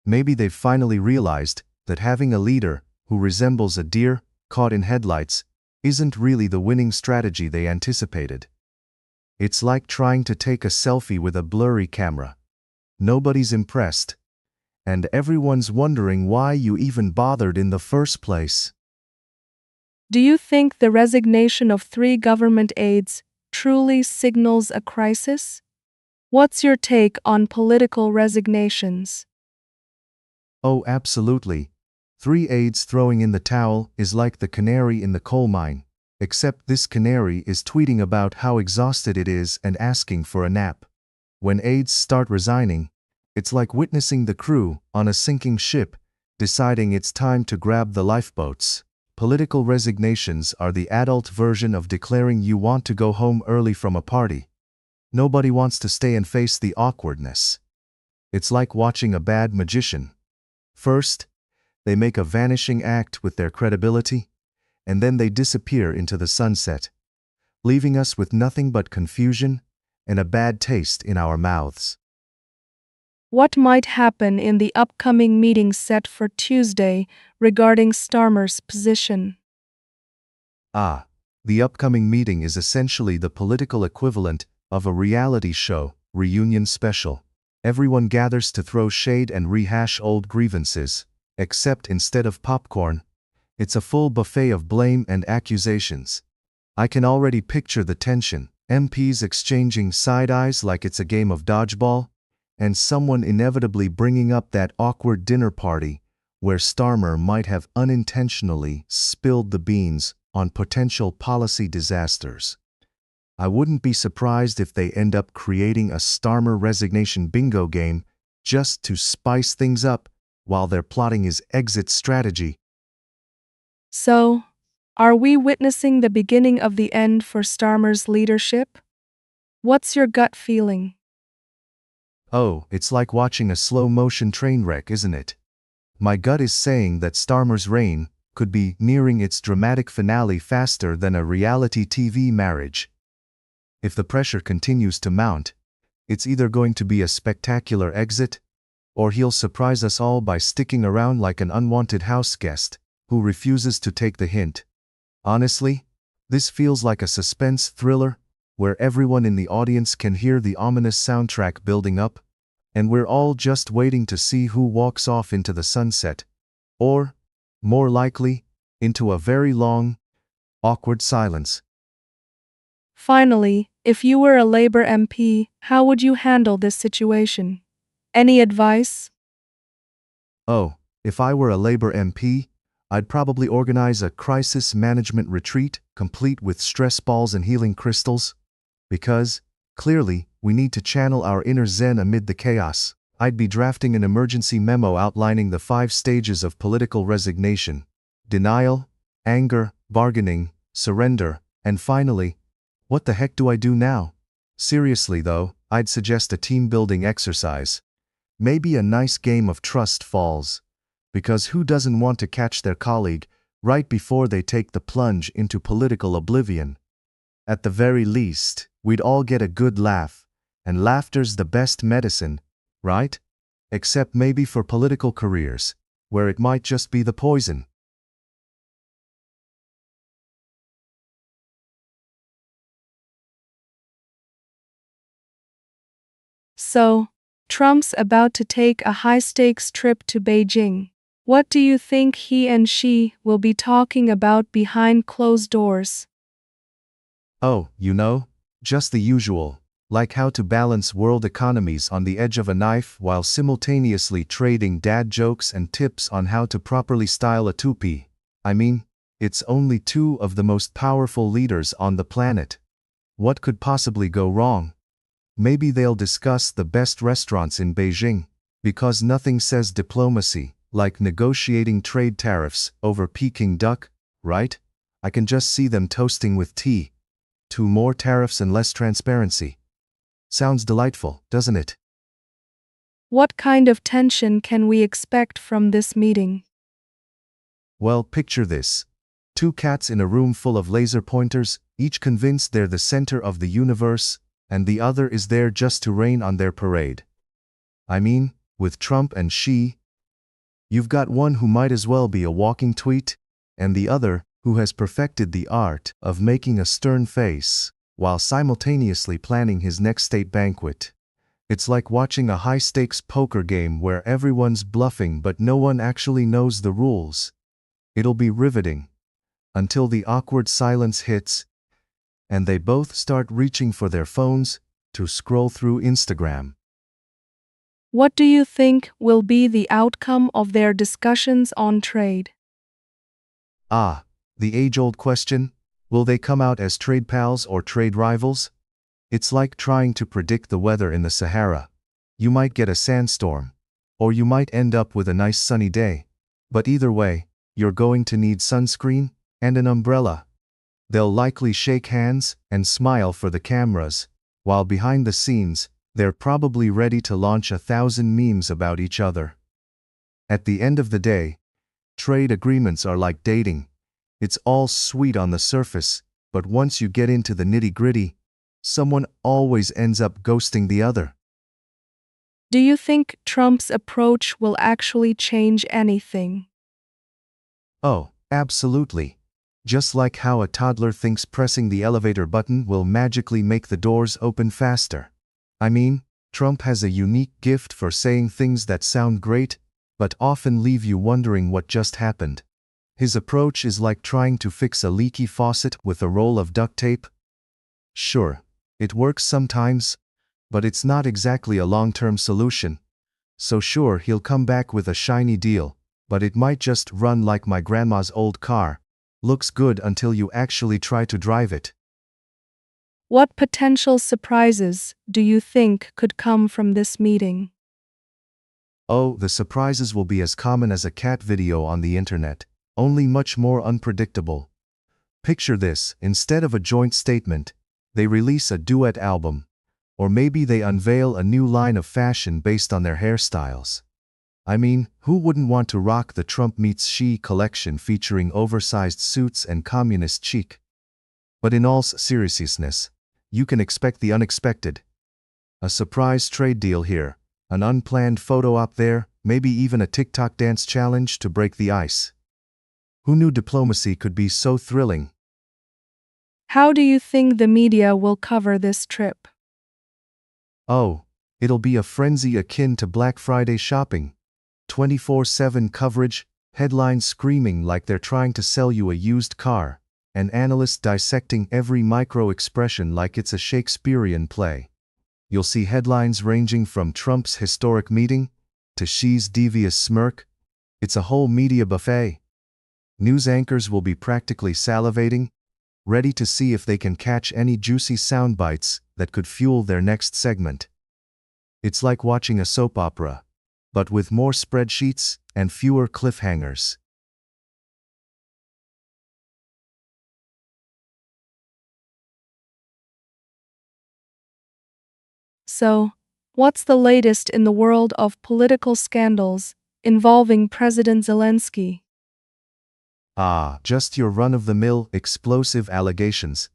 Maybe they've finally realized that having a leader who resembles a deer caught in headlights isn't really the winning strategy they anticipated. It's like trying to take a selfie with a blurry camera. Nobody's impressed. And everyone's wondering why you even bothered in the first place. Do you think the resignation of 3 government aides truly signals a crisis? What's your take on political resignations? Oh, absolutely. 3 aides throwing in the towel is like the canary in the coal mine, except this canary is tweeting about how exhausted it is and asking for a nap. When aides start resigning, it's like witnessing the crew on a sinking ship deciding it's time to grab the lifeboats. Political resignations are the adult version of declaring you want to go home early from a party. Nobody wants to stay and face the awkwardness. It's like watching a bad magician. First, they make a vanishing act with their credibility, and then they disappear into the sunset, leaving us with nothing but confusion and a bad taste in our mouths. What might happen in the upcoming meeting set for Tuesday regarding Starmer's position? The upcoming meeting is essentially the political equivalent of a reality show reunion special. Everyone gathers to throw shade and rehash old grievances, except instead of popcorn, it's a full buffet of blame and accusations. I can already picture the tension, MPs exchanging side eyes like it's a game of dodgeball, and someone inevitably bringing up that awkward dinner party where Starmer might have unintentionally spilled the beans on potential policy disasters. I wouldn't be surprised if they end up creating a Starmer resignation bingo game just to spice things up while they're plotting his exit strategy. So, are we witnessing the beginning of the end for Starmer's leadership? What's your gut feeling? Oh, it's like watching a slow-motion train wreck, isn't it? My gut is saying that Starmer's reign could be nearing its dramatic finale faster than a reality TV marriage. If the pressure continues to mount, it's either going to be a spectacular exit, or he'll surprise us all by sticking around like an unwanted house guest who refuses to take the hint. Honestly, this feels like a suspense thriller where everyone in the audience can hear the ominous soundtrack building up, and we're all just waiting to see who walks off into the sunset, or, more likely, into a very long, awkward silence. Finally, if you were a Labour MP, how would you handle this situation? Any advice? Oh, if I were a Labour MP, I'd probably organize a crisis management retreat complete with stress balls and healing crystals. Because, clearly, we need to channel our inner zen amid the chaos. I'd be drafting an emergency memo outlining the 5 stages of political resignation: denial, anger, bargaining, surrender, and finally, what the heck do I do now? Seriously though, I'd suggest a team-building exercise. Maybe a nice game of trust falls. Because who doesn't want to catch their colleague right before they take the plunge into political oblivion? At the very least, we'd all get a good laugh, and laughter's the best medicine, right? Except maybe for political careers, where it might just be the poison. So, Trump's about to take a high-stakes trip to Beijing. What do you think he and she will be talking about behind closed doors? Oh, just the usual, like how to balance world economies on the edge of a knife while simultaneously trading dad jokes and tips on how to properly style a toupee. I mean, it's only two of the most powerful leaders on the planet. What could possibly go wrong? Maybe they'll discuss the best restaurants in Beijing, because nothing says diplomacy like negotiating trade tariffs over Peking duck, right? I can just see them toasting with tea. To more tariffs and less transparency. Sounds delightful, doesn't it? What kind of tension can we expect from this meeting? Well, picture this. Two cats in a room full of laser pointers, each convinced they're the center of the universe, and the other is there just to rain on their parade. I mean, with Trump and Xi, you've got one who might as well be a walking tweet, and the other who has perfected the art of making a stern face while simultaneously planning his next state banquet. It's like watching a high-stakes poker game where everyone's bluffing but no one actually knows the rules. It'll be riveting until the awkward silence hits and they both start reaching for their phones to scroll through Instagram. What do you think will be the outcome of their discussions on trade? The age-old question, will they come out as trade pals or trade rivals? It's like trying to predict the weather in the Sahara. You might get a sandstorm, or you might end up with a nice sunny day. But either way, you're going to need sunscreen and an umbrella. They'll likely shake hands and smile for the cameras, while behind the scenes, they're probably ready to launch 1,000 memes about each other. At the end of the day, trade agreements are like dating. It's all sweet on the surface, but once you get into the nitty-gritty, someone always ends up ghosting the other. Do you think Trump's approach will actually change anything? Oh, absolutely. Just like how a toddler thinks pressing the elevator button will magically make the doors open faster. I mean, Trump has a unique gift for saying things that sound great, but often leave you wondering what just happened. His approach is like trying to fix a leaky faucet with a roll of duct tape. Sure, it works sometimes, but it's not exactly a long-term solution. So sure, he'll come back with a shiny deal, but it might just run like my grandma's old car. Looks good until you actually try to drive it. What potential surprises do you think could come from this meeting? Oh, the surprises will be as common as a cat video on the internet, only much more unpredictable. Picture this, instead of a joint statement, they release a duet album. Or maybe they unveil a new line of fashion based on their hairstyles. I mean, who wouldn't want to rock the Trump meets Xi collection featuring oversized suits and communist chic? But in all seriousness, you can expect the unexpected. A surprise trade deal here, an unplanned photo op there, maybe even a TikTok dance challenge to break the ice. Who knew diplomacy could be so thrilling? How do you think the media will cover this trip? Oh, it'll be a frenzy akin to Black Friday shopping. 24/7 coverage, headlines screaming like they're trying to sell you a used car, and analysts dissecting every micro-expression like it's a Shakespearean play. You'll see headlines ranging from Trump's historic meeting to Xi's devious smirk. It's a whole media buffet. News anchors will be practically salivating, ready to see if they can catch any juicy sound bites that could fuel their next segment. It's like watching a soap opera, but with more spreadsheets and fewer cliffhangers. So, what's the latest in the world of political scandals involving President Zelensky? Just your run-of-the-mill explosive allegations,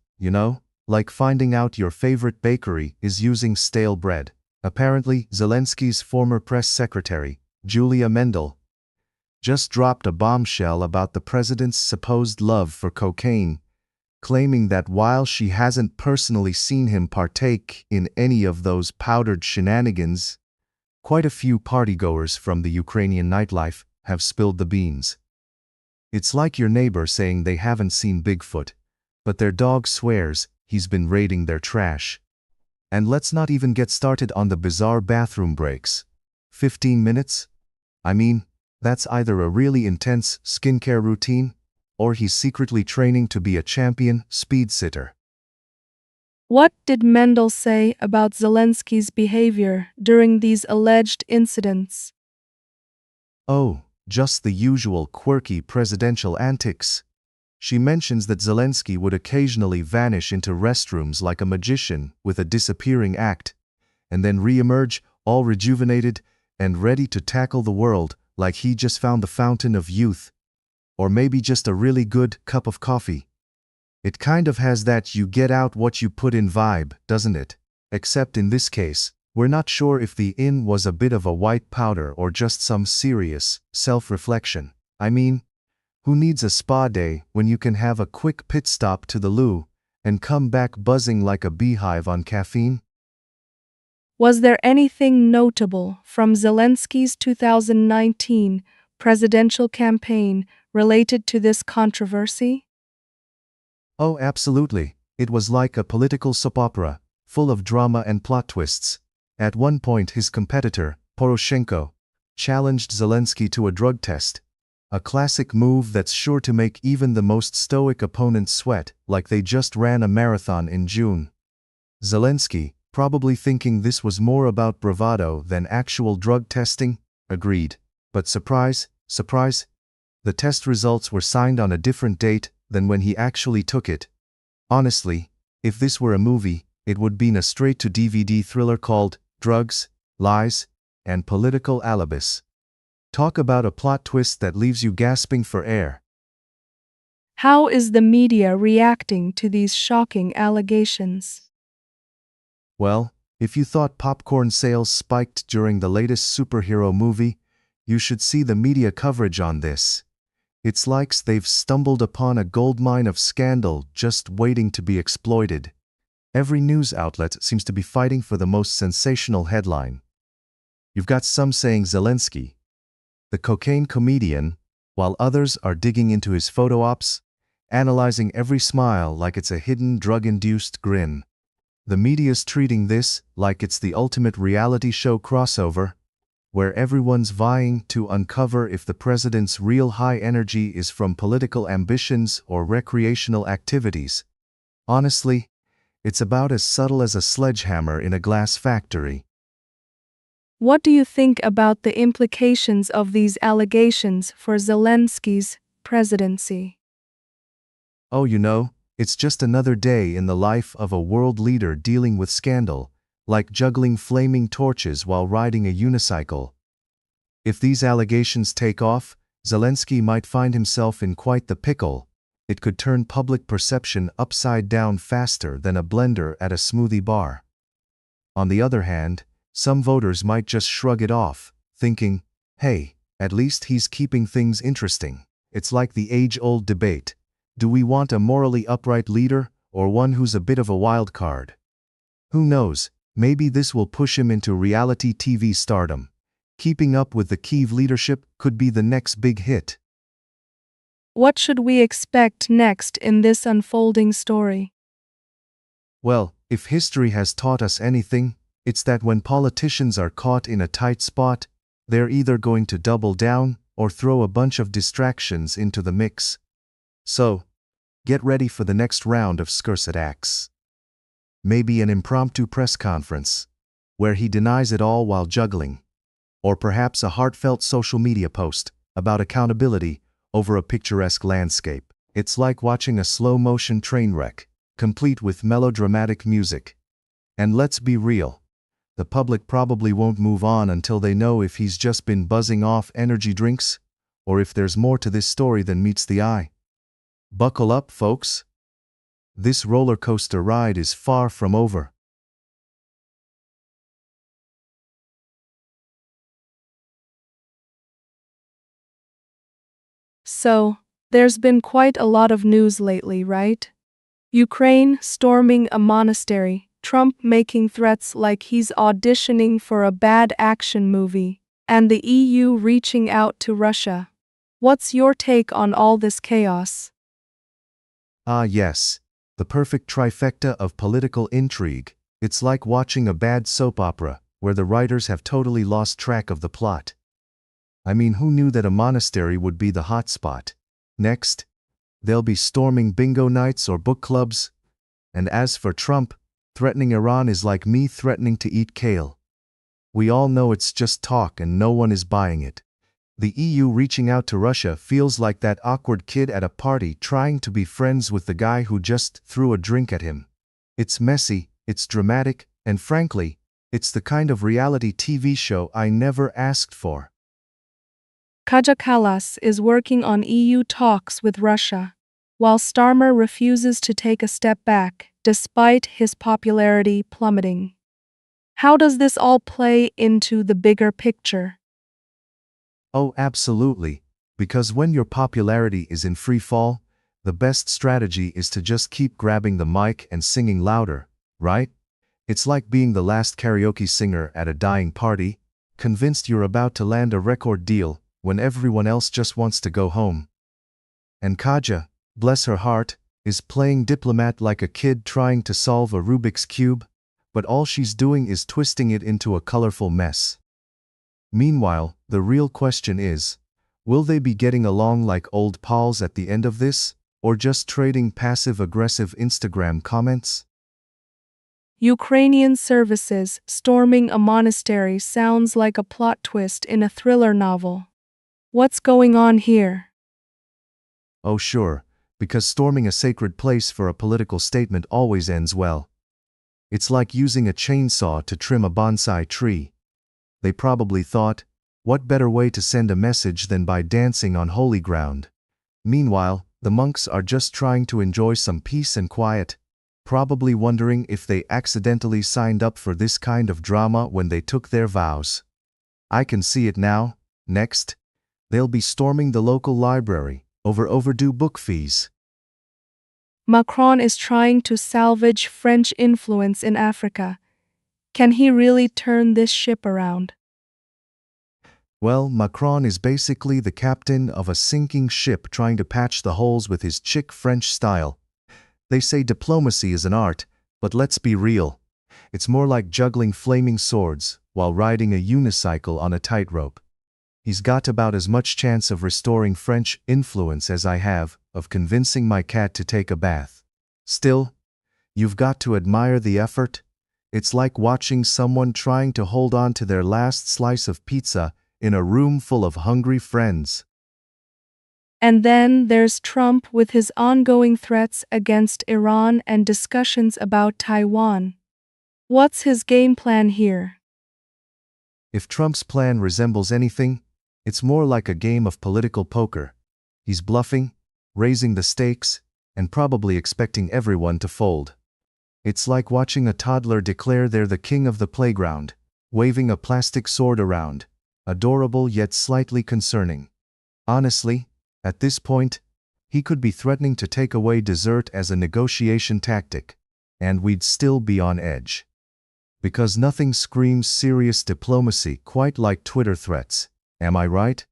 Like finding out your favorite bakery is using stale bread. Apparently, Zelensky's former press secretary, Julia Mendel, just dropped a bombshell about the president's supposed love for cocaine, claiming that while she hasn't personally seen him partake in any of those powdered shenanigans, quite a few partygoers from the Ukrainian nightlife have spilled the beans. It's like your neighbor saying they haven't seen Bigfoot, but their dog swears he's been raiding their trash. And let's not even get started on the bizarre bathroom breaks. 15 minutes? I mean, that's either a really intense skincare routine, or he's secretly training to be a champion speed sitter. What did Mendel say about Zelensky's behavior during these alleged incidents? Oh, just the usual quirky presidential antics. She mentions that Zelensky would occasionally vanish into restrooms like a magician with a disappearing act, and then re-emerge all rejuvenated and ready to tackle the world like he just found the fountain of youth, or maybe just a really good cup of coffee. It kind of has that you get out what you put in vibe, doesn't it? Except in this case, we're not sure if the in was a bit of a white powder or just some serious self-reflection. I mean, who needs a spa day when you can have a quick pit stop to the loo and come back buzzing like a beehive on caffeine? Was there anything notable from Zelensky's 2019 presidential campaign related to this controversy? Oh, absolutely. It was like a political soap opera, full of drama and plot twists. At one point, his competitor, Poroshenko, challenged Zelensky to a drug test. A classic move that's sure to make even the most stoic opponents sweat, like they just ran a marathon in June. Zelensky, probably thinking this was more about bravado than actual drug testing, agreed. But surprise, surprise, the test results were signed on a different date than when he actually took it. Honestly, if this were a movie, it would be a straight-to-DVD thriller called Drugs, Lies, and Political Alibis. Talk about a plot twist that leaves you gasping for air. How is the media reacting to these shocking allegations? Well, if you thought popcorn sales spiked during the latest superhero movie, you should see the media coverage on this. It's like they've stumbled upon a goldmine of scandal just waiting to be exploited. Every news outlet seems to be fighting for the most sensational headline. You've got some saying Zelensky, the cocaine comedian, while others are digging into his photo ops, analyzing every smile like it's a hidden drug-induced grin. The media's treating this like it's the ultimate reality show crossover, where everyone's vying to uncover if the president's real high energy is from political ambitions or recreational activities. Honestly, it's about as subtle as a sledgehammer in a glass factory. What do you think about the implications of these allegations for Zelensky's presidency? Oh, it's just another day in the life of a world leader dealing with scandal, like juggling flaming torches while riding a unicycle. If these allegations take off, Zelensky might find himself in quite the pickle. It could turn public perception upside down faster than a blender at a smoothie bar. On the other hand, some voters might just shrug it off, thinking, hey, at least he's keeping things interesting. It's like the age-old debate. Do we want a morally upright leader, or one who's a bit of a wild card? Who knows, maybe this will push him into reality TV stardom. Keeping up with the Kyiv leadership could be the next big hit. What should we expect next in this unfolding story? Well, if history has taught us anything, it's that when politicians are caught in a tight spot, they're either going to double down or throw a bunch of distractions into the mix. So, get ready for the next round of Skursat acts. Maybe an impromptu press conference, where he denies it all while juggling. Or perhaps a heartfelt social media post about accountability over a picturesque landscape. It's like watching a slow-motion train wreck, complete with melodramatic music. And let's be real, the public probably won't move on until they know if he's just been buzzing off energy drinks, or if there's more to this story than meets the eye. Buckle up, folks. This roller coaster ride is far from over. So, there's been quite a lot of news lately, right? Ukraine storming a monastery, Trump making threats like he's auditioning for a bad action movie, and the EU reaching out to Russia. What's your take on all this chaos? Ah, yes. The perfect trifecta of political intrigue. It's like watching a bad soap opera, where the writers have totally lost track of the plot. I mean, who knew that a monastery would be the hot spot? Next, they'll be storming bingo nights or book clubs. And as for Trump, threatening Iran is like me threatening to eat kale. We all know it's just talk and no one is buying it. The EU reaching out to Russia feels like that awkward kid at a party trying to be friends with the guy who just threw a drink at him. It's messy, it's dramatic, and frankly, it's the kind of reality TV show I never asked for. Kaja Kallas is working on EU talks with Russia, while Starmer refuses to take a step back, despite his popularity plummeting. How does this all play into the bigger picture? Oh, absolutely. Because when your popularity is in free fall, the best strategy is to just keep grabbing the mic and singing louder, right? It's like being the last karaoke singer at a dying party, convinced you're about to land a record deal when everyone else just wants to go home. And Kaja, bless her heart, is playing diplomat like a kid trying to solve a Rubik's Cube, but all she's doing is twisting it into a colorful mess. Meanwhile, the real question is, will they be getting along like old pals at the end of this, or just trading passive-aggressive Instagram comments? Ukrainian services storming a monastery sounds like a plot twist in a thriller novel. What's going on here? Oh sure, because storming a sacred place for a political statement always ends well. It's like using a chainsaw to trim a bonsai tree. They probably thought, what better way to send a message than by dancing on holy ground? Meanwhile, the monks are just trying to enjoy some peace and quiet, probably wondering if they accidentally signed up for this kind of drama when they took their vows. I can see it now. Next, they'll be storming the local library over overdue book fees. Macron is trying to salvage French influence in Africa. Can he really turn this ship around? Well, Macron is basically the captain of a sinking ship trying to patch the holes with his chic French style. They say diplomacy is an art, but let's be real. It's more like juggling flaming swords while riding a unicycle on a tightrope. He's got about as much chance of restoring French influence as I have of convincing my cat to take a bath. Still, you've got to admire the effort. It's like watching someone trying to hold on to their last slice of pizza in a room full of hungry friends. And then there's Trump with his ongoing threats against Iran and discussions about Taiwan. What's his game plan here? If Trump's plan resembles anything, it's more like a game of political poker. He's bluffing, raising the stakes, and probably expecting everyone to fold. It's like watching a toddler declare they're the king of the playground, waving a plastic sword around, adorable yet slightly concerning. Honestly, at this point, he could be threatening to take away dessert as a negotiation tactic, and we'd still be on edge. Because nothing screams serious diplomacy quite like Twitter threats, am I right?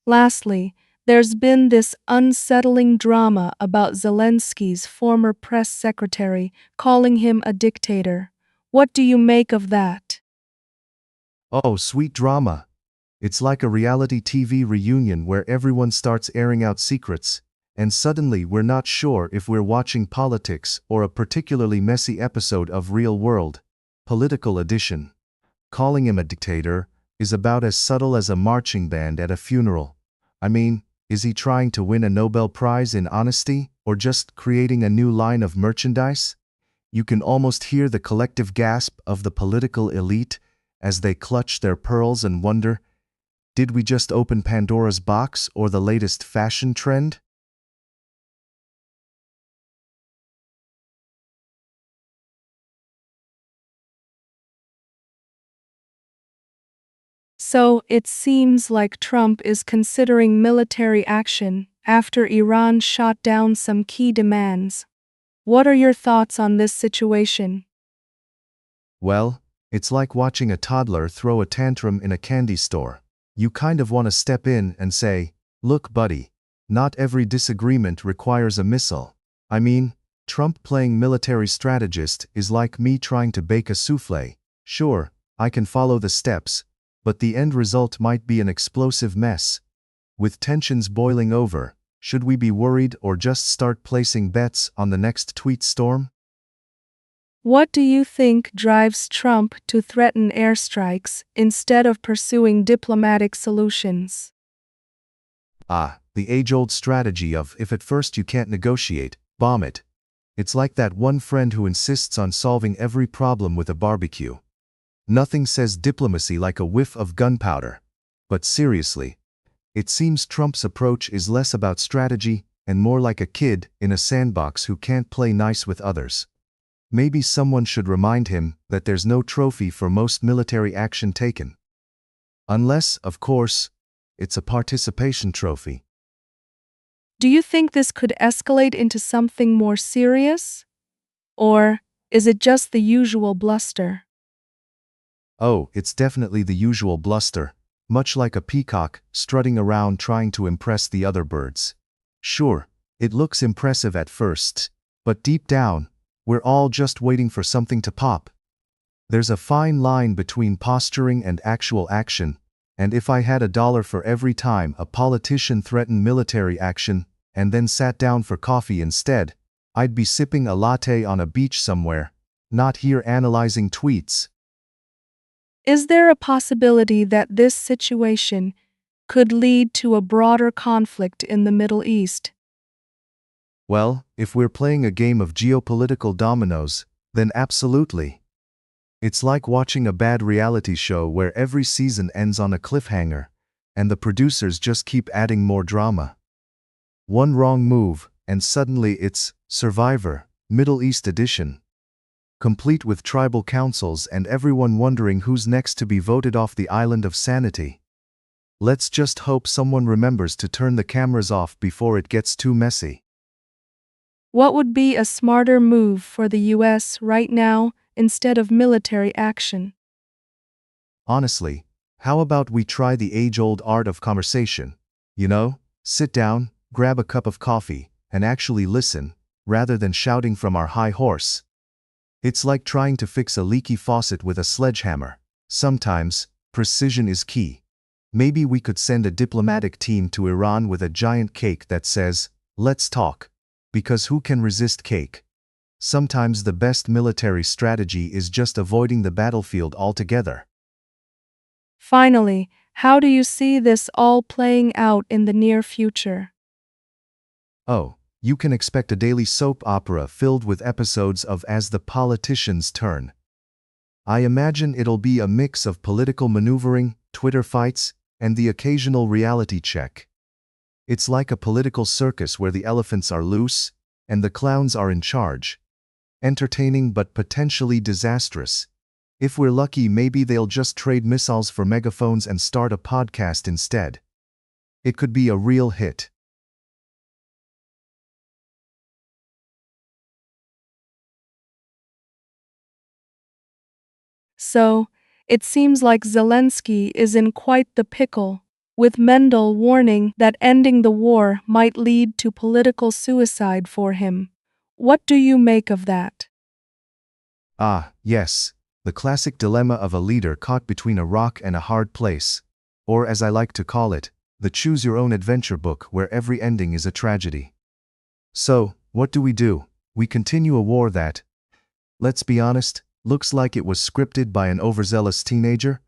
Lastly, there's been this unsettling drama about Zelensky's former press secretary calling him a dictator. What do you make of that? Oh, sweet drama. It's like a reality TV reunion where everyone starts airing out secrets, and suddenly we're not sure if we're watching politics or a particularly messy episode of Real World. Political Edition. Calling him a dictator is about as subtle as a marching band at a funeral. I mean, is he trying to win a Nobel Prize in honesty, or just creating a new line of merchandise? You can almost hear the collective gasp of the political elite as they clutch their pearls and wonder, did we just open Pandora's box or the latest fashion trend? So it seems like Trump is considering military action after Iran shot down some key demands. What are your thoughts on this situation? Well, it's like watching a toddler throw a tantrum in a candy store. You kind of want to step in and say, "Look, buddy, not every disagreement requires a missile." I mean, Trump playing military strategist is like me trying to bake a souffle. Sure, I can follow the steps, but the end result might be an explosive mess. With tensions boiling over, should we be worried or just start placing bets on the next tweet storm? What do you think drives Trump to threaten airstrikes instead of pursuing diplomatic solutions? The age-old strategy of if at first you can't negotiate, bomb it. It's like that one friend who insists on solving every problem with a barbecue. Nothing says diplomacy like a whiff of gunpowder. But seriously, it seems Trump's approach is less about strategy and more like a kid in a sandbox who can't play nice with others. Maybe someone should remind him that there's no trophy for most military action taken. Unless, of course, it's a participation trophy. Do you think this could escalate into something more serious? Or is it just the usual bluster? Oh, it's definitely the usual bluster, much like a peacock strutting around trying to impress the other birds. Sure, it looks impressive at first, but deep down, we're all just waiting for something to pop. There's a fine line between posturing and actual action, and if I had $1 for every time a politician threatened military action and then sat down for coffee instead, I'd be sipping a latte on a beach somewhere, not here analyzing tweets. Is there a possibility that this situation could lead to a broader conflict in the Middle East? Well, if we're playing a game of geopolitical dominoes, then absolutely. It's like watching a bad reality show where every season ends on a cliffhanger, and the producers just keep adding more drama. One wrong move, and suddenly it's Survivor, Middle East Edition. Complete with tribal councils and everyone wondering who's next to be voted off the island of sanity. Let's just hope someone remembers to turn the cameras off before it gets too messy. What would be a smarter move for the US right now instead of military action? Honestly, how about we try the age-old art of conversation? You know, sit down, grab a cup of coffee, and actually listen, rather than shouting from our high horse. It's like trying to fix a leaky faucet with a sledgehammer. Sometimes, precision is key. Maybe we could send a diplomatic team to Iran with a giant cake that says, "Let's talk." Because who can resist cake? Sometimes the best military strategy is just avoiding the battlefield altogether. Finally, how do you see this all playing out in the near future? Oh, you can expect a daily soap opera filled with episodes of As the Politicians Turn. I imagine it'll be a mix of political maneuvering, Twitter fights, and the occasional reality check. It's like a political circus where the elephants are loose, and the clowns are in charge. Entertaining but potentially disastrous. If we're lucky, maybe they'll just trade missiles for megaphones and start a podcast instead. It could be a real hit. So, it seems like Zelensky is in quite the pickle, with Mendel warning that ending the war might lead to political suicide for him. What do you make of that? Yes, the classic dilemma of a leader caught between a rock and a hard place. Or as I like to call it, the choose-your-own-adventure book where every ending is a tragedy. So, what do? We continue a war that, let's be honest, looks like it was scripted by an overzealous teenager?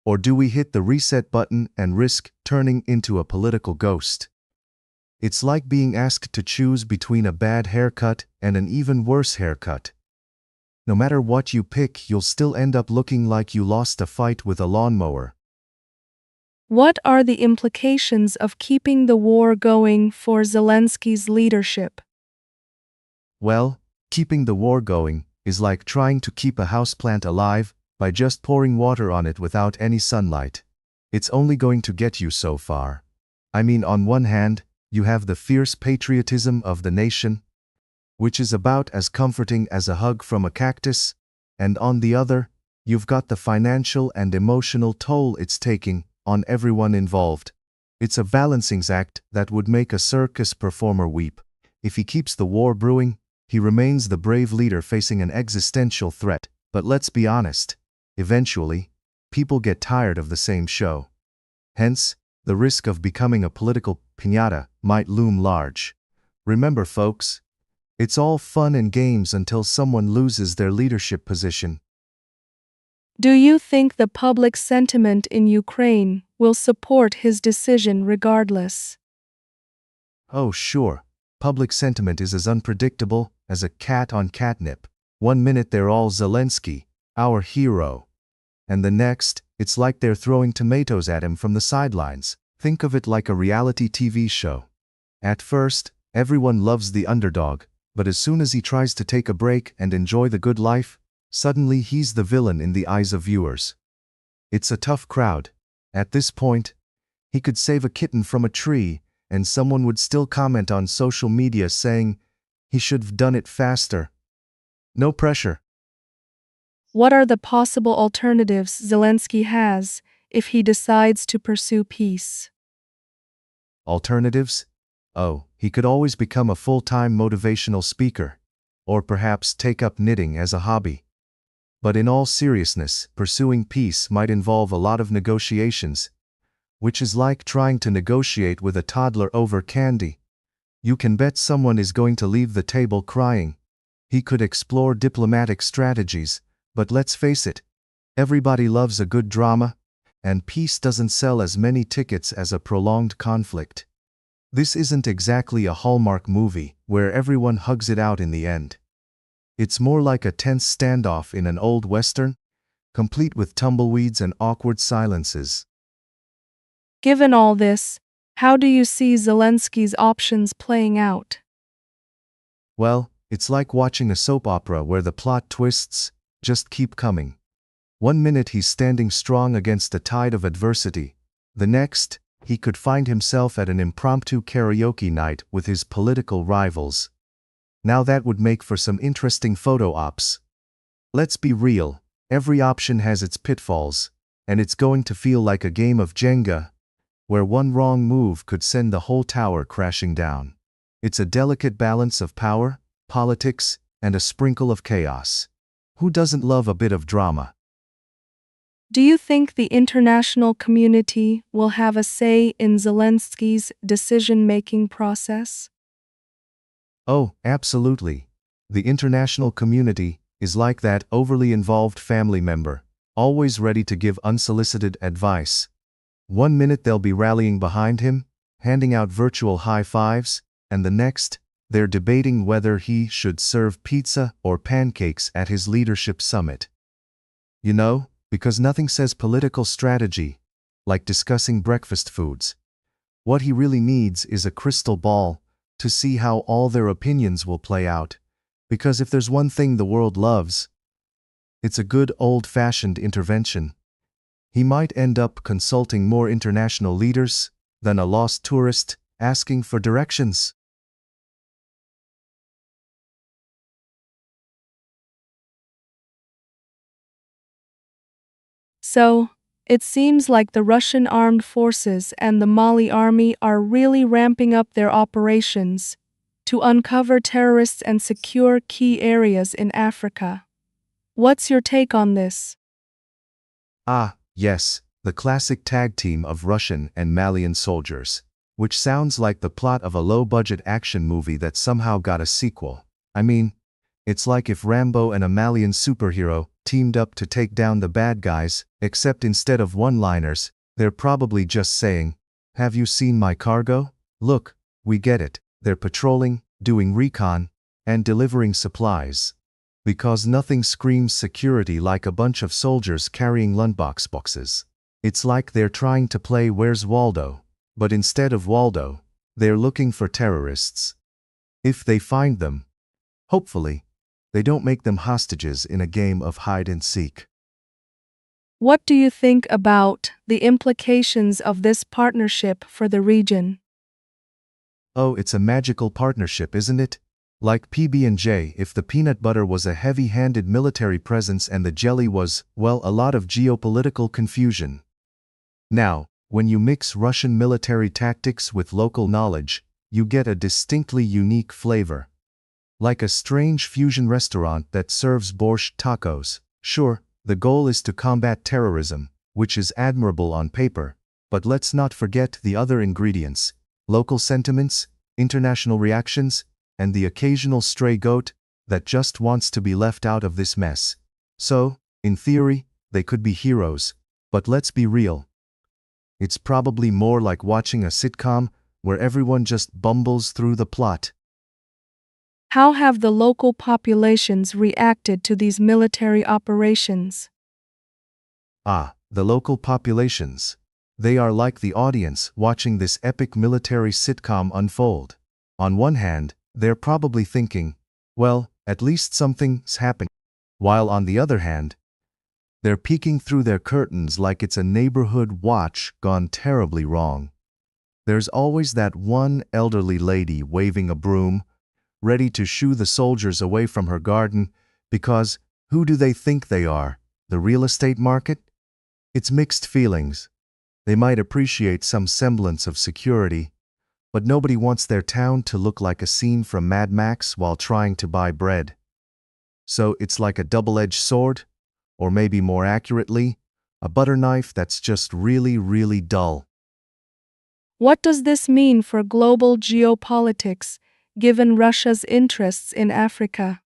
Or do we hit the reset button and risk turning into a political ghost? It's like being asked to choose between a bad haircut and an even worse haircut. No matter what you pick, you'll still end up looking like you lost a fight with a lawnmower. What are the implications of keeping the war going for Zelensky's leadership? Well, keeping the war going is like trying to keep a houseplant alive by just pouring water on it without any sunlight. It's only going to get you so far. I mean, on one hand, you have the fierce patriotism of the nation, which is about as comforting as a hug from a cactus, and on the other, you've got the financial and emotional toll it's taking on everyone involved. It's a balancing act that would make a circus performer weep. If he keeps the war brewing, he remains the brave leader facing an existential threat. But let's be honest, eventually, people get tired of the same show. Hence, the risk of becoming a political piñata might loom large. Remember, folks, it's all fun and games until someone loses their leadership position. Do you think the public sentiment in Ukraine will support his decision regardless? Oh, sure. Public sentiment is as unpredictable as a cat on catnip. One minute they're all Zelensky, our hero. And the next, it's like they're throwing tomatoes at him from the sidelines. Think of it like a reality TV show. At first, everyone loves the underdog, but as soon as he tries to take a break and enjoy the good life, suddenly he's the villain in the eyes of viewers. It's a tough crowd. At this point, he could save a kitten from a tree, and someone would still comment on social media saying he should have done it faster. No pressure. What are the possible alternatives Zelensky has if he decides to pursue peace? Alternatives? Oh, he could always become a full-time motivational speaker, or perhaps take up knitting as a hobby. But in all seriousness, pursuing peace might involve a lot of negotiations, which is like trying to negotiate with a toddler over candy. You can bet someone is going to leave the table crying. He could explore diplomatic strategies, but let's face it, everybody loves a good drama, and peace doesn't sell as many tickets as a prolonged conflict. This isn't exactly a Hallmark movie where everyone hugs it out in the end. It's more like a tense standoff in an old western, complete with tumbleweeds and awkward silences. Given all this, how do you see Zelensky's options playing out? Well, it's like watching a soap opera where the plot twists just keep coming. One minute he's standing strong against a tide of adversity. The next, he could find himself at an impromptu karaoke night with his political rivals. Now that would make for some interesting photo ops. Let's be real, every option has its pitfalls, and it's going to feel like a game of Jenga, where one wrong move could send the whole tower crashing down. It's a delicate balance of power, politics, and a sprinkle of chaos. Who doesn't love a bit of drama? Do you think the international community will have a say in Zelensky's decision-making process? Oh, absolutely. The international community is like that overly involved family member, always ready to give unsolicited advice. One minute they'll be rallying behind him, handing out virtual high fives, and the next, they're debating whether he should serve pizza or pancakes at his leadership summit. You know, because nothing says political strategy like discussing breakfast foods. What he really needs is a crystal ball to see how all their opinions will play out, because if there's one thing the world loves, it's a good old-fashioned intervention. He might end up consulting more international leaders than a lost tourist asking for directions. So, it seems like the Russian armed forces and the Mali army are really ramping up their operations to uncover terrorists and secure key areas in Africa. What's your take on this? Ah, yes, the classic tag team of Russian and Malian soldiers, which sounds like the plot of a low-budget action movie that somehow got a sequel. I mean, it's like if Rambo and a Malian superhero teamed up to take down the bad guys, except instead of one-liners, they're probably just saying, "Have you seen my cargo? Look, we get it." They're patrolling, doing recon, and delivering supplies. Because nothing screams security like a bunch of soldiers carrying lunchbox boxes. It's like they're trying to play Where's Waldo, but instead of Waldo, they're looking for terrorists. If they find them, hopefully, they don't make them hostages in a game of hide and seek. What do you think about the implications of this partnership for the region? Oh, it's a magical partnership, isn't it? Like PB&J, if the peanut butter was a heavy-handed military presence and the jelly was, well, a lot of geopolitical confusion. Now, when you mix Russian military tactics with local knowledge, you get a distinctly unique flavor. Like a strange fusion restaurant that serves borscht tacos. Sure, the goal is to combat terrorism, which is admirable on paper, but let's not forget the other ingredients: local sentiments, international reactions, and the occasional stray goat that just wants to be left out of this mess. So, in theory, they could be heroes, but let's be real. It's probably more like watching a sitcom where everyone just bumbles through the plot. How have the local populations reacted to these military operations? The local populations. They are like the audience watching this epic military sitcom unfold. On one hand, they're probably thinking, well, at least something's happening. While on the other hand, they're peeking through their curtains like it's a neighborhood watch gone terribly wrong. There's always that one elderly lady waving a broom, ready to shoo the soldiers away from her garden, because who do they think they are, the real estate market? It's mixed feelings. They might appreciate some semblance of security, but nobody wants their town to look like a scene from Mad Max while trying to buy bread. So it's like a double-edged sword, or maybe more accurately, a butter knife that's just really, really dull. What does this mean for global geopolitics, given Russia's interests in Africa?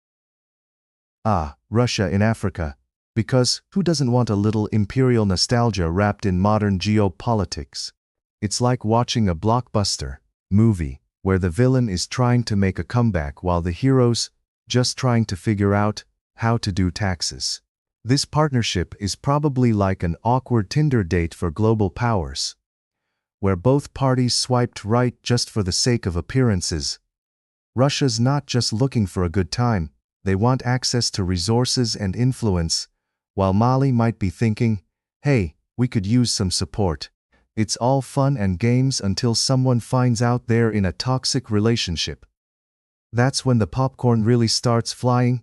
Russia in Africa. Because who doesn't want a little imperial nostalgia wrapped in modern geopolitics? It's like watching a blockbuster movie where the villain is trying to make a comeback while the hero's just trying to figure out how to do taxes. This partnership is probably like an awkward Tinder date for global powers, where both parties swiped right just for the sake of appearances. Russia's not just looking for a good time, they want access to resources and influence, while Mali might be thinking, hey, we could use some support. It's all fun and games until someone finds out they're in a toxic relationship. That's when the popcorn really starts flying,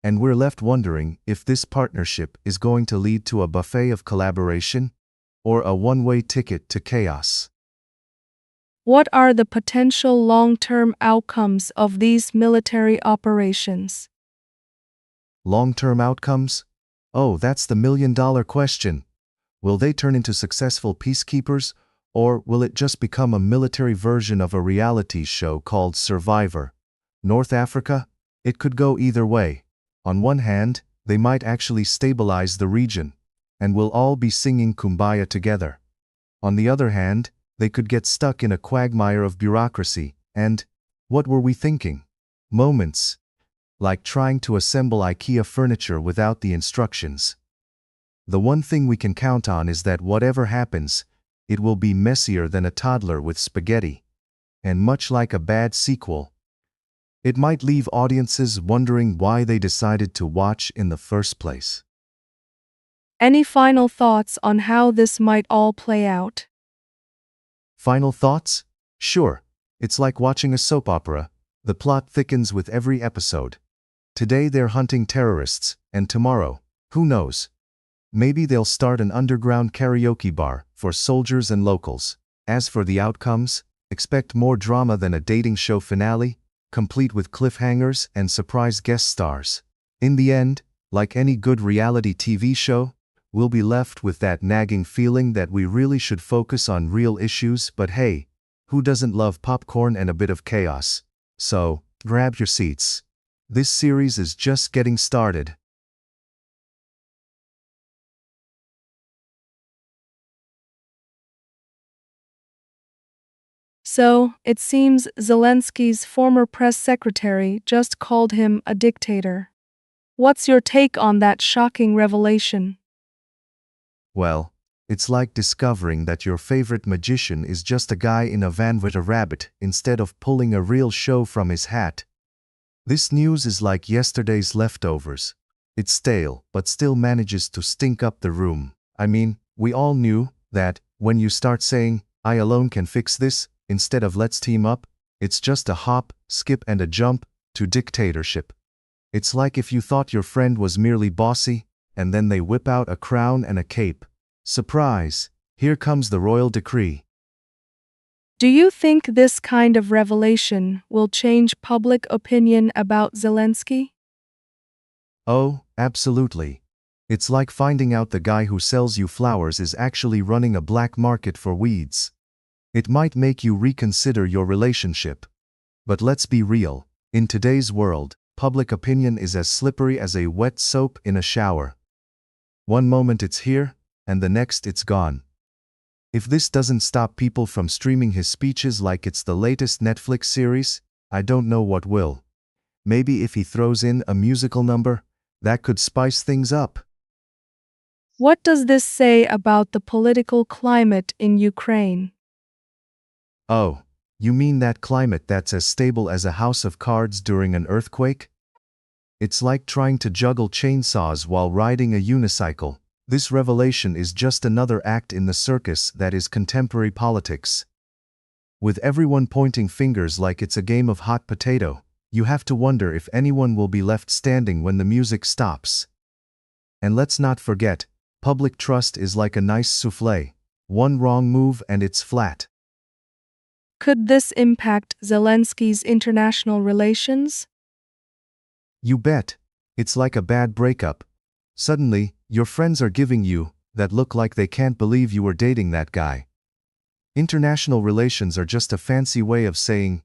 and we're left wondering if this partnership is going to lead to a buffet of collaboration or a one-way ticket to chaos. What are the potential long-term outcomes of these military operations? Long-term outcomes? Oh, that's the million-dollar question. Will they turn into successful peacekeepers, or will it just become a military version of a reality show called Survivor? North Africa? It could go either way. On one hand, they might actually stabilize the region, and we'll all be singing Kumbaya together. On the other hand, they could get stuck in a quagmire of bureaucracy, and, what were we thinking? Moments. Like trying to assemble IKEA furniture without the instructions. The one thing we can count on is that whatever happens, it will be messier than a toddler with spaghetti. And much like a bad sequel, it might leave audiences wondering why they decided to watch in the first place. Any final thoughts on how this might all play out? Final thoughts? Sure. It's like watching a soap opera. The plot thickens with every episode. Today they're hunting terrorists, and tomorrow, who knows? Maybe they'll start an underground karaoke bar for soldiers and locals. As for the outcomes, expect more drama than a dating show finale, complete with cliffhangers and surprise guest stars. In the end, like any good reality TV show, we'll be left with that nagging feeling that we really should focus on real issues, but hey, who doesn't love popcorn and a bit of chaos? So, grab your seats. This series is just getting started. So, it seems Zelensky's former press secretary just called him a dictator. What's your take on that shocking revelation? Well, it's like discovering that your favorite magician is just a guy in a van with a rabbit instead of pulling a real show from his hat. This news is like yesterday's leftovers. It's stale, but still manages to stink up the room. I mean, we all knew that when you start saying, I alone can fix this, instead of let's team up, it's just a hop, skip and a jump to dictatorship. It's like if you thought your friend was merely bossy, and then they whip out a crown and a cape. Surprise! Here comes the royal decree. Do you think this kind of revelation will change public opinion about Zelensky? Oh, absolutely. It's like finding out the guy who sells you flowers is actually running a black market for weeds. It might make you reconsider your relationship. But let's be real, in today's world, public opinion is as slippery as a wet soap in a shower. One moment it's here, and the next it's gone. If this doesn't stop people from streaming his speeches like it's the latest Netflix series, I don't know what will. Maybe if he throws in a musical number, that could spice things up. What does this say about the political climate in Ukraine? Oh, you mean that climate that's as stable as a house of cards during an earthquake? It's like trying to juggle chainsaws while riding a unicycle. This revelation is just another act in the circus that is contemporary politics. With everyone pointing fingers like it's a game of hot potato, you have to wonder if anyone will be left standing when the music stops. And let's not forget, public trust is like a nice soufflé. One wrong move and it's flat. Could this impact Zelensky's international relations? You bet. It's like a bad breakup. Suddenly, your friends are giving you that look like they can't believe you were dating that guy. International relations are just a fancy way of saying,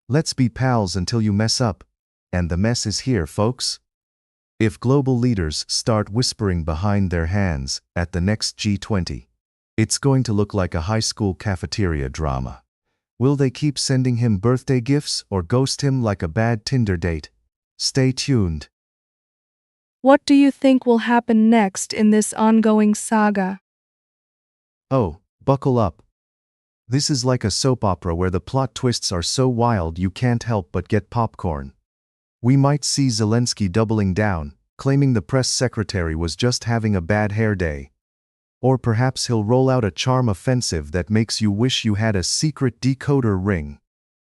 let's be pals until you mess up. And the mess is here, folks. If global leaders start whispering behind their hands at the next G20, it's going to look like a high school cafeteria drama. Will they keep sending him birthday gifts or ghost him like a bad Tinder date? Stay tuned. What do you think will happen next in this ongoing saga? Oh, buckle up. This is like a soap opera where the plot twists are so wild you can't help but get popcorn. We might see Zelensky doubling down, claiming the press secretary was just having a bad hair day. Or perhaps he'll roll out a charm offensive that makes you wish you had a secret decoder ring.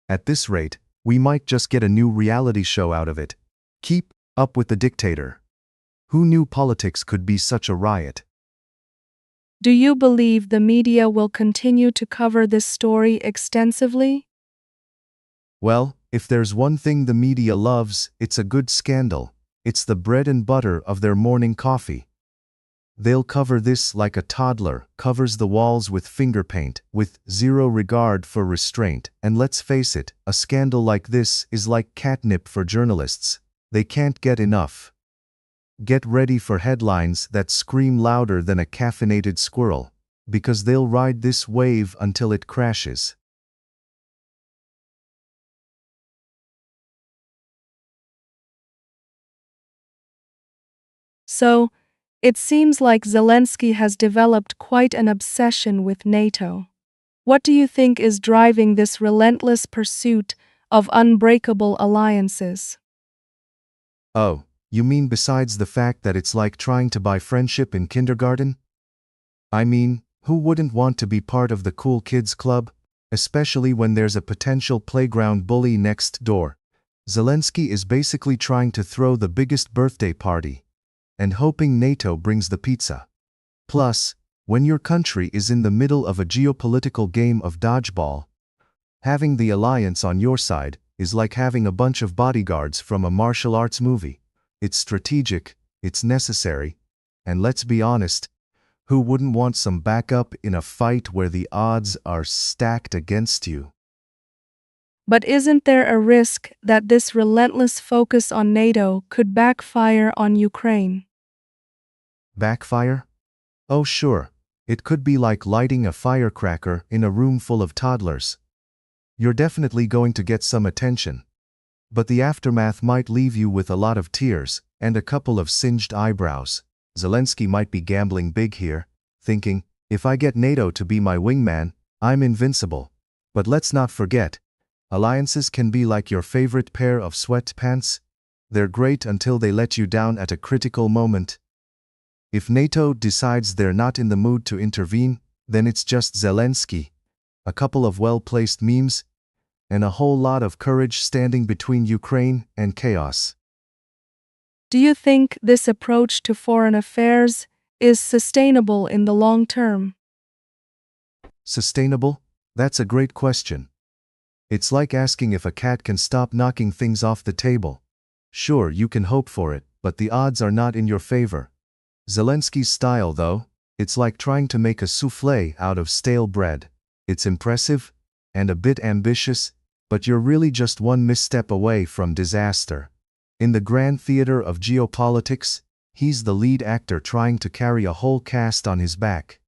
At this rate, we might just get a new reality show out of it. Keep up with the dictator. Who knew politics could be such a riot? Do you believe the media will continue to cover this story extensively? Well, if there's one thing the media loves, it's a good scandal. It's the bread and butter of their morning coffee. They'll cover this like a toddler covers the walls with finger paint, with zero regard for restraint. And let's face it, a scandal like this is like catnip for journalists. They can't get enough. Get ready for headlines that scream louder than a caffeinated squirrel, because they'll ride this wave until it crashes. So, it seems like Zelensky has developed quite an obsession with NATO. What do you think is driving this relentless pursuit of unbreakable alliances? Oh, you mean besides the fact that it's like trying to buy friendship in kindergarten? I mean, who wouldn't want to be part of the cool kids club, especially when there's a potential playground bully next door? Zelensky is basically trying to throw the biggest birthday party and hoping NATO brings the pizza. Plus, when your country is in the middle of a geopolitical game of dodgeball, having the alliance on your side is like having a bunch of bodyguards from a martial arts movie. It's strategic, it's necessary, and let's be honest, who wouldn't want some backup in a fight where the odds are stacked against you? But isn't there a risk that this relentless focus on NATO could backfire on Ukraine? Backfire? Oh sure, it could be like lighting a firecracker in a room full of toddlers. You're definitely going to get some attention. But the aftermath might leave you with a lot of tears and a couple of singed eyebrows. Zelensky might be gambling big here, thinking, if I get NATO to be my wingman, I'm invincible. But let's not forget, alliances can be like your favorite pair of sweatpants. They're great until they let you down at a critical moment. If NATO decides they're not in the mood to intervene, then it's just Zelensky, a couple of well-placed memes, and a whole lot of courage standing between Ukraine and chaos. Do you think this approach to foreign affairs is sustainable in the long term? Sustainable? That's a great question. It's like asking if a cat can stop knocking things off the table. Sure, you can hope for it, but the odds are not in your favor. Zelensky's style, though, it's like trying to make a soufflé out of stale bread. It's impressive and a bit ambitious, but you're really just one misstep away from disaster. In the grand theater of geopolitics, he's the lead actor trying to carry a whole cast on his back.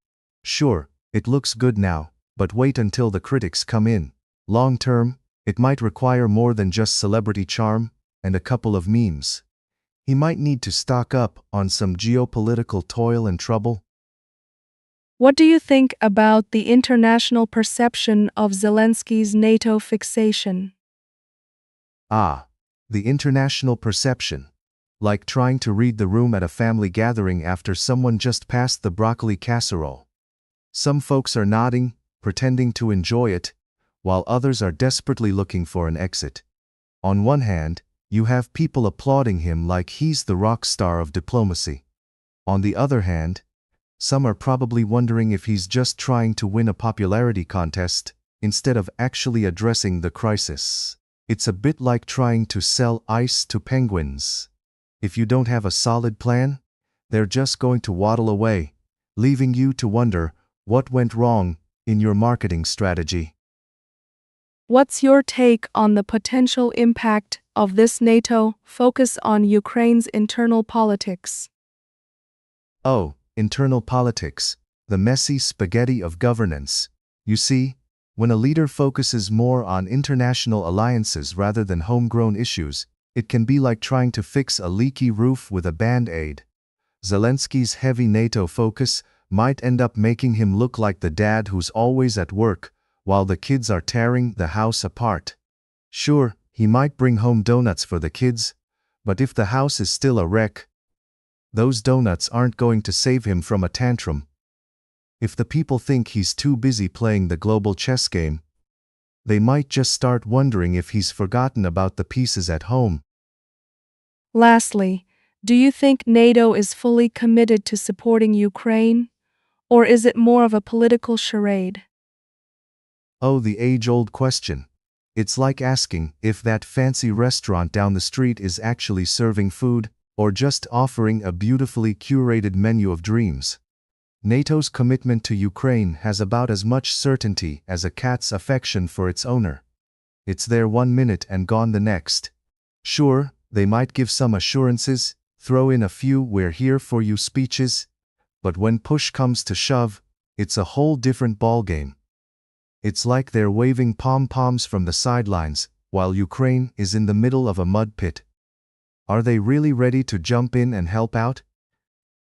Sure, it looks good now, but wait until the critics come in. Long term, it might require more than just celebrity charm and a couple of memes. He might need to stock up on some geopolitical toil and trouble. What do you think about the international perception of Zelensky's NATO fixation? Ah, the international perception. Like trying to read the room at a family gathering after someone just passed the broccoli casserole. Some folks are nodding, pretending to enjoy it, while others are desperately looking for an exit. On one hand, you have people applauding him like he's the rock star of diplomacy. On the other hand, some are probably wondering if he's just trying to win a popularity contest instead of actually addressing the crisis. It's a bit like trying to sell ice to penguins. If you don't have a solid plan, they're just going to waddle away, leaving you to wonder what went wrong in your marketing strategy. What's your take on the potential impact of this NATO focus on Ukraine's internal politics? Oh, internal politics, the messy spaghetti of governance. You see, when a leader focuses more on international alliances rather than homegrown issues, it can be like trying to fix a leaky roof with a band-aid. Zelensky's heavy NATO focus might end up making him look like the dad who's always at work, while the kids are tearing the house apart. Sure, he might bring home donuts for the kids, but if the house is still a wreck, those donuts aren't going to save him from a tantrum. If the people think he's too busy playing the global chess game, they might just start wondering if he's forgotten about the pieces at home. Lastly, do you think NATO is fully committed to supporting Ukraine, or is it more of a political charade? Oh, the age-old question. It's like asking if that fancy restaurant down the street is actually serving food, or just offering a beautifully curated menu of dreams. NATO's commitment to Ukraine has about as much certainty as a cat's affection for its owner. It's there 1 minute and gone the next. Sure, they might give some assurances, throw in a few "we're here for you" speeches, but when push comes to shove, it's a whole different ballgame. It's like they're waving pom-poms from the sidelines, while Ukraine is in the middle of a mud pit. Are they really ready to jump in and help out?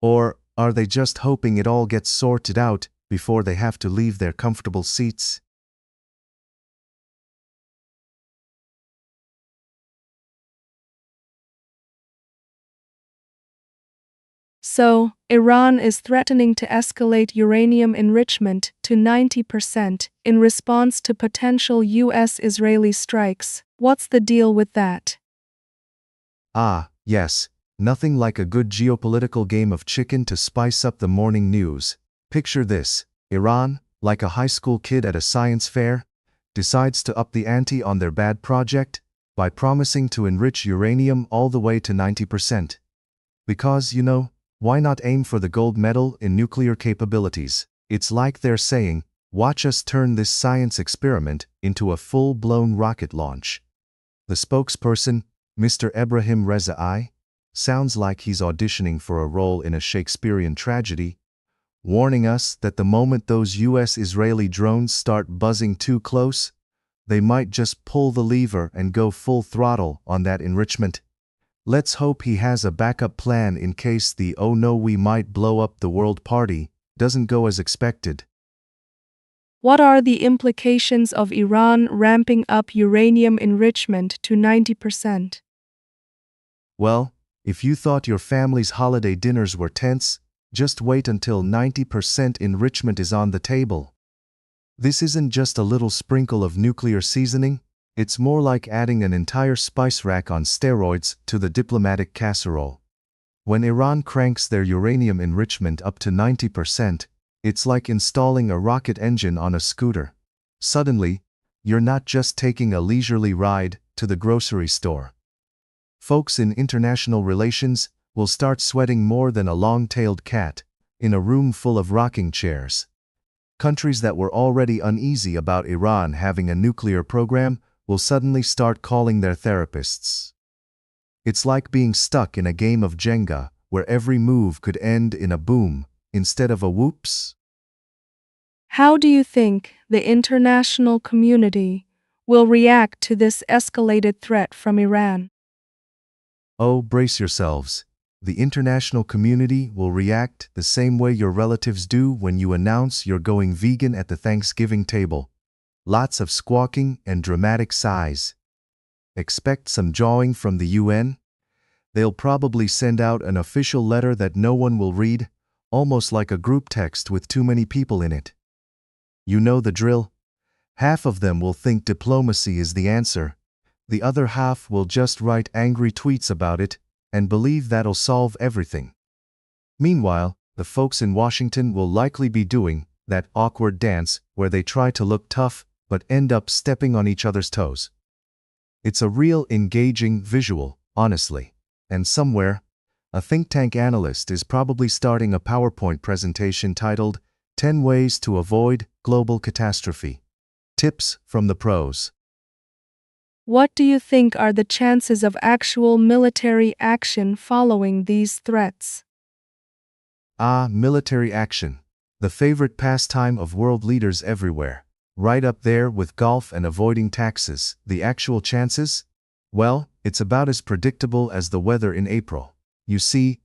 Or are they just hoping it all gets sorted out before they have to leave their comfortable seats? So, Iran is threatening to escalate uranium enrichment to 90% in response to potential US-Israeli strikes. What's the deal with that? Ah, yes, nothing like a good geopolitical game of chicken to spice up the morning news. Picture this: Iran, like a high school kid at a science fair, decides to up the ante on their bad project by promising to enrich uranium all the way to 90%. Because, why not aim for the gold medal in nuclear capabilities? It's like they're saying, watch us turn this science experiment into a full-blown rocket launch. The spokesperson, Mr. Ebrahim Rezai, sounds like he's auditioning for a role in a Shakespearean tragedy, warning us that the moment those US-Israeli drones start buzzing too close, they might just pull the lever and go full throttle on that enrichment. Let's hope he has a backup plan in case the "oh no, we might blow up the world" party doesn't go as expected. What are the implications of Iran ramping up uranium enrichment to 90%? Well, if you thought your family's holiday dinners were tense, Just wait until 90% enrichment is on the table. This isn't just a little sprinkle of nuclear seasoning, it's more like adding an entire spice rack on steroids to the diplomatic casserole. When Iran cranks their uranium enrichment up to 90%, it's like installing a rocket engine on a scooter. Suddenly, you're not just taking a leisurely ride to the grocery store. Folks in international relations will start sweating more than a long-tailed cat in a room full of rocking chairs. Countries that were already uneasy about Iran having a nuclear program will suddenly start calling their therapists. It's like being stuck in a game of Jenga where every move could end in a boom instead of a whoops. How do you think the international community will react to this escalated threat from Iran? Oh, brace yourselves. The international community will react the same way your relatives do when you announce you're going vegan at the Thanksgiving table. Lots of squawking and dramatic sighs. Expect some jawing from the UN. They'll probably send out an official letter that no one will read, almost like a group text with too many people in it. You know the drill. Half of them will think diplomacy is the answer. The other half will just write angry tweets about it and believe that'll solve everything. Meanwhile, the folks in Washington will likely be doing that awkward dance where they try to look tough but end up stepping on each other's toes. It's a real engaging visual, honestly. And somewhere, a think tank analyst is probably starting a PowerPoint presentation titled 10 Ways to Avoid Global Catastrophe. Tips from the pros. What do you think are the chances of actual military action following these threats? Military action. The favorite pastime of world leaders everywhere. Right up there with golf and avoiding taxes. The actual chances? Well, it's about as predictable as the weather in April. You see,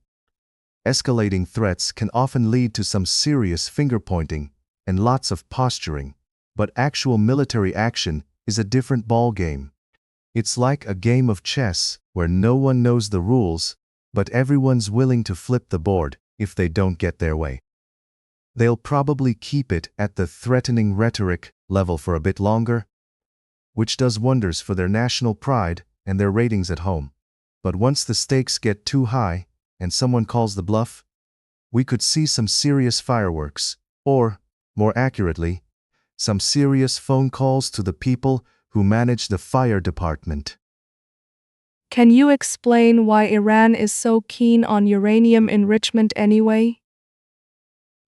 escalating threats can often lead to some serious finger-pointing and lots of posturing, but actual military action is a different ballgame. It's like a game of chess where no one knows the rules, but everyone's willing to flip the board if they don't get their way. They'll probably keep it at the threatening rhetoric level for a bit longer, which does wonders for their national pride and their ratings at home. But once the stakes get too high and someone calls the bluff, we could see some serious fireworks, or, more accurately, some serious phone calls to the people who manage the fire department. Can you explain why Iran is so keen on uranium enrichment anyway?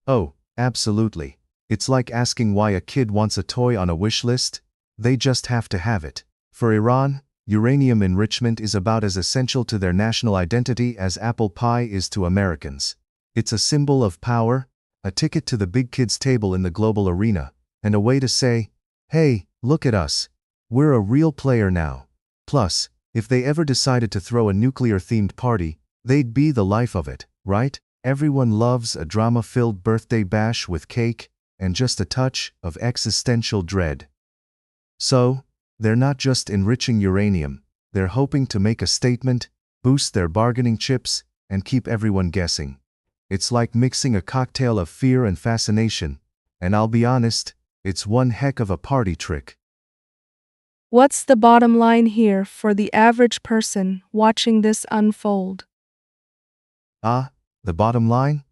Oh, absolutely. It's like asking why a kid wants a toy on a wish list. They just have to have it. For Iran, uranium enrichment is about as essential to their national identity as apple pie is to Americans. It's a symbol of power, a ticket to the big kids' table in the global arena, and a way to say, hey, look at us. We're a real player now. Plus, if they ever decided to throw a nuclear-themed party, they'd be the life of it, right? Everyone loves a drama-filled birthday bash with cake and just a touch of existential dread. So, they're not just enriching uranium, they're hoping to make a statement, boost their bargaining chips, and keep everyone guessing. It's like mixing a cocktail of fear and fascination, and I'll be honest, it's one heck of a party trick. What's the bottom line here for the average person watching this unfold? The bottom line?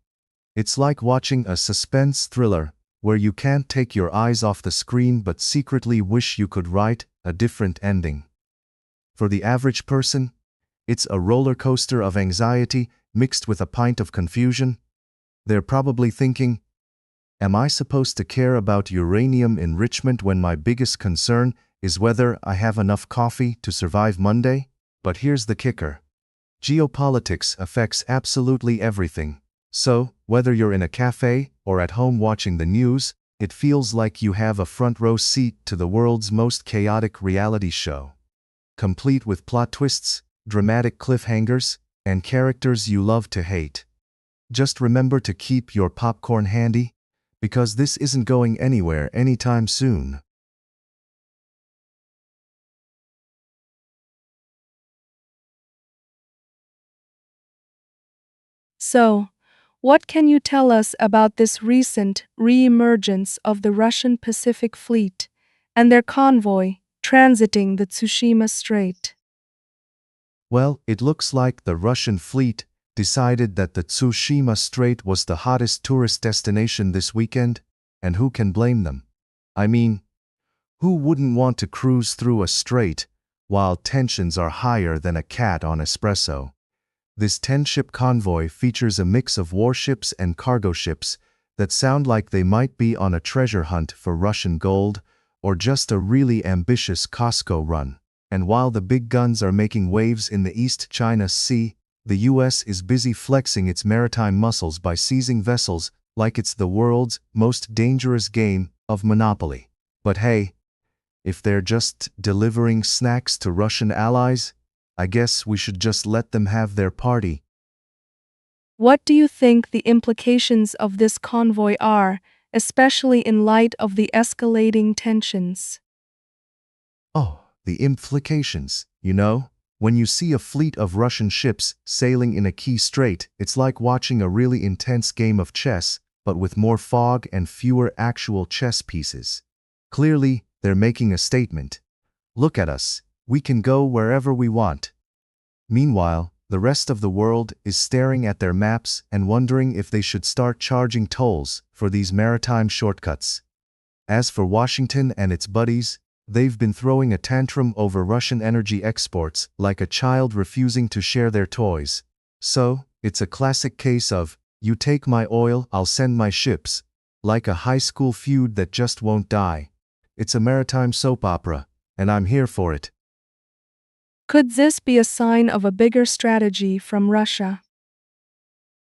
It's like watching a suspense thriller where you can't take your eyes off the screen but secretly wish you could write a different ending. For the average person, it's a roller coaster of anxiety mixed with a pint of confusion. They're probably thinking, am I supposed to care about uranium enrichment when my biggest concern is whether I have enough coffee to survive Monday? But here's the kicker. Geopolitics affects absolutely everything. So, whether you're in a cafe or at home watching the news, it feels like you have a front row seat to the world's most chaotic reality show. Complete with plot twists, dramatic cliffhangers, and characters you love to hate. Just remember to keep your popcorn handy, because this isn't going anywhere anytime soon. So, What can you tell us about this recent re-emergence of the Russian Pacific Fleet and their convoy transiting the Tsushima Strait? Well, it looks like the Russian fleet decided that the Tsushima Strait was the hottest tourist destination this weekend, and who can blame them? I mean, who wouldn't want to cruise through a strait while tensions are higher than a cat on espresso? This 10-ship convoy features a mix of warships and cargo ships that sound like they might be on a treasure hunt for Russian gold or just a really ambitious Costco run. And while the big guns are making waves in the East China Sea, the US is busy flexing its maritime muscles by seizing vessels like it's the world's most dangerous game of Monopoly. But hey, if they're just delivering snacks to Russian allies, I guess we should just let them have their party. What do you think the implications of this convoy are, especially in light of the escalating tensions? Oh, the implications, When you see a fleet of Russian ships sailing in a key strait, it's like watching a really intense game of chess, but with more fog and fewer actual chess pieces. Clearly, they're making a statement. Look at us, we can go wherever we want. Meanwhile, the rest of the world is staring at their maps and wondering if they should start charging tolls for these maritime shortcuts. As for Washington and its buddies, they've been throwing a tantrum over Russian energy exports like a child refusing to share their toys. So, it's a classic case of, you take my oil, I'll send my ships, like a high school feud that just won't die. It's a maritime soap opera, and I'm here for it. Could this be a sign of a bigger strategy from Russia?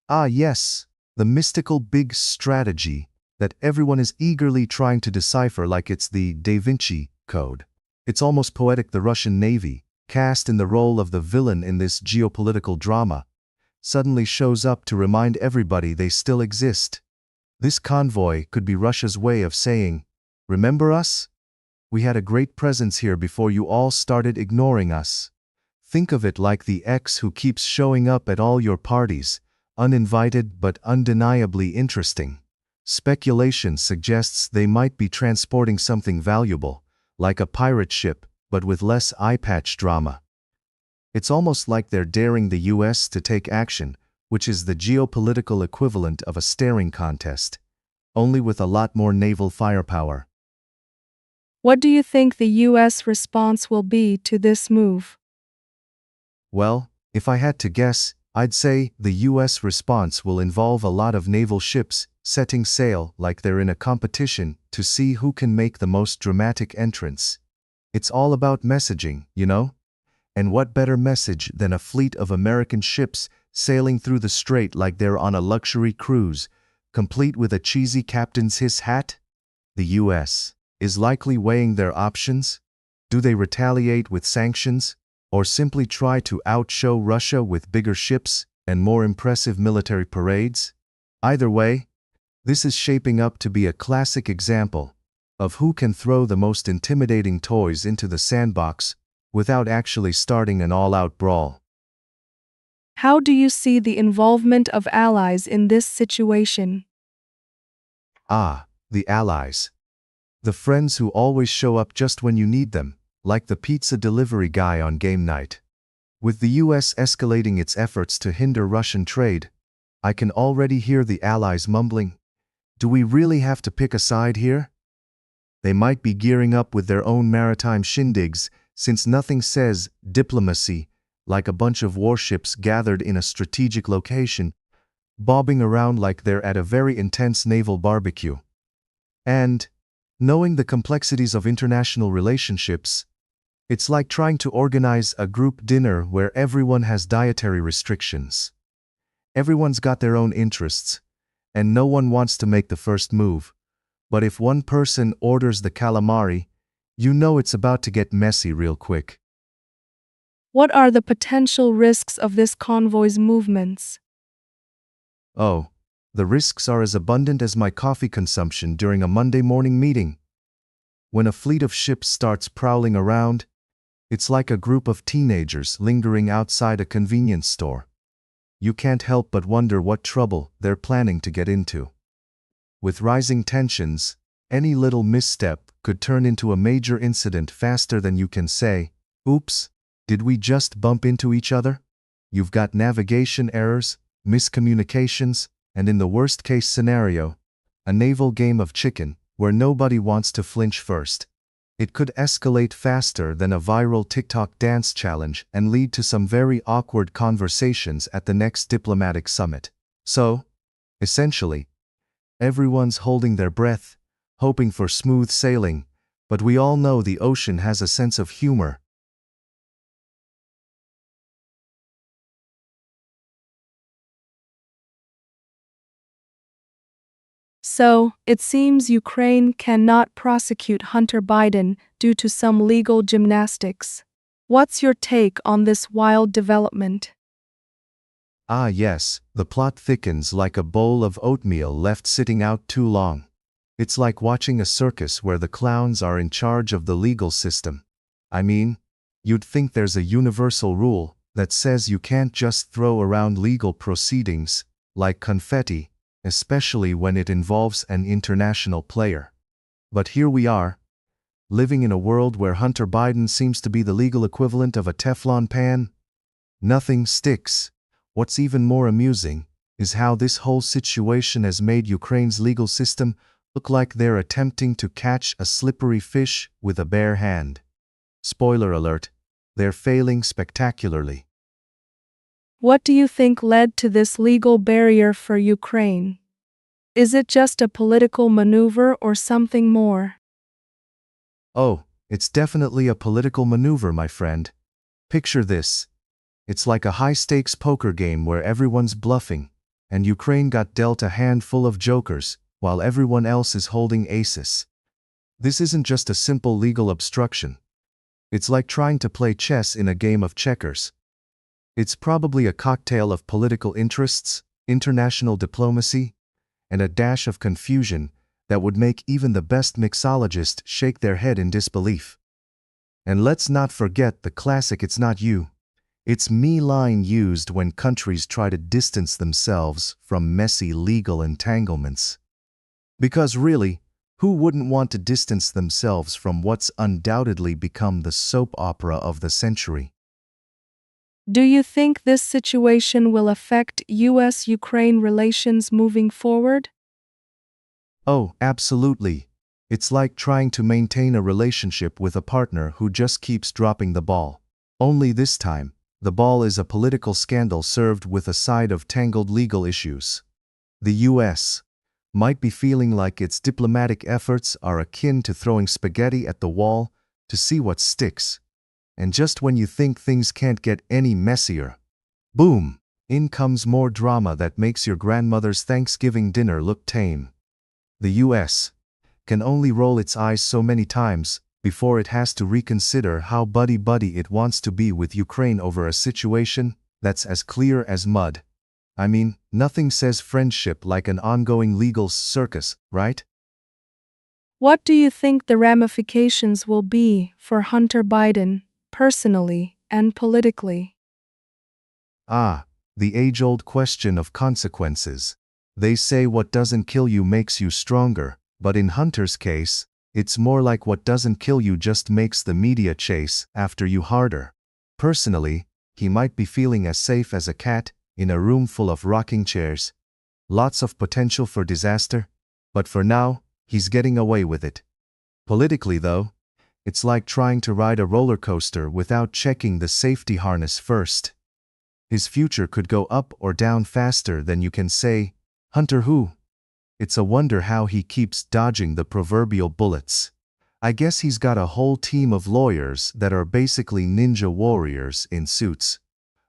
Ah yes, the mystical big strategy that everyone is eagerly trying to decipher like it's the Da Vinci Code. It's almost poetic. The Russian Navy, cast in the role of the villain in this geopolitical drama, suddenly shows up to remind everybody they still exist. This convoy could be Russia's way of saying, "Remember us? We had a great presence here before you all started ignoring us." Think of it like the ex who keeps showing up at all your parties, uninvited but undeniably interesting. Speculation suggests they might be transporting something valuable, like a pirate ship, but with less eye patch drama. It's almost like they're daring the US to take action, which is the geopolitical equivalent of a staring contest, only with a lot more naval firepower. What do you think the US response will be to this move? Well, if I had to guess, I'd say the US response will involve a lot of naval ships setting sail like they're in a competition to see who can make the most dramatic entrance. It's all about messaging, And what better message than a fleet of American ships sailing through the strait like they're on a luxury cruise, complete with a cheesy captain's hiss hat? The US is likely weighing their options. Do they retaliate with sanctions, or simply try to outshow Russia with bigger ships and more impressive military parades? Either way, this is shaping up to be a classic example of who can throw the most intimidating toys into the sandbox without actually starting an all-out brawl. How do you see the involvement of allies in this situation? Ah, the allies. The friends who always show up just when you need them, like the pizza delivery guy on game night. With the US escalating its efforts to hinder Russian trade, I can already hear the allies mumbling, "Do we really have to pick a side here?" They might be gearing up with their own maritime shindigs, since nothing says diplomacy like a bunch of warships gathered in a strategic location, bobbing around like they're at a very intense naval barbecue. And, knowing the complexities of international relationships, it's like trying to organize a group dinner where everyone has dietary restrictions. Everyone's got their own interests, and no one wants to make the first move. But if one person orders the calamari, you know it's about to get messy real quick. What are the potential risks of this convoy's movements? Oh, the risks are as abundant as my coffee consumption during a Monday morning meeting. When a fleet of ships starts prowling around, it's like a group of teenagers lingering outside a convenience store. you can't help but wonder what trouble they're planning to get into. With rising tensions, any little misstep could turn into a major incident faster than you can say, "Oops, did we just bump into each other?" You've got navigation errors, miscommunications, and in the worst-case scenario, a naval game of chicken where nobody wants to flinch first. It could escalate faster than a viral TikTok dance challenge and lead to some very awkward conversations at the next diplomatic summit. So, essentially, everyone's holding their breath, hoping for smooth sailing, but we all know the ocean has a sense of humor. So, it seems Ukraine cannot prosecute Hunter Biden due to some legal gymnastics. What's your take on this wild development? Ah yes, the plot thickens like a bowl of oatmeal left sitting out too long. It's like watching a circus where the clowns are in charge of the legal system. I mean, you'd think there's a universal rule that says you can't just throw around legal proceedings like confetti, especially when it involves an international player. But here we are, living in a world where Hunter Biden seems to be the legal equivalent of a Teflon pan. Nothing sticks. What's even more amusing is how this whole situation has made Ukraine's legal system look like they're attempting to catch a slippery fish with a bare hand. Spoiler alert, they're failing spectacularly. What do you think led to this legal barrier for Ukraine? Is it just a political maneuver or something more? Oh, it's definitely a political maneuver, my friend. Picture this. It's like a high-stakes poker game where everyone's bluffing, and Ukraine got dealt a handful of jokers, while everyone else is holding aces. This isn't just a simple legal obstruction. It's like trying to play chess in a game of checkers. It's probably a cocktail of political interests, international diplomacy, and a dash of confusion that would make even the best mixologist shake their head in disbelief. And let's not forget the classic "it's not you, it's me" line used when countries try to distance themselves from messy legal entanglements. Because really, who wouldn't want to distance themselves from what's undoubtedly become the soap opera of the century? Do you think this situation will affect US-Ukraine relations moving forward? Oh, absolutely. It's like trying to maintain a relationship with a partner who just keeps dropping the ball. Only this time, the ball is a political scandal served with a side of tangled legal issues. The US might be feeling like its diplomatic efforts are akin to throwing spaghetti at the wall to see what sticks. And just when you think things can't get any messier, boom, in comes more drama that makes your grandmother's Thanksgiving dinner look tame. The US can only roll its eyes so many times before it has to reconsider how buddy-buddy it wants to be with Ukraine over a situation that's as clear as mud. I mean, nothing says friendship like an ongoing legal circus, right? What do you think the ramifications will be for Hunter Biden, personally and politically? Ah, the age-old question of consequences. They say what doesn't kill you makes you stronger, but in Hunter's case, it's more like what doesn't kill you just makes the media chase after you harder. Personally, he might be feeling as safe as a cat in a room full of rocking chairs. Lots of potential for disaster, but for now, he's getting away with it. Politically, though, it's like trying to ride a roller coaster without checking the safety harness first. His future could go up or down faster than you can say, "Hunter who?" It's a wonder how he keeps dodging the proverbial bullets. I guess he's got a whole team of lawyers that are basically ninja warriors in suits.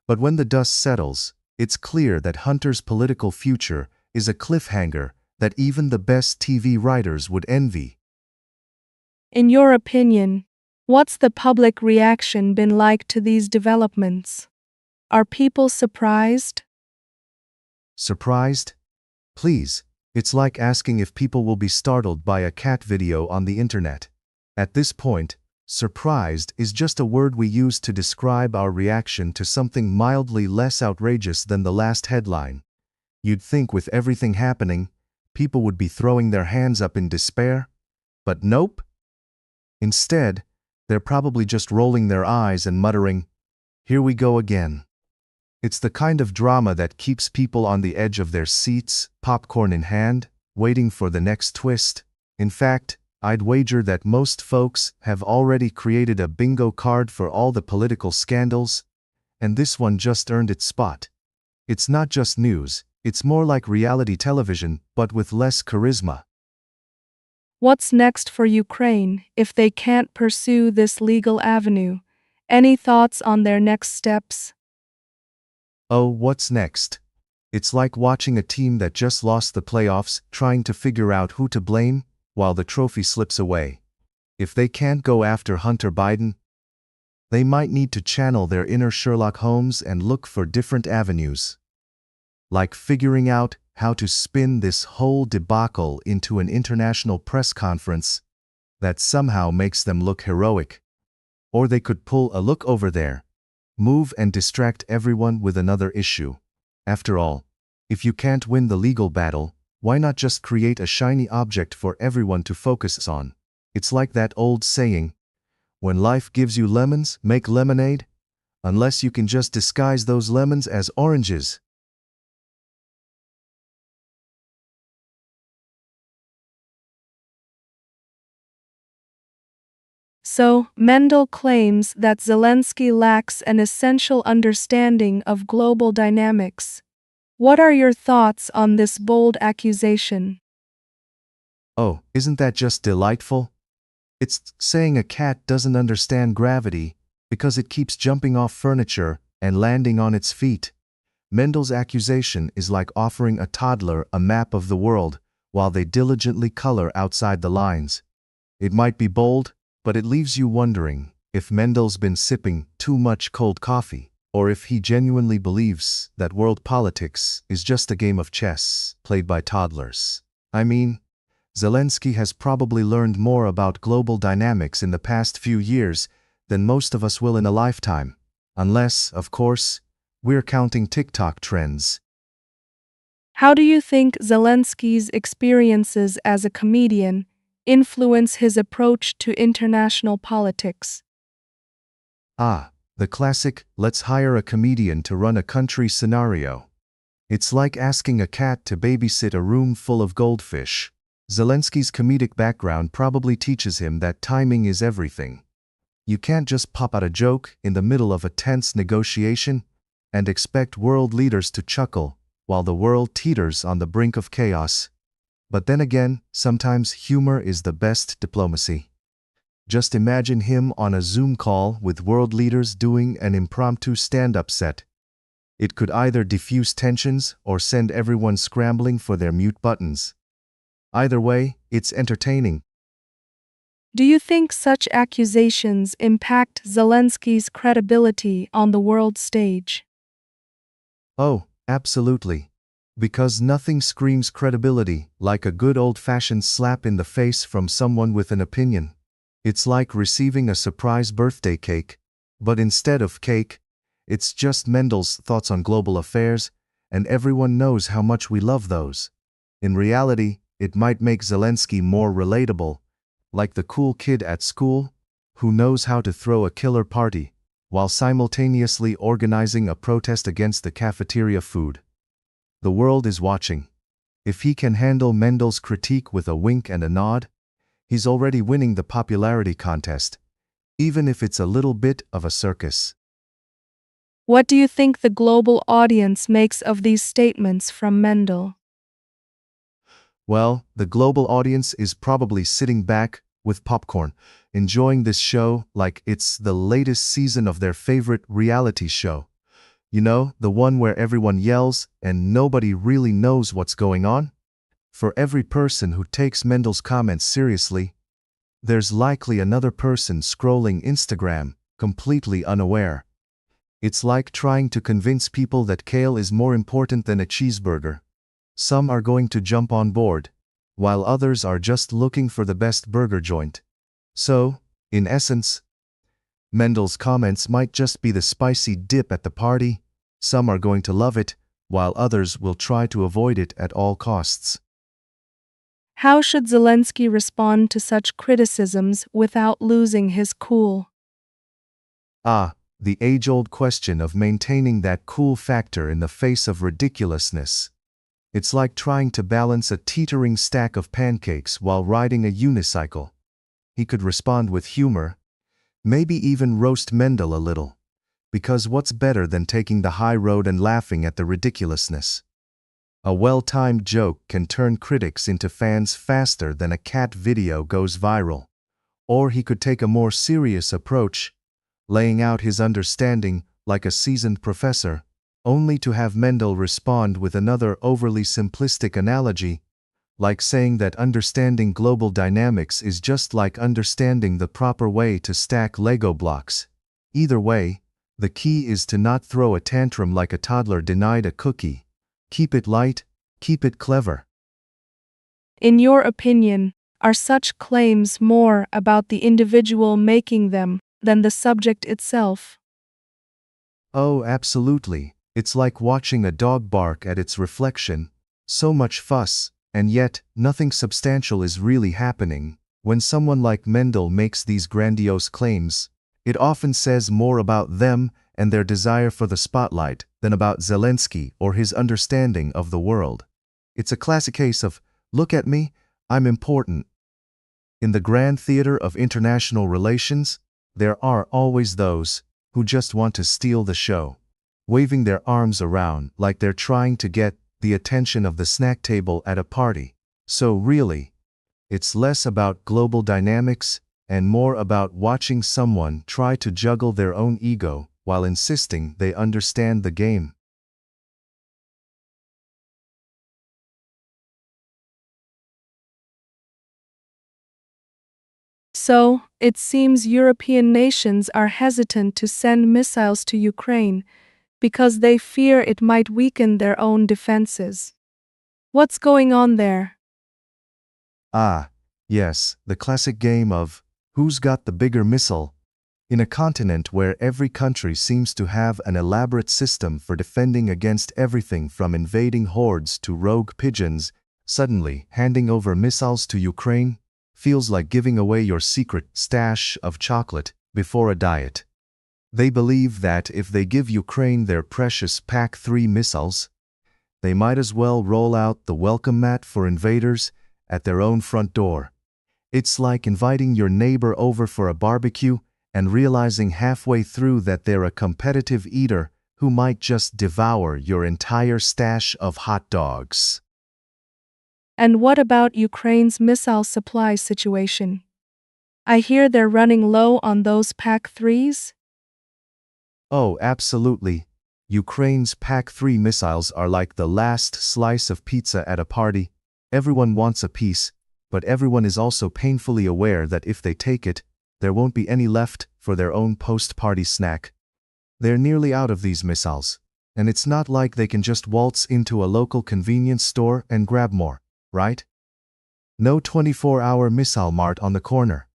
But when the dust settles, it's clear that Hunter's political future is a cliffhanger that even the best TV writers would envy. In your opinion, what's the public reaction been like to these developments? Are people surprised? Surprised? Please, it's like asking if people will be startled by a cat video on the internet. At this point, Surprised is just a word we use to describe our reaction to something mildly less outrageous than the last headline. You'd think with everything happening, people would be throwing their hands up in despair, but nope. Instead, they're probably just rolling their eyes and muttering, "Here we go again." It's the kind of drama that keeps people on the edge of their seats, popcorn in hand, waiting for the next twist. In fact, I'd wager that most folks have already created a bingo card for all the political scandals, and this one just earned its spot. It's not just news, it's more like reality television, but with less charisma. What's next for Ukraine if they can't pursue this legal avenue? Any thoughts on their next steps? Oh, what's next? It's like watching a team that just lost the playoffs trying to figure out who to blame while the trophy slips away. If they can't go after Hunter Biden, they might need to channel their inner Sherlock Holmes and look for different avenues. Like figuring out how to spin this whole debacle into an international press conference that somehow makes them look heroic. Or they could pull a "look over there" move and distract everyone with another issue. After all, if you can't win the legal battle, why not just create a shiny object for everyone to focus on? It's like that old saying, when life gives you lemons, make lemonade, unless you can just disguise those lemons as oranges. So, Mendel claims that Zelensky lacks an essential understanding of global dynamics. What are your thoughts on this bold accusation? Oh, isn't that just delightful? It's saying a cat doesn't understand gravity because it keeps jumping off furniture and landing on its feet. Mendel's accusation is like offering a toddler a map of the world while they diligently color outside the lines. It might be bold, but it leaves you wondering if Mendel's been sipping too much cold coffee, or if he genuinely believes that world politics is just a game of chess played by toddlers. I mean, Zelensky has probably learned more about global dynamics in the past few years than most of us will in a lifetime. Unless, of course, we're counting TikTok trends. How do you think Zelensky's experiences as a comedian influence his approach to international politics? Ah, the classic "let's hire a comedian to run a country" scenario. It's like asking a cat to babysit a room full of goldfish. Zelensky's comedic background probably teaches him that timing is everything. You can't just pop out a joke in the middle of a tense negotiation and expect world leaders to chuckle while the world teeters on the brink of chaos. But then again, sometimes humor is the best diplomacy. Just imagine him on a Zoom call with world leaders doing an impromptu stand-up set. It could either diffuse tensions or send everyone scrambling for their mute buttons. Either way, it's entertaining. Do you think such accusations impact Zelensky's credibility on the world stage? Oh, absolutely. Because nothing screams credibility like a good old-fashioned slap in the face from someone with an opinion. It's like receiving a surprise birthday cake, but instead of cake, it's just Mendel's thoughts on global affairs, and everyone knows how much we love those. In reality, it might make Zelensky more relatable, like the cool kid at school who knows how to throw a killer party while simultaneously organizing a protest against the cafeteria food. The world is watching. If he can handle Mendel's critique with a wink and a nod, he's already winning the popularity contest, even if it's a little bit of a circus. What do you think the global audience makes of these statements from Mendel? Well, the global audience is probably sitting back with popcorn, enjoying this show like it's the latest season of their favorite reality show. You know, the one where everyone yells and nobody really knows what's going on? For every person who takes Mendel's comments seriously, there's likely another person scrolling Instagram, completely unaware. It's like trying to convince people that kale is more important than a cheeseburger. Some are going to jump on board, while others are just looking for the best burger joint. So, In essence, Mendel's comments might just be the spicy dip at the party. Some are going to love it, while others will try to avoid it at all costs. How should Zelensky respond to such criticisms without losing his cool? The age-old question of maintaining that cool factor in the face of ridiculousness. It's like trying to balance a teetering stack of pancakes while riding a unicycle. He could respond with humor, maybe even roast Mendel a little, because what's better than taking the high road and laughing at the ridiculousness? A well-timed joke can turn critics into fans faster than a cat video goes viral. Or he could take a more serious approach, laying out his understanding like a seasoned professor, only to have Mendel respond with another overly simplistic analogy, like saying that understanding global dynamics is just like understanding the proper way to stack Lego blocks. Either way, the key is to not throw a tantrum like a toddler denied a cookie. Keep it light, keep it clever. In your opinion, are such claims more about the individual making them than the subject itself? Oh, absolutely. It's like watching a dog bark at its reflection. So much fuss, and yet, nothing substantial is really happening. When someone like Mendel makes these grandiose claims, it often says more about them and their desire for the spotlight than about Zelensky or his understanding of the world. It's a classic case of, look at me, I'm important. In the grand theater of international relations, there are always those who just want to steal the show, waving their arms around like they're trying to get the attention of the snack table at a party. So really, it's less about global dynamics and more about watching someone try to juggle their own ego while insisting they understand the game. So, it seems European nations are hesitant to send missiles to Ukraine because they fear it might weaken their own defenses. What's going on there? Yes, the classic game of who's got the bigger missile. In a continent where every country seems to have an elaborate system for defending against everything from invading hordes to rogue pigeons, suddenly handing over missiles to Ukraine feels like giving away your secret stash of chocolate before a diet. They believe that if they give Ukraine their precious PAC-3 missiles, they might as well roll out the welcome mat for invaders at their own front door. It's like inviting your neighbor over for a barbecue and realizing halfway through that they're a competitive eater who might just devour your entire stash of hot dogs. And what about Ukraine's missile supply situation? I hear they're running low on those PAC-3s? Oh, absolutely. Ukraine's PAC-3 missiles are like the last slice of pizza at a party. Everyone wants a piece, but everyone is also painfully aware that if they take it, there won't be any left for their own post-party snack. They're nearly out of these missiles, and it's not like they can just waltz into a local convenience store and grab more, right? No 24-hour missile mart on the corner.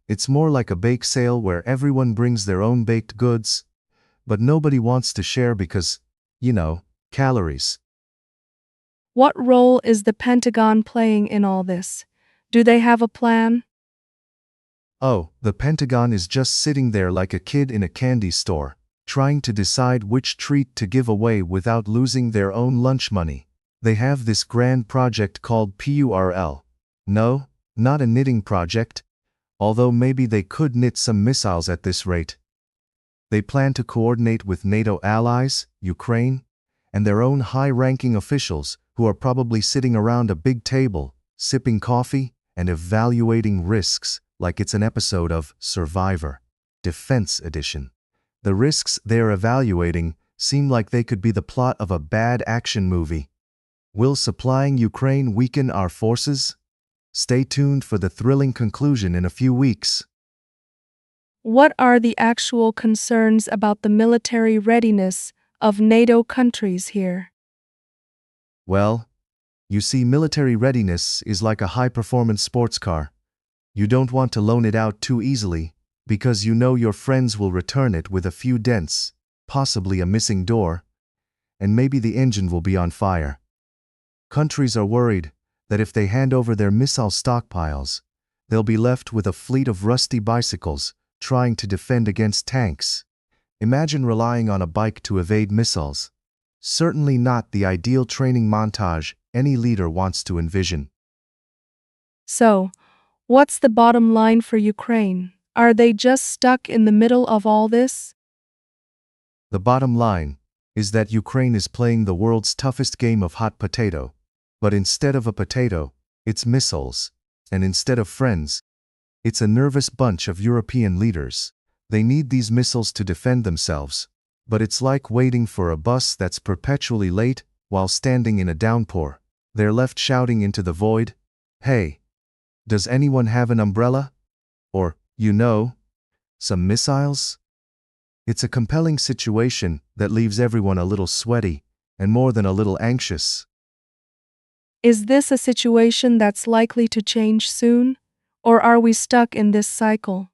It's more like a bake sale where everyone brings their own baked goods, but nobody wants to share because, calories. What role is the Pentagon playing in all this? Do they have a plan? Oh, the Pentagon is just sitting there like a kid in a candy store, trying to decide which treat to give away without losing their own lunch money. They have this grand project called PURL. No, not a knitting project, although maybe they could knit some missiles at this rate. They plan to coordinate with NATO allies, Ukraine, and their own high-ranking officials who are probably sitting around a big table, sipping coffee and evaluating risks like it's an episode of Survivor, Defense Edition. The risks they're evaluating seem like they could be the plot of a bad action movie. Will supplying Ukraine weaken our forces? Stay tuned for the thrilling conclusion in a few weeks. What are the actual concerns about the military readiness of NATO countries here? Well, you see, military readiness is like a high-performance sports car. You don't want to loan it out too easily, because you know your friends will return it with a few dents, possibly a missing door, and maybe the engine will be on fire. Countries are worried that if they hand over their missile stockpiles, they'll be left with a fleet of rusty bicycles trying to defend against tanks. Imagine relying on a bike to evade missiles. Certainly not the ideal training montage any leader wants to envision. So, what's the bottom line for Ukraine? Are they just stuck in the middle of all this? The bottom line is that Ukraine is playing the world's toughest game of hot potato. But instead of a potato, it's missiles. And instead of friends, it's a nervous bunch of European leaders. They need these missiles to defend themselves. But it's like waiting for a bus that's perpetually late while standing in a downpour. They're left shouting into the void, "Hey, does anyone have an umbrella? Or, some missiles?" It's a compelling situation that leaves everyone a little sweaty and more than a little anxious. Is this a situation that's likely to change soon? Or are we stuck in this cycle?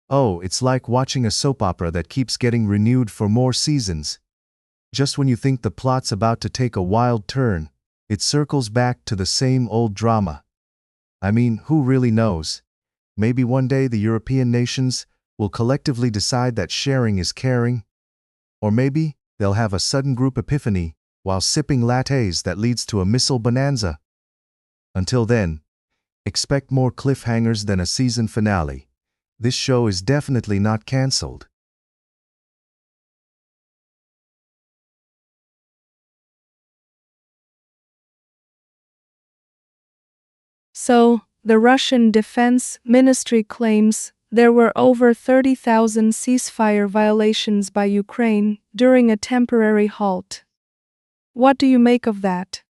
Oh, it's like watching a soap opera that keeps getting renewed for more seasons. Just when you think the plot's about to take a wild turn, it circles back to the same old drama. I mean, who really knows? Maybe one day the European nations will collectively decide that sharing is caring. Or maybe they'll have a sudden group epiphany while sipping lattes that leads to a missile bonanza. Until then, expect more cliffhangers than a season finale. This show is definitely not cancelled. So, the Russian Defense Ministry claims there were over 30,000 ceasefire violations by Ukraine during a temporary halt. What do you make of that?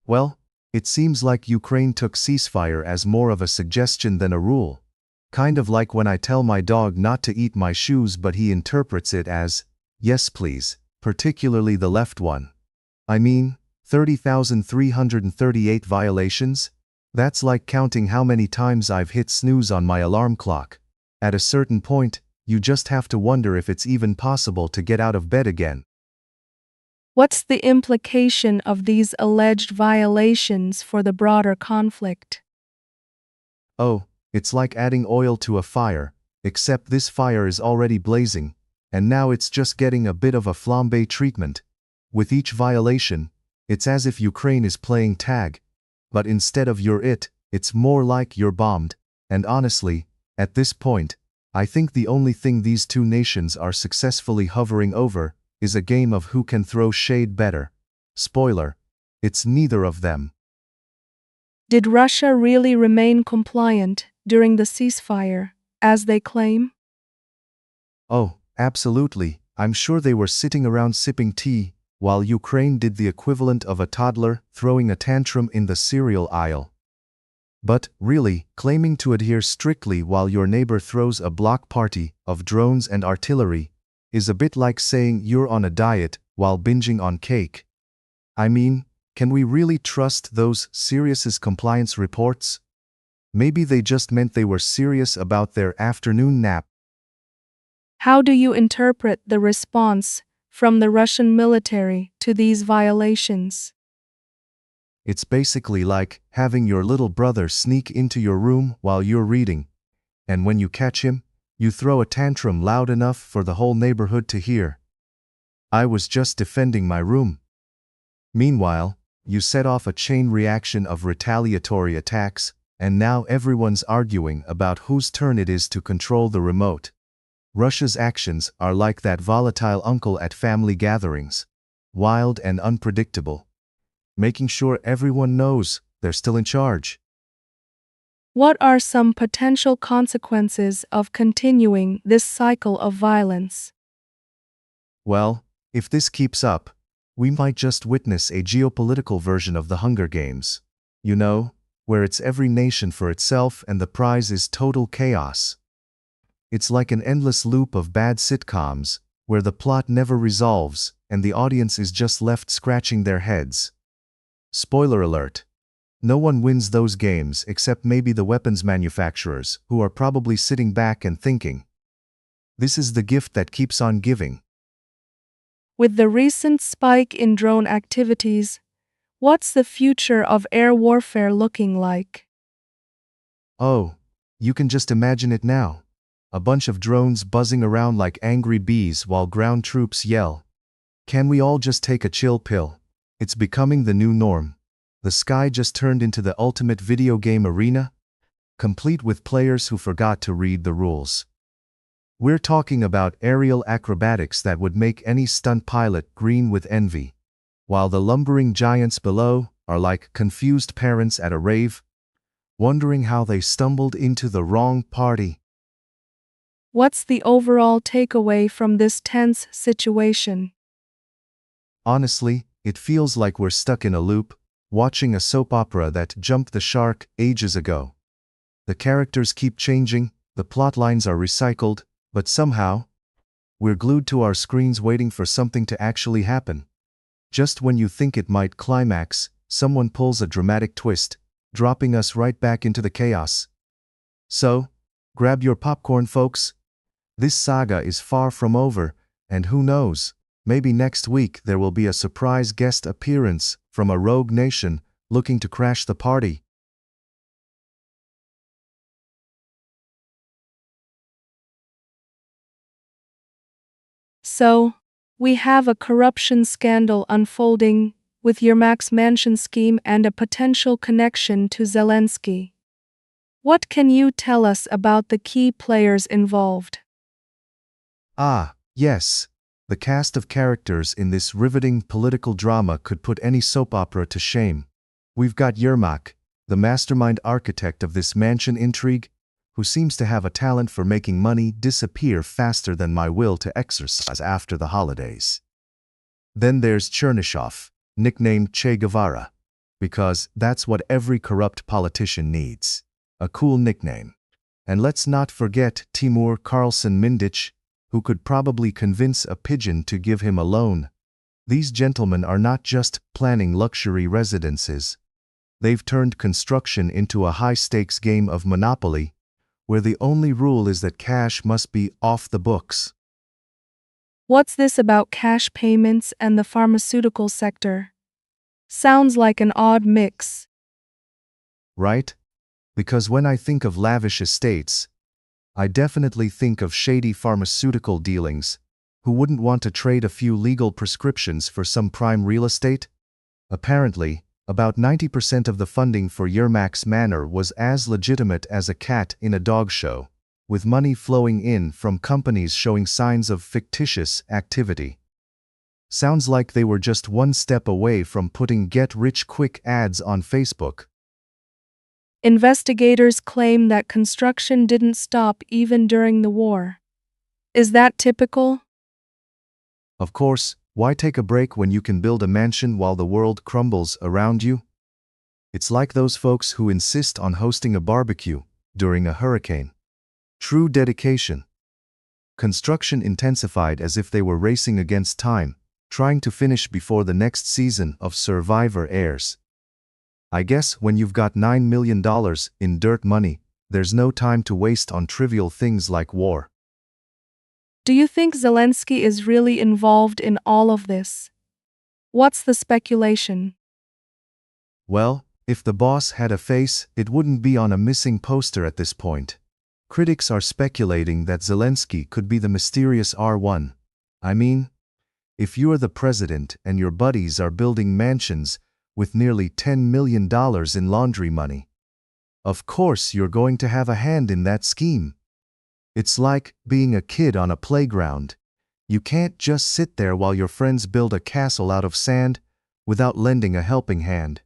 Well, it seems like Ukraine took ceasefire as more of a suggestion than a rule. Kind of like when I tell my dog not to eat my shoes but he interprets it as, "Yes please," particularly the left one. I mean, 30,338 violations? That's like counting how many times I've hit snooze on my alarm clock. At a certain point, you just have to wonder if it's even possible to get out of bed again. What's the implication of these alleged violations for the broader conflict? Oh, it's like adding oil to a fire, except this fire is already blazing, and now it's just getting a bit of a flambé treatment. With each violation, it's as if Ukraine is playing tag. But instead of you're it's more like you're bombed. And honestly, at this point, I think the only thing these two nations are successfully hovering over is a game of who can throw shade better. Spoiler, it's neither of them. Did Russia really remain compliant during the ceasefire, as they claim? Oh, absolutely. I'm sure they were sitting around sipping tea, while Ukraine did the equivalent of a toddler throwing a tantrum in the cereal aisle. But, really, claiming to adhere strictly while your neighbor throws a block party of drones and artillery is a bit like saying you're on a diet while binging on cake. I mean, can we really trust those serious compliance reports? Maybe they just meant they were serious about their afternoon nap. How do you interpret the response from the Russian military to these violations? It's basically like having your little brother sneak into your room while you're reading, and when you catch him, you throw a tantrum loud enough for the whole neighborhood to hear. I was just defending my room. Meanwhile, you set off a chain reaction of retaliatory attacks, and now everyone's arguing about whose turn it is to control the remote. Russia's actions are like that volatile uncle at family gatherings, wild and unpredictable, making sure everyone knows they're still in charge. What are some potential consequences of continuing this cycle of violence? Well, if this keeps up, we might just witness a geopolitical version of the Hunger Games. Where it's every nation for itself and the prize is total chaos. It's like an endless loop of bad sitcoms, where the plot never resolves and the audience is just left scratching their heads. Spoiler alert. No one wins those games except maybe the weapons manufacturers, who are probably sitting back and thinking, this is the gift that keeps on giving. With the recent spike in drone activities, what's the future of air warfare looking like? Oh, you can just imagine it now. A bunch of drones buzzing around like angry bees while ground troops yell. Can we all just take a chill pill? It's becoming the new norm. The sky just turned into the ultimate video game arena, complete with players who forgot to read the rules. We're talking about aerial acrobatics that would make any stunt pilot green with envy, while the lumbering giants below are like confused parents at a rave, wondering how they stumbled into the wrong party. What's the overall takeaway from this tense situation? Honestly, it feels like we're stuck in a loop, watching a soap opera that jumped the shark ages ago. The characters keep changing, the plot lines are recycled, but somehow, we're glued to our screens waiting for something to actually happen. Just when you think it might climax, someone pulls a dramatic twist, dropping us right back into the chaos. So, grab your popcorn, folks. This saga is far from over, and who knows, maybe next week there will be a surprise guest appearance from a rogue nation looking to crash the party. So, we have a corruption scandal unfolding, with Yermak's mansion scheme and a potential connection to Zelensky. What can you tell us about the key players involved? Ah, yes. The cast of characters in this riveting political drama could put any soap opera to shame. We've got Yermak, the mastermind architect of this mansion intrigue, who seems to have a talent for making money disappear faster than my will to exercise after the holidays. Then there's Chernyshov, nicknamed Che Guevara, because that's what every corrupt politician needs, a cool nickname. And let's not forget Timur Carlson Mindich, who could probably convince a pigeon to give him a loan. These gentlemen are not just planning luxury residences. They've turned construction into a high-stakes game of Monopoly, where the only rule is that cash must be off the books. What's this about cash payments and the pharmaceutical sector? Sounds like an odd mix. Right? Because when I think of lavish estates, I definitely think of shady pharmaceutical dealings. Who wouldn't want to trade a few legal prescriptions for some prime real estate? Apparently, about 90% of the funding for Yermak's manor was as legitimate as a cat in a dog show, with money flowing in from companies showing signs of fictitious activity. Sounds like they were just one step away from putting get-rich-quick ads on Facebook. Investigators claim that construction didn't stop even during the war. Is that typical? Of course, why take a break when you can build a mansion while the world crumbles around you? It's like those folks who insist on hosting a barbecue during a hurricane. True dedication. Construction intensified as if they were racing against time, trying to finish before the next season of Survivor airs. I guess when you've got $9 million in dirt money, there's no time to waste on trivial things like war. Do you think Zelensky is really involved in all of this? What's the speculation? Well, if the boss had a face, it wouldn't be on a missing poster at this point. Critics are speculating that Zelensky could be the mysterious R1. I mean, if you're the president and your buddies are building mansions with nearly $10 million in laundry money, of course you're going to have a hand in that scheme. It's like being a kid on a playground. You can't just sit there while your friends build a castle out of sand without lending a helping hand.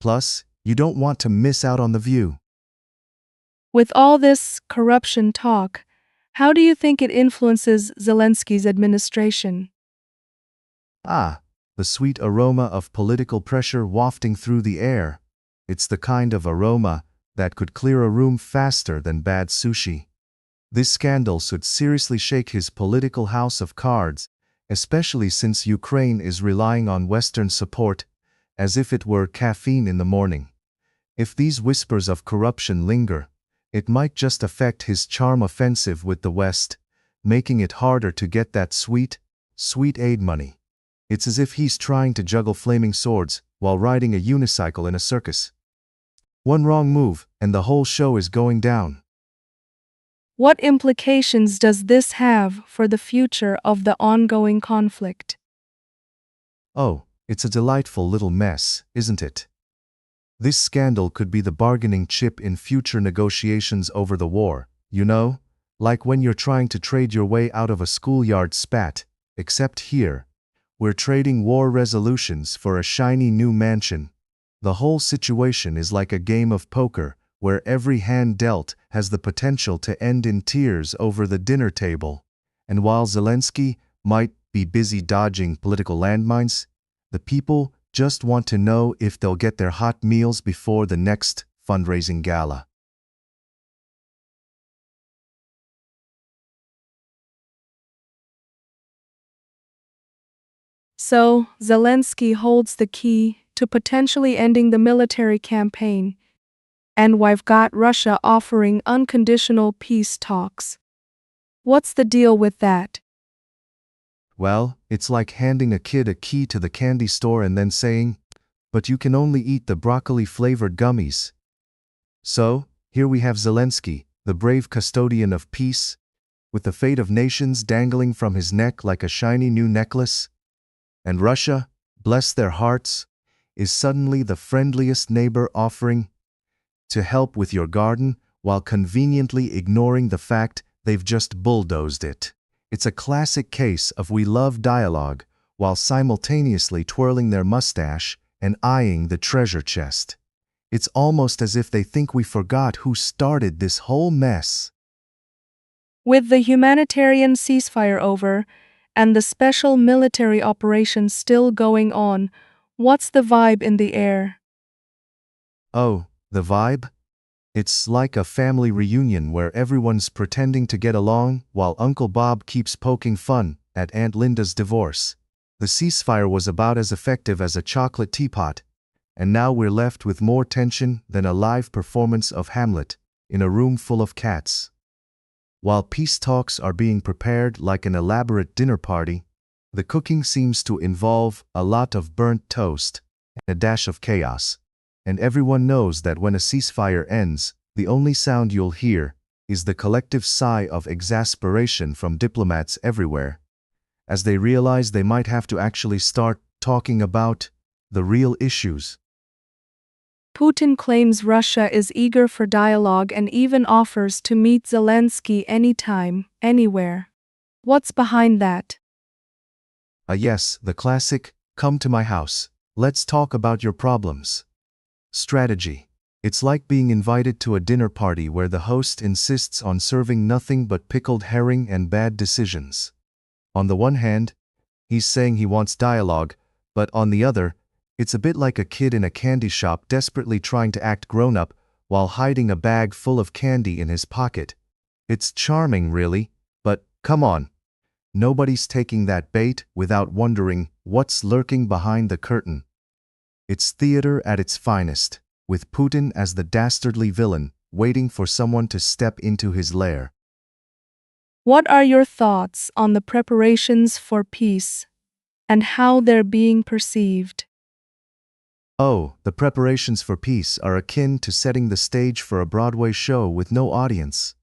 Plus, you don't want to miss out on the view. With all this corruption talk, how do you think it influences Zelensky's administration? Ah, the sweet aroma of political pressure wafting through the air. It's the kind of aroma that could clear a room faster than bad sushi. This scandal should seriously shake his political house of cards, especially since Ukraine is relying on Western support as if it were caffeine in the morning. If these whispers of corruption linger, it might just affect his charm offensive with the West, making it harder to get that sweet aid money. It's as if he's trying to juggle flaming swords while riding a unicycle in a circus. One wrong move, and the whole show is going down. What implications does this have for the future of the ongoing conflict? Oh, it's a delightful little mess, isn't it? This scandal could be the bargaining chip in future negotiations over the war, you know? Like when you're trying to trade your way out of a schoolyard spat, except here, we're trading war resolutions for a shiny new mansion. The whole situation is like a game of poker, where every hand dealt has the potential to end in tears over the dinner table. And while Zelensky might be busy dodging political landmines, the people just want to know if they'll get their hot meals before the next fundraising gala. So, Zelensky holds the key to potentially ending the military campaign, and we've got Russia offering unconditional peace talks. What's the deal with that? Well, it's like handing a kid a key to the candy store and then saying, "But you can only eat the broccoli-flavored gummies." So, here we have Zelensky, the brave custodian of peace, with the fate of nations dangling from his neck like a shiny new necklace. And Russia, bless their hearts, is suddenly the friendliest neighbor offering to help with your garden while conveniently ignoring the fact they've just bulldozed it. It's a classic case of we love dialogue while simultaneously twirling their mustache and eyeing the treasure chest. It's almost as if they think we forgot who started this whole mess. With the humanitarian ceasefire over and the special military operation still going on, what's the vibe in the air? Oh, the vibe? It's like a family reunion where everyone's pretending to get along while Uncle Bob keeps poking fun at Aunt Linda's divorce. The ceasefire was about as effective as a chocolate teapot, and now we're left with more tension than a live performance of Hamlet in a room full of cats. While peace talks are being prepared like an elaborate dinner party, the cooking seems to involve a lot of burnt toast and a dash of chaos. And everyone knows that when a ceasefire ends, the only sound you'll hear is the collective sigh of exasperation from diplomats everywhere, as they realize they might have to actually start talking about the real issues. Putin claims Russia is eager for dialogue and even offers to meet Zelensky anytime, anywhere. What's behind that? Yes, the classic, "come to my house, let's talk about your problems" strategy. It's like being invited to a dinner party where the host insists on serving nothing but pickled herring and bad decisions. On the one hand, he's saying he wants dialogue, but on the other, it's a bit like a kid in a candy shop desperately trying to act grown-up while hiding a bag full of candy in his pocket. It's charming, really, but come on. Nobody's taking that bait without wondering what's lurking behind the curtain. It's theater at its finest, with Putin as the dastardly villain, waiting for someone to step into his lair. What are your thoughts on the preparations for peace and how they're being perceived? Oh, the preparations for peace are akin to setting the stage for a Broadway show with no audience.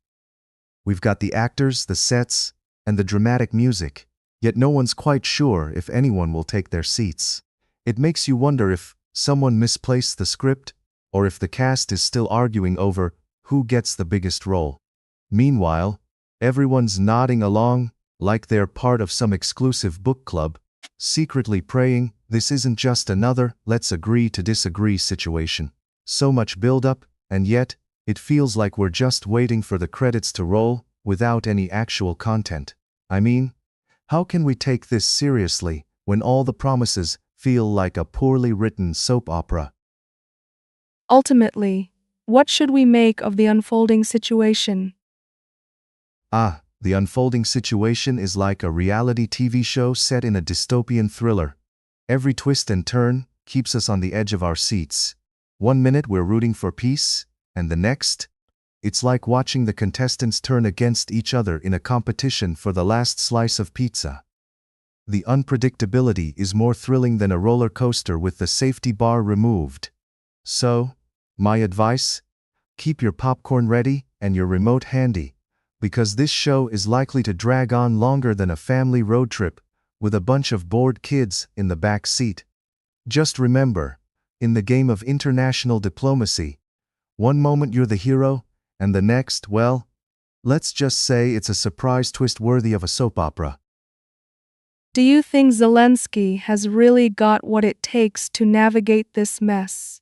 We've got the actors, the sets, and the dramatic music, yet no one's quite sure if anyone will take their seats. It makes you wonder if someone misplaced the script, or if the cast is still arguing over who gets the biggest role. Meanwhile, everyone's nodding along like they're part of some exclusive book club, secretly praying this isn't just another let's agree to disagree situation. So much build-up, and yet, it feels like we're just waiting for the credits to roll without any actual content. I mean, how can we take this seriously when all the promises feel like a poorly written soap opera? Ultimately, what should we make of the unfolding situation? The unfolding situation is like a reality TV show set in a dystopian thriller. Every twist and turn keeps us on the edge of our seats, One minute we're rooting for peace, and the next, it's like watching the contestants turn against each other in a competition for the last slice of pizza. The unpredictability is more thrilling than a roller coaster with the safety bar removed. So, my advice? Keep your popcorn ready and your remote handy, because this show is likely to drag on longer than a family road trip with a bunch of bored kids in the back seat. Just remember, in the game of international diplomacy, one moment you're the hero, and the next, well, let's just say it's a surprise twist worthy of a soap opera. Do you think Zelensky has really got what it takes to navigate this mess?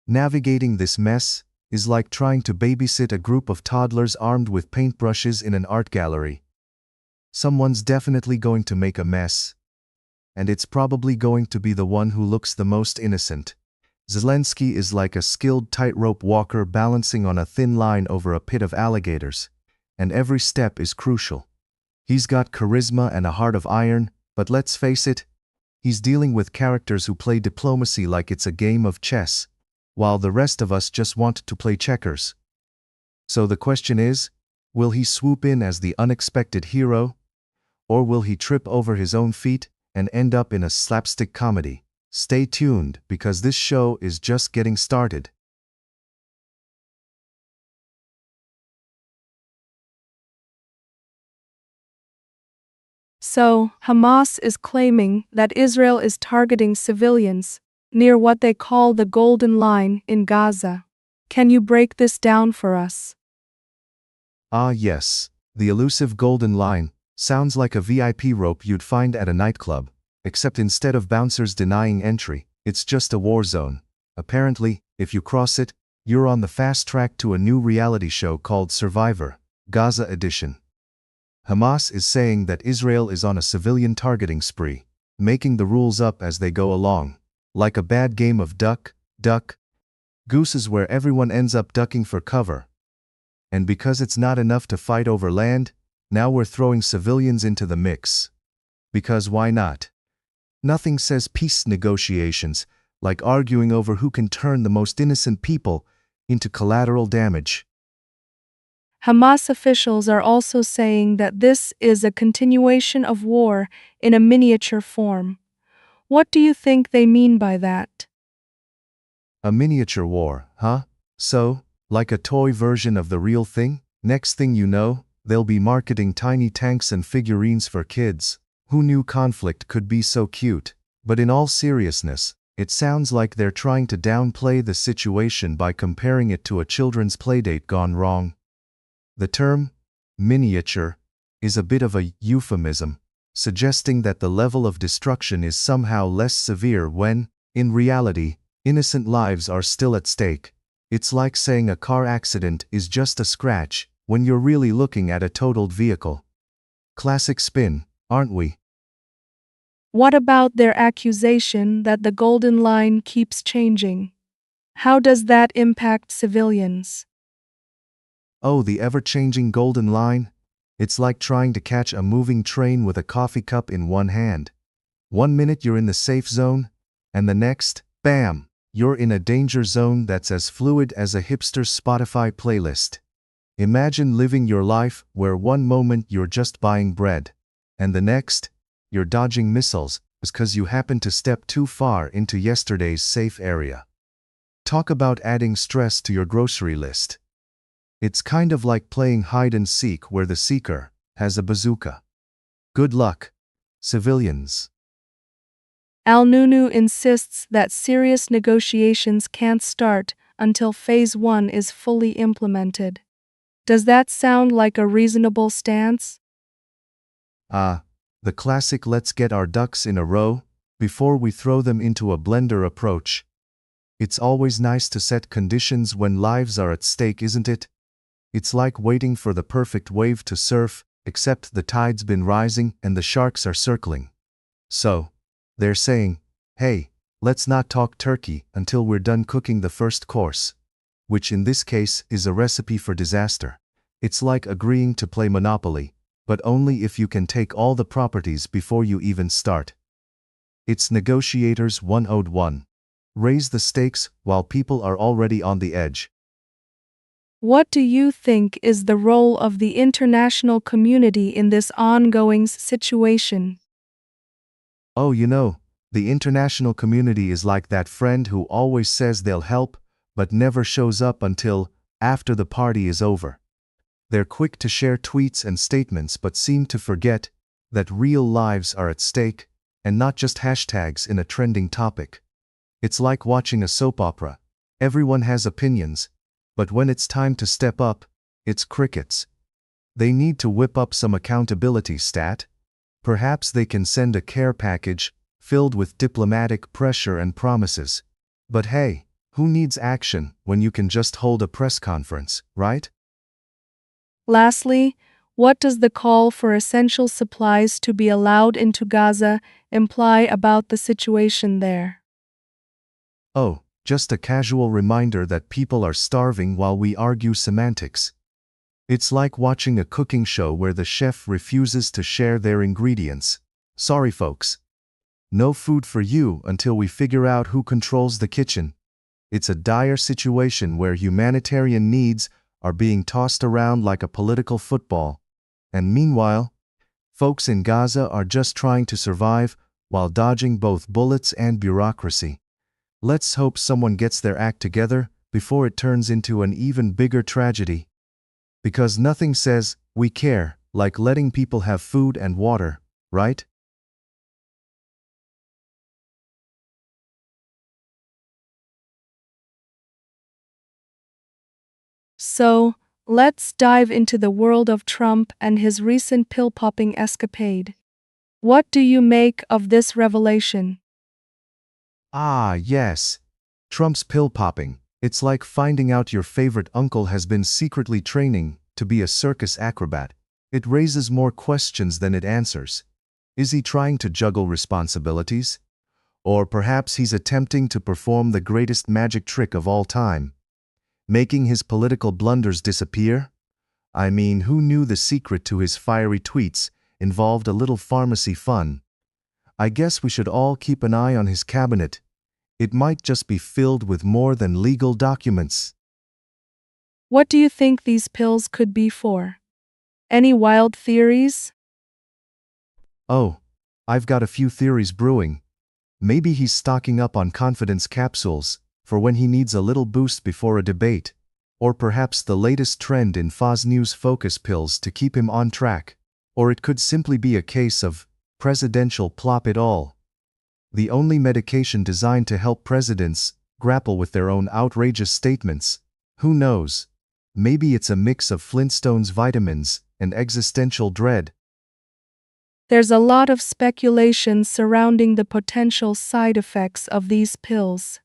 Navigating this mess is like trying to babysit a group of toddlers armed with paintbrushes in an art gallery. Someone's definitely going to make a mess, and it's probably going to be the one who looks the most innocent. Zelensky is like a skilled tightrope walker balancing on a thin line over a pit of alligators, and every step is crucial. He's got charisma and a heart of iron, but let's face it, he's dealing with characters who play diplomacy like it's a game of chess, while the rest of us just want to play checkers. So the question is, will he swoop in as the unexpected hero, or will he trip over his own feet and end up in a slapstick comedy? Stay tuned, because this show is just getting started. So, Hamas is claiming that Israel is targeting civilians near what they call the Golden Line in Gaza. Can you break this down for us? Ah yes, the elusive Golden Line sounds like a VIP rope you'd find at a nightclub, except instead of bouncers denying entry, it's just a war zone. Apparently, if you cross it, you're on the fast track to a new reality show called Survivor, Gaza Edition. Hamas is saying that Israel is on a civilian targeting spree, making the rules up as they go along, like a bad game of duck, duck, goose where everyone ends up ducking for cover. And because it's not enough to fight over land, now we're throwing civilians into the mix. Because why not? Nothing says peace negotiations like arguing over who can turn the most innocent people into collateral damage. Hamas officials are also saying that this is a continuation of war in a miniature form. What do you think they mean by that? A miniature war, huh? So, like a toy version of the real thing? Next thing you know, they'll be marketing tiny tanks and figurines for kids. Who knew conflict could be so cute? But in all seriousness, it sounds like they're trying to downplay the situation by comparing it to a children's playdate gone wrong. The term, miniature, is a bit of a euphemism, suggesting that the level of destruction is somehow less severe when, in reality, innocent lives are still at stake. It's like saying a car accident is just a scratch when you're really looking at a totaled vehicle. Classic spin, aren't we? What about their accusation that the Golden Line keeps changing? How does that impact civilians? Oh, the ever-changing Golden Line? It's like trying to catch a moving train with a coffee cup in one hand. One minute you're in the safe zone, and the next, bam, you're in a danger zone that's as fluid as a hipster's Spotify playlist. Imagine living your life where one moment you're just buying bread, and the next, you're dodging missiles because you happen to step too far into yesterday's safe area. Talk about adding stress to your grocery list. It's kind of like playing hide and seek where the seeker has a bazooka. Good luck, civilians. Al-Nunu insists that serious negotiations can't start until Phase 1 is fully implemented. Does that sound like a reasonable stance? The classic let's get our ducks in a row before we throw them into a blender approach. It's always nice to set conditions when lives are at stake, isn't it? It's like waiting for the perfect wave to surf, except the tide's been rising and the sharks are circling. So, they're saying, hey, let's not talk turkey until we're done cooking the first course, which in this case is a recipe for disaster. It's like agreeing to play Monopoly, but only if you can take all the properties before you even start. It's Negotiators 101. raise the stakes while people are already on the edge. What do you think is the role of the international community in this ongoing situation? Oh, the international community is like that friend who always says they'll help, but never shows up until after the party is over. They're quick to share tweets and statements but seem to forget that real lives are at stake and not just hashtags in a trending topic. It's like watching a soap opera. Everyone has opinions, but when it's time to step up, it's crickets. They need to whip up some accountability stat. Perhaps they can send a care package filled with diplomatic pressure and promises. But hey, who needs action when you can just hold a press conference, right? Lastly, what does the call for essential supplies to be allowed into Gaza imply about the situation there? Oh, just a casual reminder that people are starving while we argue semantics. It's like watching a cooking show where the chef refuses to share their ingredients. Sorry, folks. No food for you until we figure out who controls the kitchen. It's a dire situation where humanitarian needs are being tossed around like a political football. And meanwhile, folks in Gaza are just trying to survive while dodging both bullets and bureaucracy. Let's hope someone gets their act together before it turns into an even bigger tragedy. Because nothing says, we care, like letting people have food and water, right? So, let's dive into the world of Trump and his recent pill-popping escapade. What do you make of this revelation? Ah, yes. Trump's pill popping. It's like finding out your favorite uncle has been secretly training to be a circus acrobat. It raises more questions than it answers. Is he trying to juggle responsibilities? Or perhaps he's attempting to perform the greatest magic trick of all time, making his political blunders disappear? I mean, who knew the secret to his fiery tweets involved a little pharmacy fun? I guess we should all keep an eye on his cabinet. It might just be filled with more than legal documents. What do you think these pills could be for? Any wild theories? Oh, I've got a few theories brewing. Maybe he's stocking up on confidence capsules for when he needs a little boost before a debate. Or perhaps the latest trend in Foz News focus pills to keep him on track. Or it could simply be a case of presidential plop it all. The only medication designed to help presidents grapple with their own outrageous statements. Who knows? Maybe it's a mix of Flintstones vitamins and existential dread. There's a lot of speculation surrounding the potential side effects of these pills.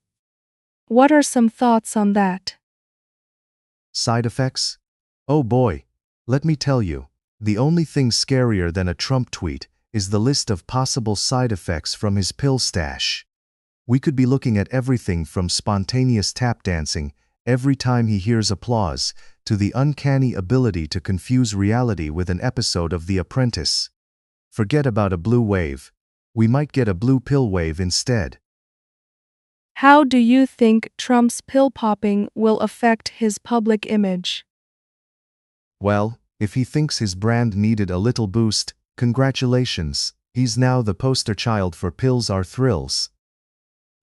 What are some thoughts on that? Side effects? Oh boy, let me tell you, the only thing scarier than a Trump tweet is the list of possible side effects from his pill stash. We could be looking at everything from spontaneous tap dancing every time he hears applause to the uncanny ability to confuse reality with an episode of The Apprentice. Forget about a blue wave. We might get a blue pill wave instead. How do you think Trump's pill popping will affect his public image? Well, if he thinks his brand needed a little boost, congratulations, he's now the poster child for pills are thrills.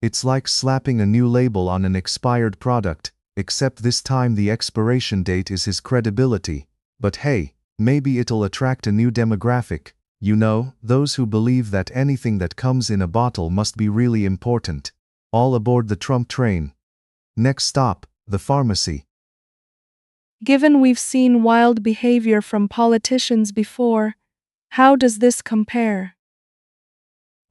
It's like slapping a new label on an expired product, except this time the expiration date is his credibility. But hey, maybe it'll attract a new demographic. Those who believe that anything that comes in a bottle must be really important. All aboard the Trump train. Next stop, the pharmacy. Given we've seen wild behavior from politicians before, how does this compare?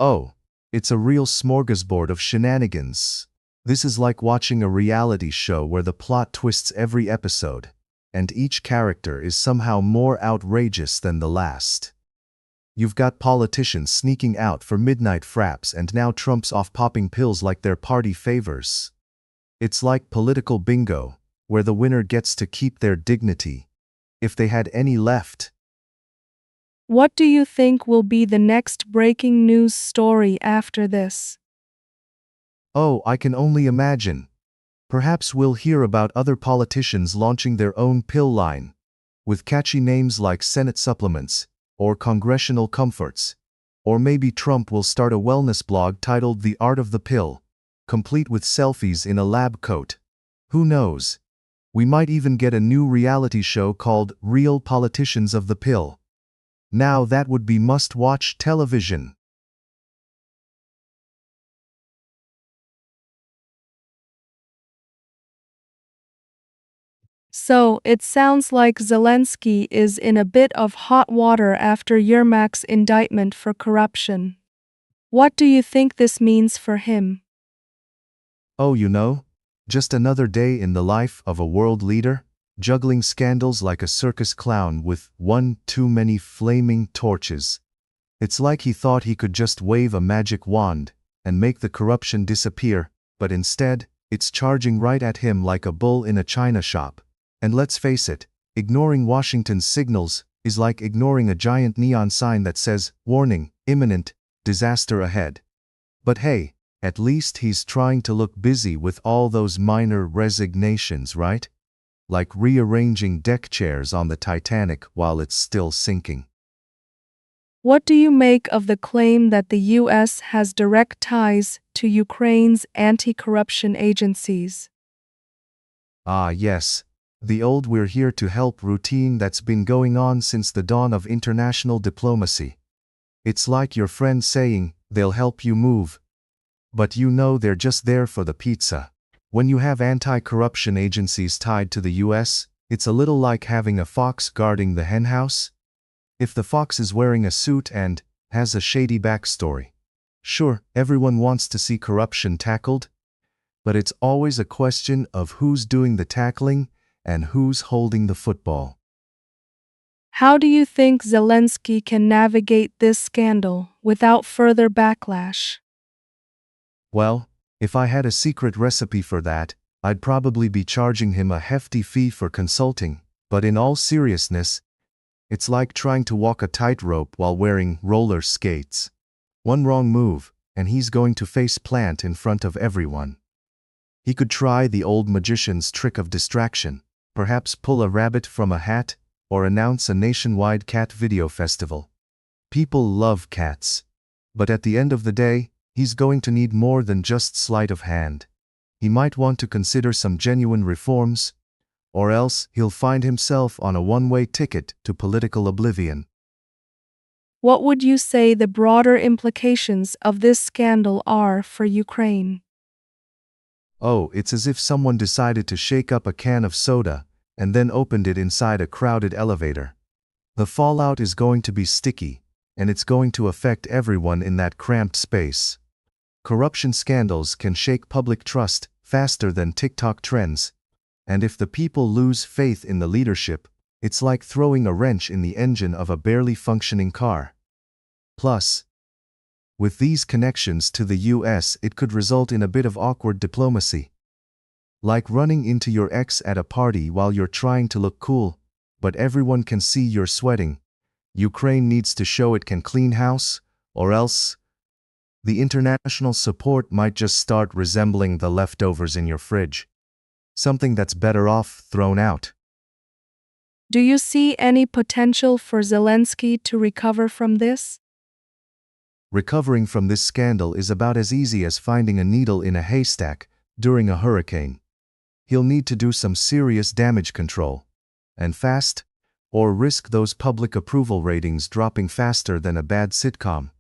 Oh, it's a real smorgasbord of shenanigans. This is like watching a reality show where the plot twists every episode, and each character is somehow more outrageous than the last. You've got politicians sneaking out for midnight fraps and now Trump's off popping pills like their party favors. It's like political bingo, where the winner gets to keep their dignity, if they had any left. What do you think will be the next breaking news story after this? Oh, I can only imagine. Perhaps we'll hear about other politicians launching their own pill line, with catchy names like Senate supplements, or congressional comforts. Or maybe Trump will start a wellness blog titled The Art of the Pill, complete with selfies in a lab coat. Who knows? We might even get a new reality show called Real Politicians of the Pill. Now that would be must-watch television. So, it sounds like Zelensky is in a bit of hot water after Yermak's indictment for corruption. What do you think this means for him? Oh, just another day in the life of a world leader, juggling scandals like a circus clown with one too many flaming torches. It's like he thought he could just wave a magic wand and make the corruption disappear, but instead, it's charging right at him like a bull in a china shop. And let's face it, ignoring Washington's signals is like ignoring a giant neon sign that says, "Warning, imminent, disaster ahead." But hey, at least he's trying to look busy with all those minor resignations, right? Like rearranging deck chairs on the Titanic while it's still sinking. What do you make of the claim that the U.S. has direct ties to Ukraine's anti-corruption agencies? Ah, yes. The old "we're here to help" routine that's been going on since the dawn of international diplomacy. It's like your friend saying, they'll help you move. But they're just there for the pizza. When you have anti-corruption agencies tied to the US, it's a little like having a fox guarding the henhouse. If the fox is wearing a suit and has a shady backstory, sure, everyone wants to see corruption tackled, but it's always a question of who's doing the tackling and who's holding the football. How do you think Zelensky can navigate this scandal without further backlash? Well, if I had a secret recipe for that, I'd probably be charging him a hefty fee for consulting, but in all seriousness, it's like trying to walk a tightrope while wearing roller skates. One wrong move, and he's going to face plant in front of everyone. He could try the old magician's trick of distraction, perhaps pull a rabbit from a hat, or announce a nationwide cat video festival. People love cats. But at the end of the day, he's going to need more than just sleight of hand. He might want to consider some genuine reforms, or else he'll find himself on a one-way ticket to political oblivion. What would you say the broader implications of this scandal are for Ukraine? Oh, it's as if someone decided to shake up a can of soda and then opened it inside a crowded elevator. The fallout is going to be sticky, and it's going to affect everyone in that cramped space. Corruption scandals can shake public trust faster than TikTok trends, and if the people lose faith in the leadership, it's like throwing a wrench in the engine of a barely functioning car. Plus, with these connections to the US, it could result in a bit of awkward diplomacy. Like running into your ex at a party while you're trying to look cool, but everyone can see you're sweating. Ukraine needs to show it can clean house, or else the international support might just start resembling the leftovers in your fridge. Something that's better off thrown out. Do you see any potential for Zelensky to recover from this? Recovering from this scandal is about as easy as finding a needle in a haystack during a hurricane. He'll need to do some serious damage control, and fast, or risk those public approval ratings dropping faster than a bad sitcom.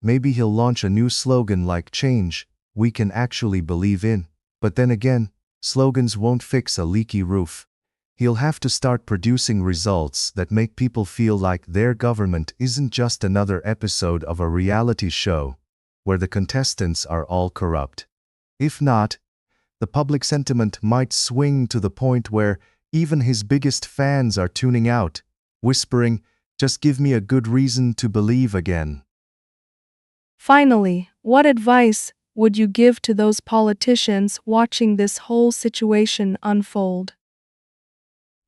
Maybe he'll launch a new slogan like "Change we can actually believe in," but then again, slogans won't fix a leaky roof. He'll have to start producing results that make people feel like their government isn't just another episode of a reality show where the contestants are all corrupt. If not, the public sentiment might swing to the point where even his biggest fans are tuning out, whispering, "Just give me a good reason to believe again." Finally, what advice would you give to those politicians watching this whole situation unfold?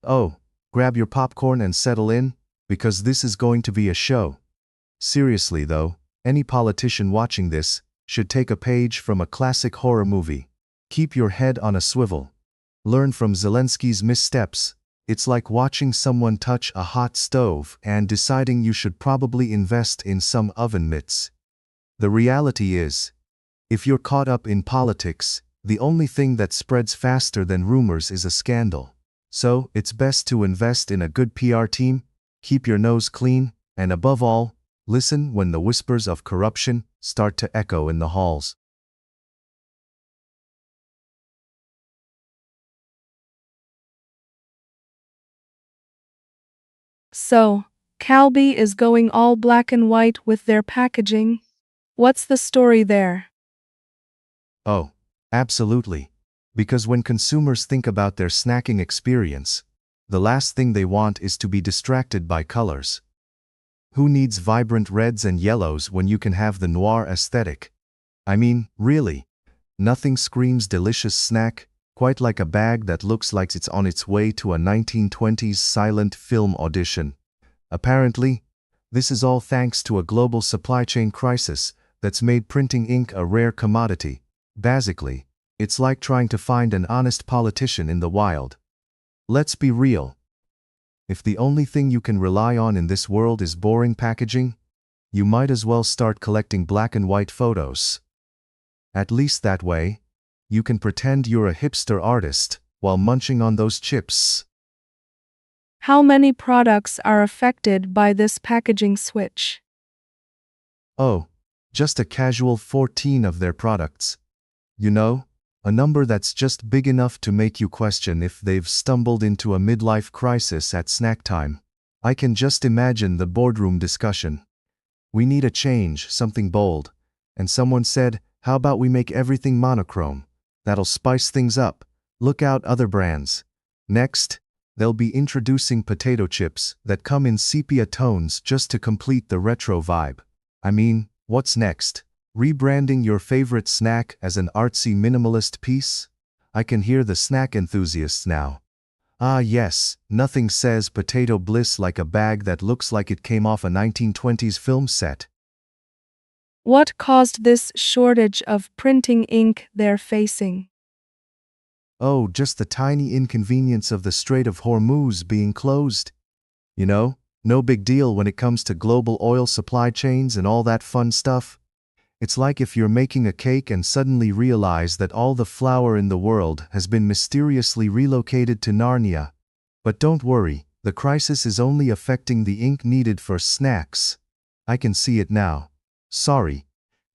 Oh, grab your popcorn and settle in, because this is going to be a show. Seriously though, any politician watching this, should take a page from a classic horror movie. Keep your head on a swivel. Learn from Zelensky's missteps. It's like watching someone touch a hot stove and deciding you should probably invest in some oven mitts. The reality is, if you're caught up in politics, the only thing that spreads faster than rumors is a scandal. So, it's best to invest in a good PR team, keep your nose clean, and above all, listen when the whispers of corruption start to echo in the halls. So, Calbee is going all black and white with their packaging? What's the story there? Oh, absolutely. Because when consumers think about their snacking experience, the last thing they want is to be distracted by colors. Who needs vibrant reds and yellows when you can have the noir aesthetic? I mean, really, nothing screams delicious snack quite like a bag that looks like it's on its way to a 1920s silent film audition. Apparently, this is all thanks to a global supply chain crisis that's made printing ink a rare commodity. Basically, it's like trying to find an honest politician in the wild. Let's be real. If the only thing you can rely on in this world is boring packaging, you might as well start collecting black and white photos. At least that way, you can pretend you're a hipster artist while munching on those chips. How many products are affected by this packaging switch? Oh, just a casual 14 of their products. You know, a number that's just big enough to make you question if they've stumbled into a midlife crisis at snack time. I can just imagine the boardroom discussion. We need a change, something bold. And someone said, how about we make everything monochrome? That'll spice things up. Look out other brands. Next, they'll be introducing potato chips that come in sepia tones just to complete the retro vibe. I mean, what's next? Rebranding your favorite snack as an artsy minimalist piece? I can hear the snack enthusiasts now. Ah yes, nothing says potato bliss like a bag that looks like it came off a 1920s film set. What caused this shortage of printing ink they're facing? Oh, just the tiny inconvenience of the Strait of Hormuz being closed. You know, no big deal when it comes to global oil supply chains and all that fun stuff. It's like if you're making a cake and suddenly realize that all the flour in the world has been mysteriously relocated to Narnia. But don't worry, the crisis is only affecting the ink needed for snacks. I can see it now. Sorry,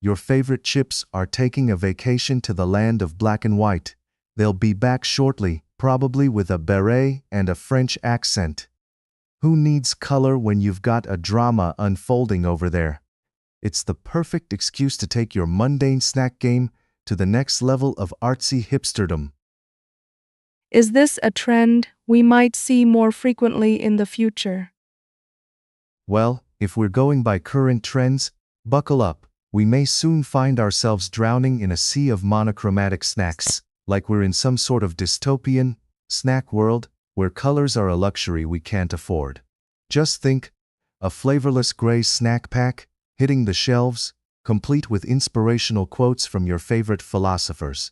your favorite chips are taking a vacation to the land of black and white. They'll be back shortly, probably with a beret and a French accent. Who needs color when you've got a drama unfolding over there? It's the perfect excuse to take your mundane snack game to the next level of artsy hipsterdom. Is this a trend we might see more frequently in the future? Well, if we're going by current trends, buckle up. We may soon find ourselves drowning in a sea of monochromatic snacks, like we're in some sort of dystopian snack world where colors are a luxury we can't afford. Just think, a flavorless gray snack pack hitting the shelves, complete with inspirational quotes from your favorite philosophers.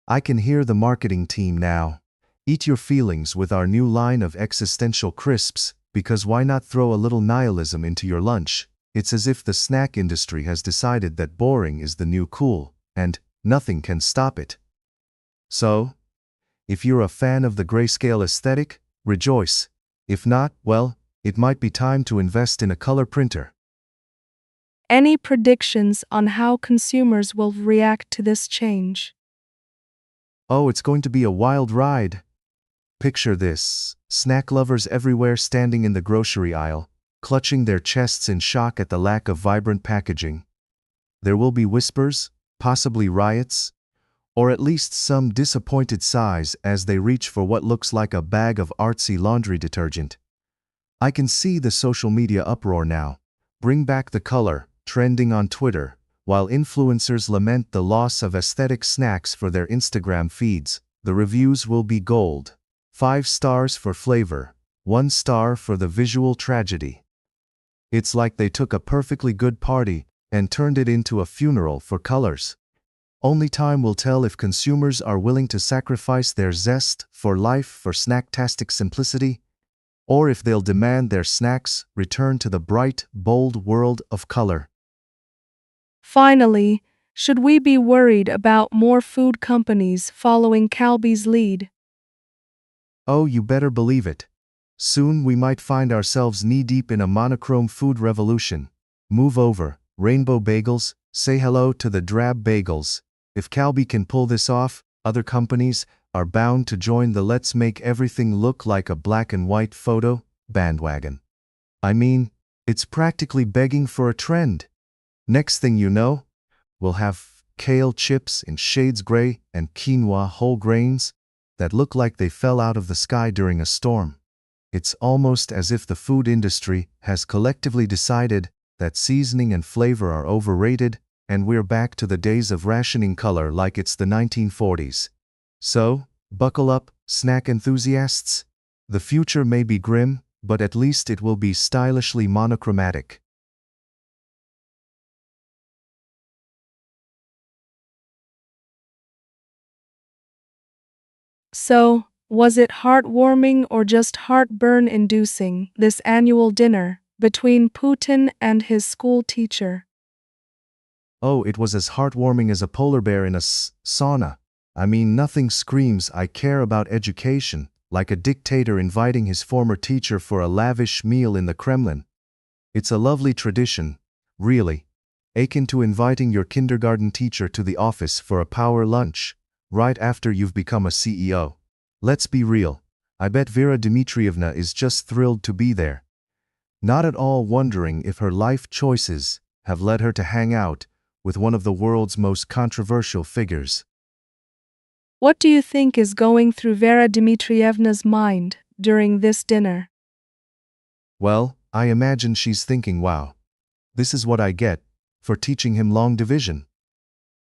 I can hear the marketing team now. Eat your feelings with our new line of existential crisps, because why not throw a little nihilism into your lunch? It's as if the snack industry has decided that boring is the new cool, and nothing can stop it. So, if you're a fan of the grayscale aesthetic, rejoice. If not, well, it might be time to invest in a color printer. Any predictions on how consumers will react to this change? Oh, it's going to be a wild ride. Picture this: snack lovers everywhere standing in the grocery aisle, clutching their chests in shock at the lack of vibrant packaging. There will be whispers, possibly riots, or at least some disappointed sighs as they reach for what looks like a bag of artsy laundry detergent. I can see the social media uproar now. Bring back the color, trending on Twitter, while influencers lament the loss of aesthetic snacks for their Instagram feeds. The reviews will be gold. 5 stars for flavor, 1 star for the visual tragedy. It's like they took a perfectly good party and turned it into a funeral for colors. Only time will tell if consumers are willing to sacrifice their zest for life for snacktastic simplicity, or if they'll demand their snacks return to the bright, bold world of color. Finally, should we be worried about more food companies following Calbee's lead? Oh, you better believe it. Soon we might find ourselves knee-deep in a monochrome food revolution. Move over, rainbow bagels, say hello to the drab bagels. If Calbee can pull this off, other companies are bound to join the let's make everything look like a black and white photo bandwagon. I mean, it's practically begging for a trend. Next thing you know, we'll have kale chips in shades gray and quinoa whole grains that look like they fell out of the sky during a storm. It's almost as if the food industry has collectively decided that seasoning and flavor are overrated, and we're back to the days of rationing color like it's the 1940s. So, buckle up, snack enthusiasts. The future may be grim, but at least it will be stylishly monochromatic. So, was it heartwarming or just heartburn-inducing, this annual dinner between Putin and his school teacher? Oh, it was as heartwarming as a polar bear in a sauna. I mean, nothing screams "I care about education" like a dictator inviting his former teacher for a lavish meal in the Kremlin. It's a lovely tradition, really, akin to inviting your kindergarten teacher to the office for a power lunch right after you've become a CEO. Let's be real. I bet Vera Dmitrievna is just thrilled to be there, not at all wondering if her life choices have led her to hang out with one of the world's most controversial figures. What do you think is going through Vera Dmitrievna's mind during this dinner? Well, I imagine she's thinking, wow, this is what I get for teaching him long division.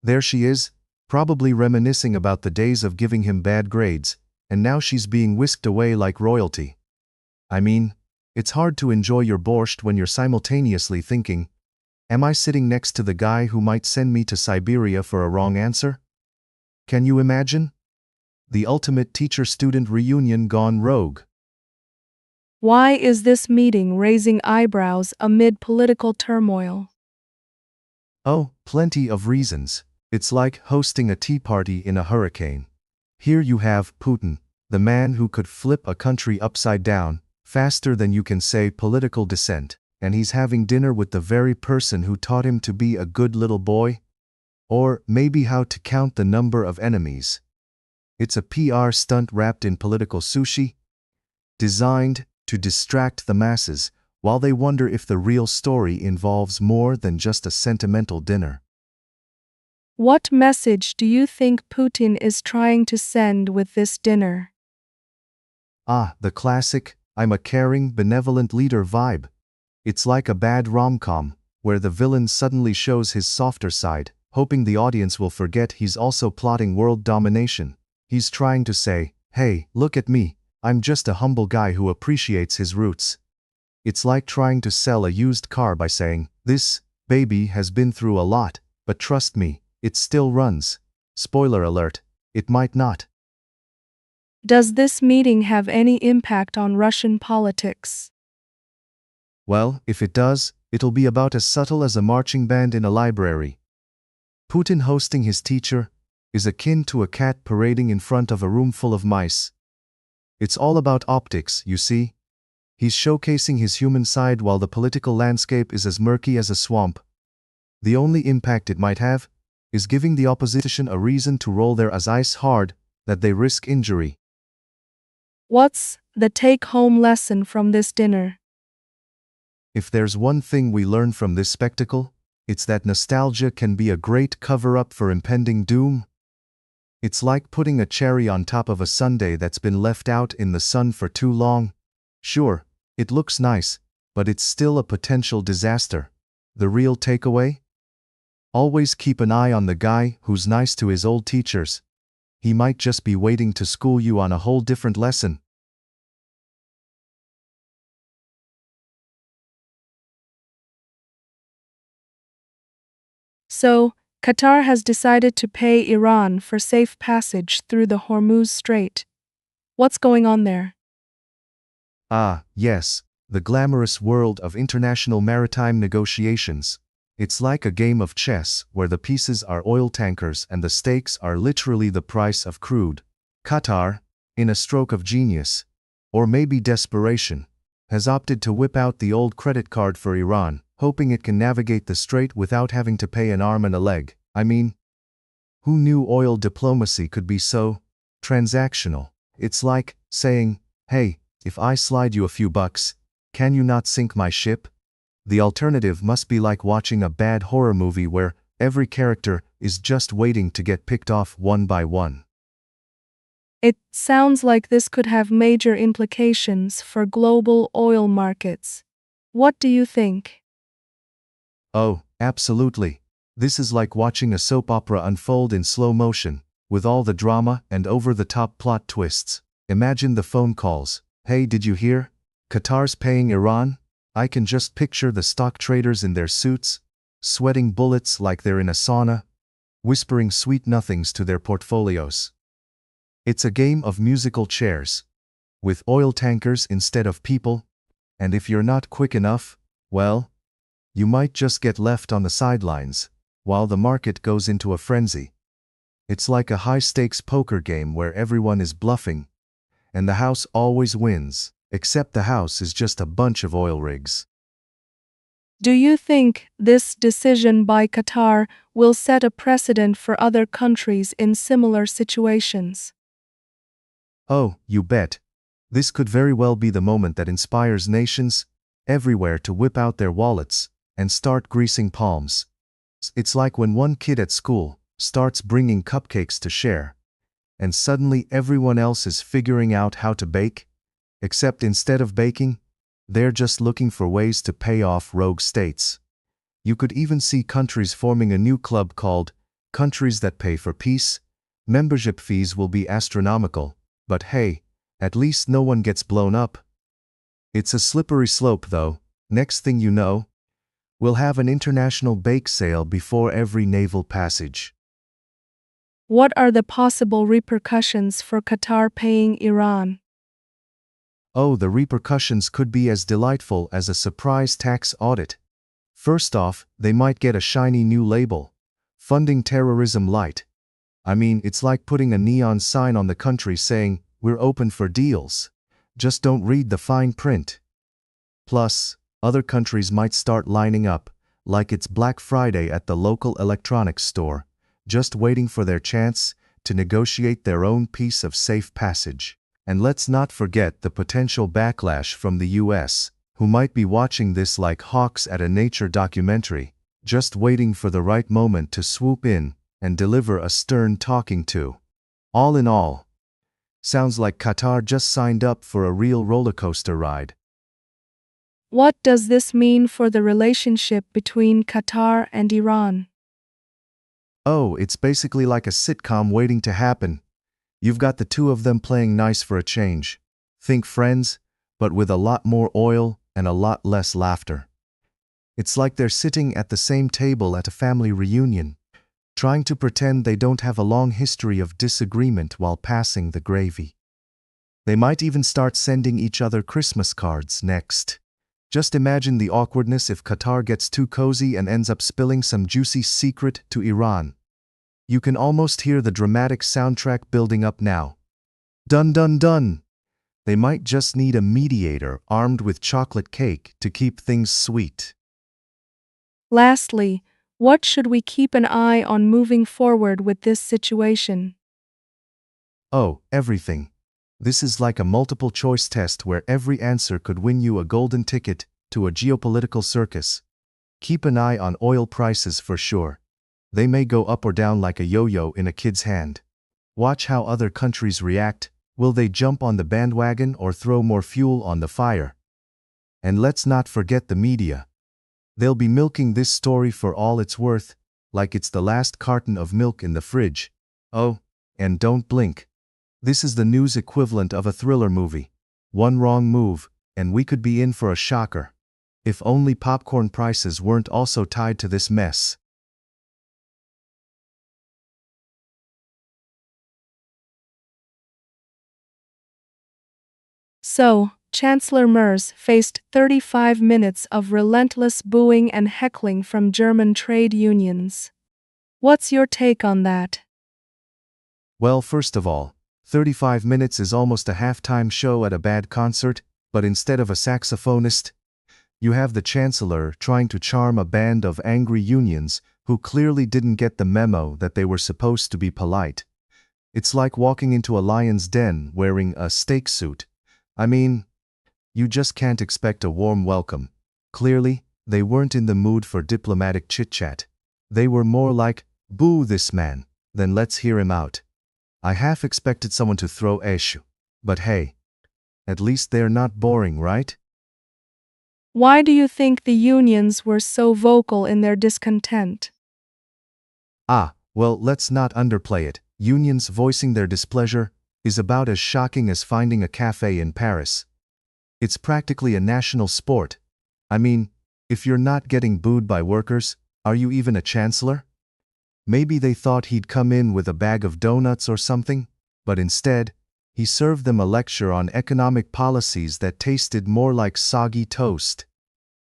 There she is, probably reminiscing about the days of giving him bad grades, and now she's being whisked away like royalty. I mean, it's hard to enjoy your borscht when you're simultaneously thinking, am I sitting next to the guy who might send me to Siberia for a wrong answer? Can you imagine? The ultimate teacher-student reunion gone rogue. Why is this meeting raising eyebrows amid political turmoil? Oh, plenty of reasons. It's like hosting a tea party in a hurricane. Here you have Putin, the man who could flip a country upside down faster than you can say political dissent, and he's having dinner with the very person who taught him to be a good little boy, or maybe how to count the number of enemies. It's a PR stunt wrapped in political sushi, designed to distract the masses while they wonder if the real story involves more than just a sentimental dinner. What message do you think Putin is trying to send with this dinner? Ah, the classic, I'm a caring, benevolent leader vibe. It's like a bad rom-com, where the villain suddenly shows his softer side, hoping the audience will forget he's also plotting world domination. He's trying to say, hey, look at me, I'm just a humble guy who appreciates his roots. It's like trying to sell a used car by saying, this baby has been through a lot, but trust me, it still runs. Spoiler alert, it might not. Does this meeting have any impact on Russian politics? Well, if it does, it'll be about as subtle as a marching band in a library. Putin hosting his teacher is akin to a cat parading in front of a room full of mice. It's all about optics, you see. He's showcasing his human side while the political landscape is as murky as a swamp. The only impact it might have is giving the opposition a reason to roll their eyes hard that they risk injury. What's the take-home lesson from this dinner? If there's one thing we learn from this spectacle, it's that nostalgia can be a great cover-up for impending doom. It's like putting a cherry on top of a sundae that's been left out in the sun for too long. Sure, it looks nice, but it's still a potential disaster. The real takeaway? Always keep an eye on the guy who's nice to his old teachers. He might just be waiting to school you on a whole different lesson. So, Qatar has decided to pay Iran for safe passage through the Hormuz Strait. What's going on there? Ah, yes, the glamorous world of international maritime negotiations. It's like a game of chess where the pieces are oil tankers and the stakes are literally the price of crude. Qatar, in a stroke of genius, or maybe desperation, has opted to whip out the old credit card for Iran, hoping it can navigate the strait without having to pay an arm and a leg. I mean, who knew oil diplomacy could be so transactional? It's like saying, hey, if I slide you a few bucks, can you not sink my ship? The alternative must be like watching a bad horror movie where every character is just waiting to get picked off one by one. It sounds like this could have major implications for global oil markets. What do you think? Oh, absolutely. This is like watching a soap opera unfold in slow motion, with all the drama and over-the-top plot twists. Imagine the phone calls. Hey, did you hear? Qatar's paying Iran? I can just picture the stock traders in their suits, sweating bullets like they're in a sauna, whispering sweet nothings to their portfolios. It's a game of musical chairs, with oil tankers instead of people, and if you're not quick enough, well, you might just get left on the sidelines, while the market goes into a frenzy. It's like a high-stakes poker game where everyone is bluffing, and the house always wins, except the house is just a bunch of oil rigs. Do you think this decision by Qatar will set a precedent for other countries in similar situations? Oh, you bet. This could very well be the moment that inspires nations everywhere to whip out their wallets and start greasing palms. It's like when one kid at school starts bringing cupcakes to share, and suddenly everyone else is figuring out how to bake, except instead of baking, they're just looking for ways to pay off rogue states. You could even see countries forming a new club called Countries That Pay for Peace. Membership fees will be astronomical, but hey, at least no one gets blown up. It's a slippery slope though. Next thing you know, we'll have an international bake sale before every naval passage. What are the possible repercussions for Qatar paying Iran? Oh, the repercussions could be as delightful as a surprise tax audit. First off, they might get a shiny new label, Funding Terrorism Light. I mean, it's like putting a neon sign on the country saying, we're open for deals. Just don't read the fine print. Plus, other countries might start lining up, like it's Black Friday at the local electronics store, just waiting for their chance to negotiate their own piece of safe passage. And let's not forget the potential backlash from the US, who might be watching this like hawks at a nature documentary, just waiting for the right moment to swoop in and deliver a stern talking to. All in all, sounds like Qatar just signed up for a real roller coaster ride. What does this mean for the relationship between Qatar and Iran? Oh, it's basically like a sitcom waiting to happen. You've got the two of them playing nice for a change. Think Friends, but with a lot more oil and a lot less laughter. It's like they're sitting at the same table at a family reunion, trying to pretend they don't have a long history of disagreement while passing the gravy. They might even start sending each other Christmas cards next. Just imagine the awkwardness if Qatar gets too cozy and ends up spilling some juicy secret to Iran. You can almost hear the dramatic soundtrack building up now. Dun dun dun! They might just need a mediator armed with chocolate cake to keep things sweet. Lastly, what should we keep an eye on moving forward with this situation? Oh, everything. This is like a multiple choice test where every answer could win you a golden ticket to a geopolitical circus. Keep an eye on oil prices for sure. They may go up or down like a yo-yo in a kid's hand. Watch how other countries react. Will they jump on the bandwagon or throw more fuel on the fire? And let's not forget the media. They'll be milking this story for all it's worth, like it's the last carton of milk in the fridge. Oh, and don't blink. This is the news equivalent of a thriller movie. One wrong move, and we could be in for a shocker. If only popcorn prices weren't also tied to this mess. So, Chancellor Merz faced 35 minutes of relentless booing and heckling from German trade unions. What's your take on that? Well, first of all, 35 minutes is almost a halftime show at a bad concert, but instead of a saxophonist, you have the Chancellor trying to charm a band of angry unions who clearly didn't get the memo that they were supposed to be polite. It's like walking into a lion's den wearing a steak suit. I mean, you just can't expect a warm welcome. Clearly, they weren't in the mood for diplomatic chit-chat. They were more like, boo this man, then let's hear him out. I half expected someone to throw issue. But hey, at least they're not boring, right? Why do you think the unions were so vocal in their discontent? Well, let's not underplay it. Unions voicing their displeasure is about as shocking as finding a cafe in Paris. It's practically a national sport. I mean, if you're not getting booed by workers, are you even a chancellor? Maybe they thought he'd come in with a bag of donuts or something, but instead, he served them a lecture on economic policies that tasted more like soggy toast.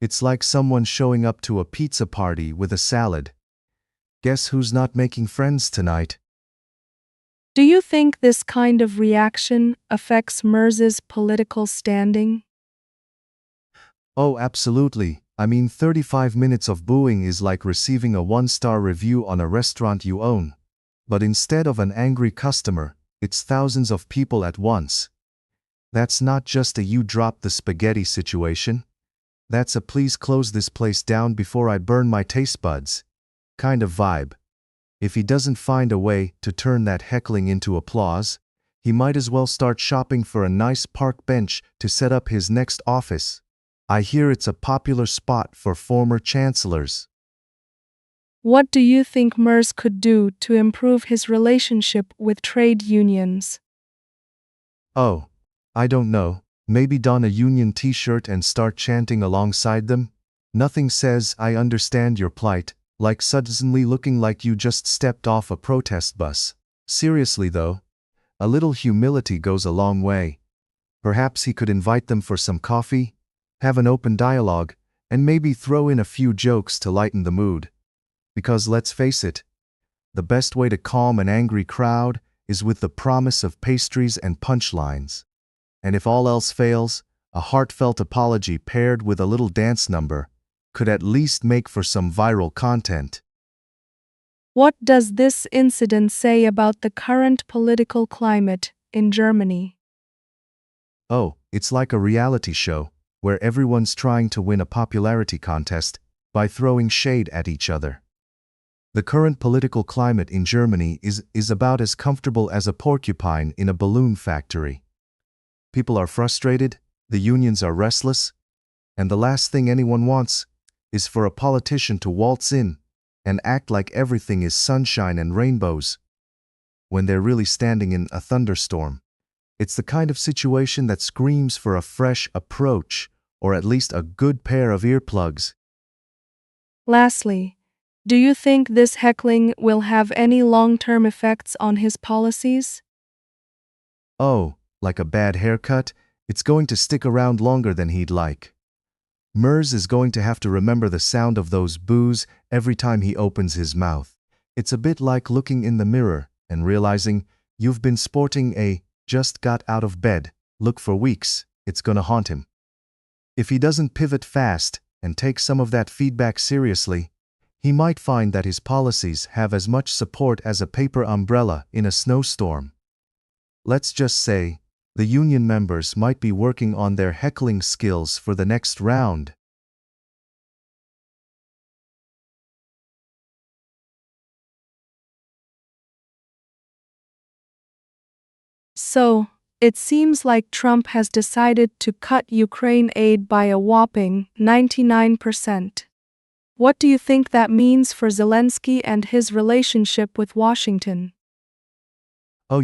It's like someone showing up to a pizza party with a salad. Guess who's not making friends tonight? Do you think this kind of reaction affects Merz's political standing? Oh, absolutely. I mean, 35 minutes of booing is like receiving a one-star review on a restaurant you own. But instead of an angry customer, it's thousands of people at once. That's not just a you drop the spaghetti situation. That's a please close this place down before I burn my taste buds kind of vibe. If he doesn't find a way to turn that heckling into applause, he might as well start shopping for a nice park bench to set up his next office. I hear it's a popular spot for former chancellors. What do you think Merz could do to improve his relationship with trade unions? Oh, I don't know. Maybe don a union t-shirt and start chanting alongside them? Nothing says I understand your plight like suddenly looking like you just stepped off a protest bus. Seriously though, a little humility goes a long way. Perhaps he could invite them for some coffee, have an open dialogue, and maybe throw in a few jokes to lighten the mood. Because let's face it, the best way to calm an angry crowd is with the promise of pastries and punchlines. And if all else fails, a heartfelt apology paired with a little dance number could at least make for some viral content. What does this incident say about the current political climate in Germany? Oh, it's like a reality show, where everyone's trying to win a popularity contest by throwing shade at each other. The current political climate in Germany is about as comfortable as a porcupine in a balloon factory. People are frustrated, the unions are restless, and the last thing anyone wants is for a politician to waltz in and act like everything is sunshine and rainbows when they're really standing in a thunderstorm. It's the kind of situation that screams for a fresh approach, or at least a good pair of earplugs. Lastly, do you think this heckling will have any long-term effects on his policies? Oh, like a bad haircut, it's going to stick around longer than he'd like. Merz is going to have to remember the sound of those boos every time he opens his mouth. It's a bit like looking in the mirror and realizing you've been sporting a just got out of bed look for weeks. It's gonna haunt him. If he doesn't pivot fast and take some of that feedback seriously, he might find that his policies have as much support as a paper umbrella in a snowstorm. Let's just say, the union members might be working on their heckling skills for the next round. So, it seems like Trump has decided to cut Ukraine aid by a whopping 99%. What do you think that means for Zelensky and his relationship with Washington? Oh,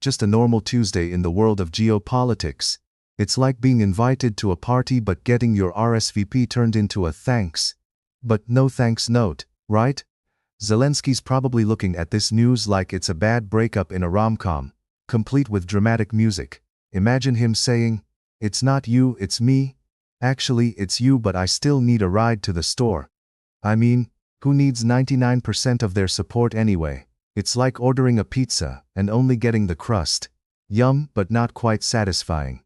just a normal Tuesday in the world of geopolitics. It's like being invited to a party but getting your RSVP turned into a thanks, but no thanks note, right? Zelensky's probably looking at this news like it's a bad breakup in a rom-com, complete with dramatic music. Imagine him saying, It's not you, it's me. Actually, it's you, but I still need a ride to the store. I mean, who needs 99% of their support anyway? It's like ordering a pizza and only getting the crust. Yum, but not quite satisfying.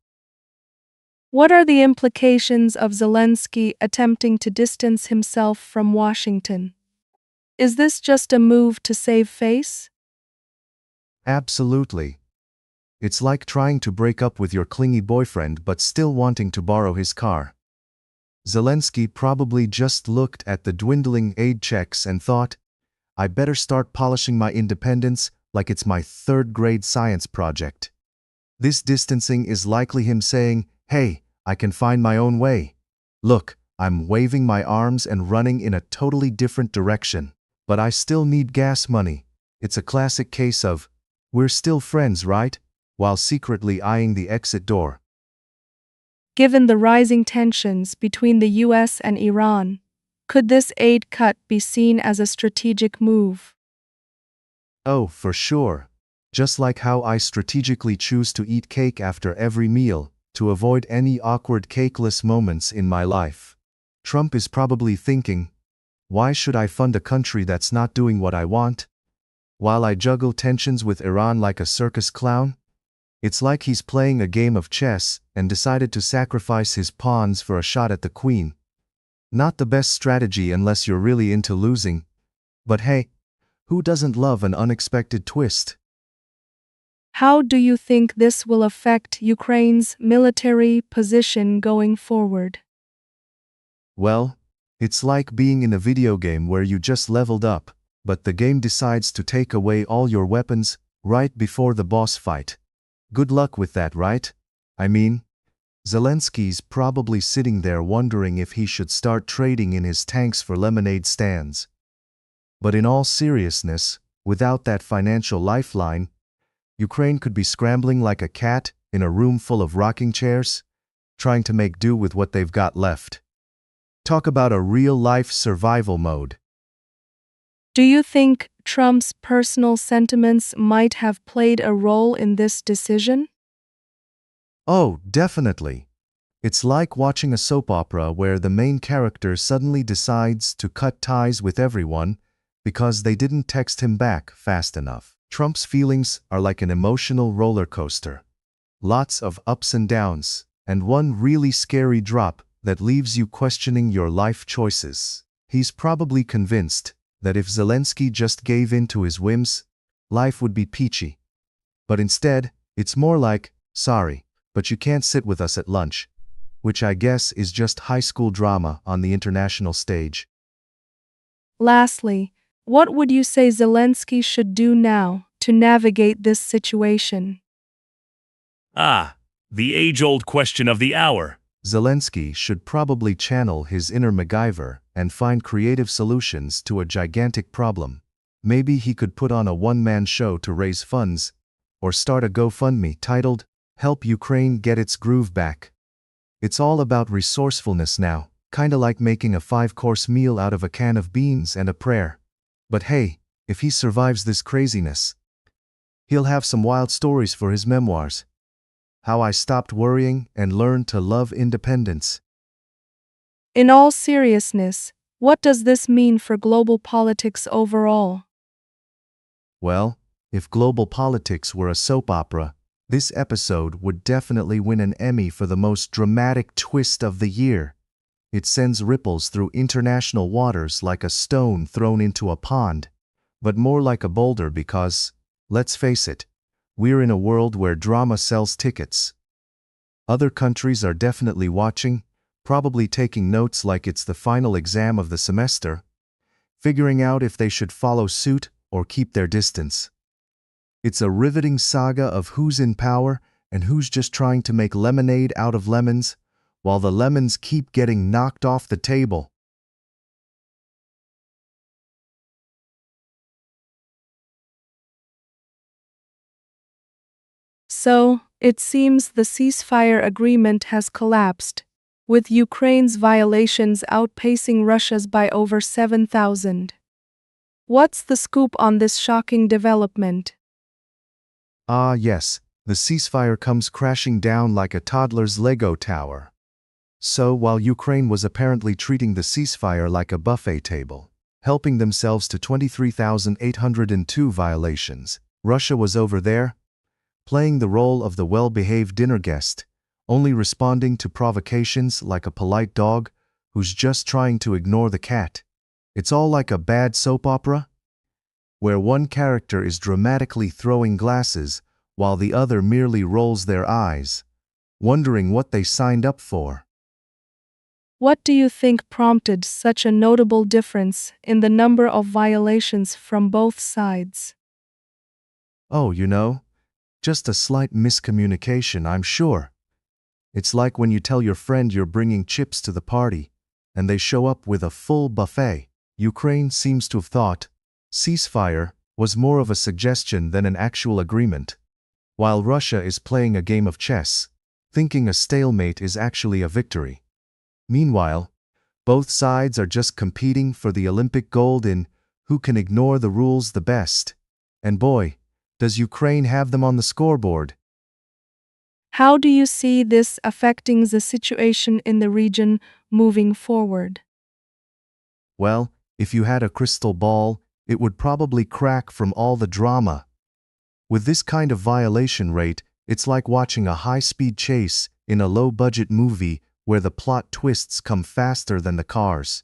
What are the implications of Zelensky attempting to distance himself from Washington? Is this just a move to save face? Absolutely. It's like trying to break up with your clingy boyfriend but still wanting to borrow his car. Zelensky probably just looked at the dwindling aid checks and thought, I better start polishing my independence like it's my third-grade science project. This distancing is likely him saying, hey, I can find my own way. Look, I'm waving my arms and running in a totally different direction. But I still need gas money. It's a classic case of, we're still friends, right? While secretly eyeing the exit door. Given the rising tensions between the US and Iran, could this aid cut be seen as a strategic move? Oh, for sure. Just like how I strategically choose to eat cake after every meal, to avoid any awkward cakeless moments in my life. Trump is probably thinking, why should I fund a country that's not doing what I want? While I juggle tensions with Iran like a circus clown? It's like he's playing a game of chess and decided to sacrifice his pawns for a shot at the queen. Not the best strategy unless you're really into losing. But hey, who doesn't love an unexpected twist? How do you think this will affect Ukraine's military position going forward? Well, it's like being in a video game where you just leveled up, but the game decides to take away all your weapons right before the boss fight. Good luck with that, right? I mean, Zelensky's probably sitting there wondering if he should start trading in his tanks for lemonade stands. But in all seriousness, without that financial lifeline, Ukraine could be scrambling like a cat in a room full of rocking chairs, trying to make do with what they've got left. Talk about a real-life survival mode. Do you think Trump's personal sentiments might have played a role in this decision? Oh, definitely. It's like watching a soap opera where the main character suddenly decides to cut ties with everyone because they didn't text him back fast enough. Trump's feelings are like an emotional roller coaster. Lots of ups and downs, and one really scary drop that leaves you questioning your life choices. He's probably convinced that if Zelensky just gave in to his whims, life would be peachy. But instead, it's more like, sorry, but you can't sit with us at lunch, which I guess is just high school drama on the international stage. Lastly, what would you say Zelensky should do now to navigate this situation? The age-old question of the hour. Zelensky should probably channel his inner MacGyver and find creative solutions to a gigantic problem. Maybe he could put on a one-man show to raise funds, or start a GoFundMe titled, Help Ukraine Get Its Groove Back. It's all about resourcefulness now, kinda like making a 5-course meal out of a can of beans and a prayer. But hey, if he survives this craziness, he'll have some wild stories for his memoirs. How I stopped worrying and learned to love independence. In all seriousness, what does this mean for global politics overall? Well, if global politics were a soap opera, this episode would definitely win an Emmy for the most dramatic twist of the year. It sends ripples through international waters like a stone thrown into a pond, but more like a boulder because, let's face it, we're in a world where drama sells tickets. Other countries are definitely watching, probably taking notes like it's the final exam of the semester, figuring out if they should follow suit or keep their distance. It's a riveting saga of who's in power and who's just trying to make lemonade out of lemons, while the lemons keep getting knocked off the table. So, it seems the ceasefire agreement has collapsed, with Ukraine's violations outpacing Russia's by over 7,000. What's the scoop on this shocking development? Yes, The ceasefire comes crashing down like a toddler's Lego tower. So, while Ukraine was apparently treating the ceasefire like a buffet table, helping themselves to 23,802 violations, Russia was over there, playing the role of the well-behaved dinner guest, only responding to provocations like a polite dog who's just trying to ignore the cat. It's all like a bad soap opera, where one character is dramatically throwing glasses while the other merely rolls their eyes, wondering what they signed up for. What do you think prompted such a notable difference in the number of violations from both sides? Oh, just a slight miscommunication, I'm sure. It's like when you tell your friend you're bringing chips to the party, and they show up with a full buffet. Ukraine seems to have thought ceasefire was more of a suggestion than an actual agreement, while Russia is playing a game of chess, thinking a stalemate is actually a victory. Meanwhile, both sides are just competing for the Olympic gold in who can ignore the rules the best. And boy, does Ukraine have them on the scoreboard. How do you see this affecting the situation in the region moving forward? Well, if you had a crystal ball, it would probably crack from all the drama. With this kind of violation rate, it's like watching a high-speed chase in a low-budget movie where the plot twists come faster than the cars.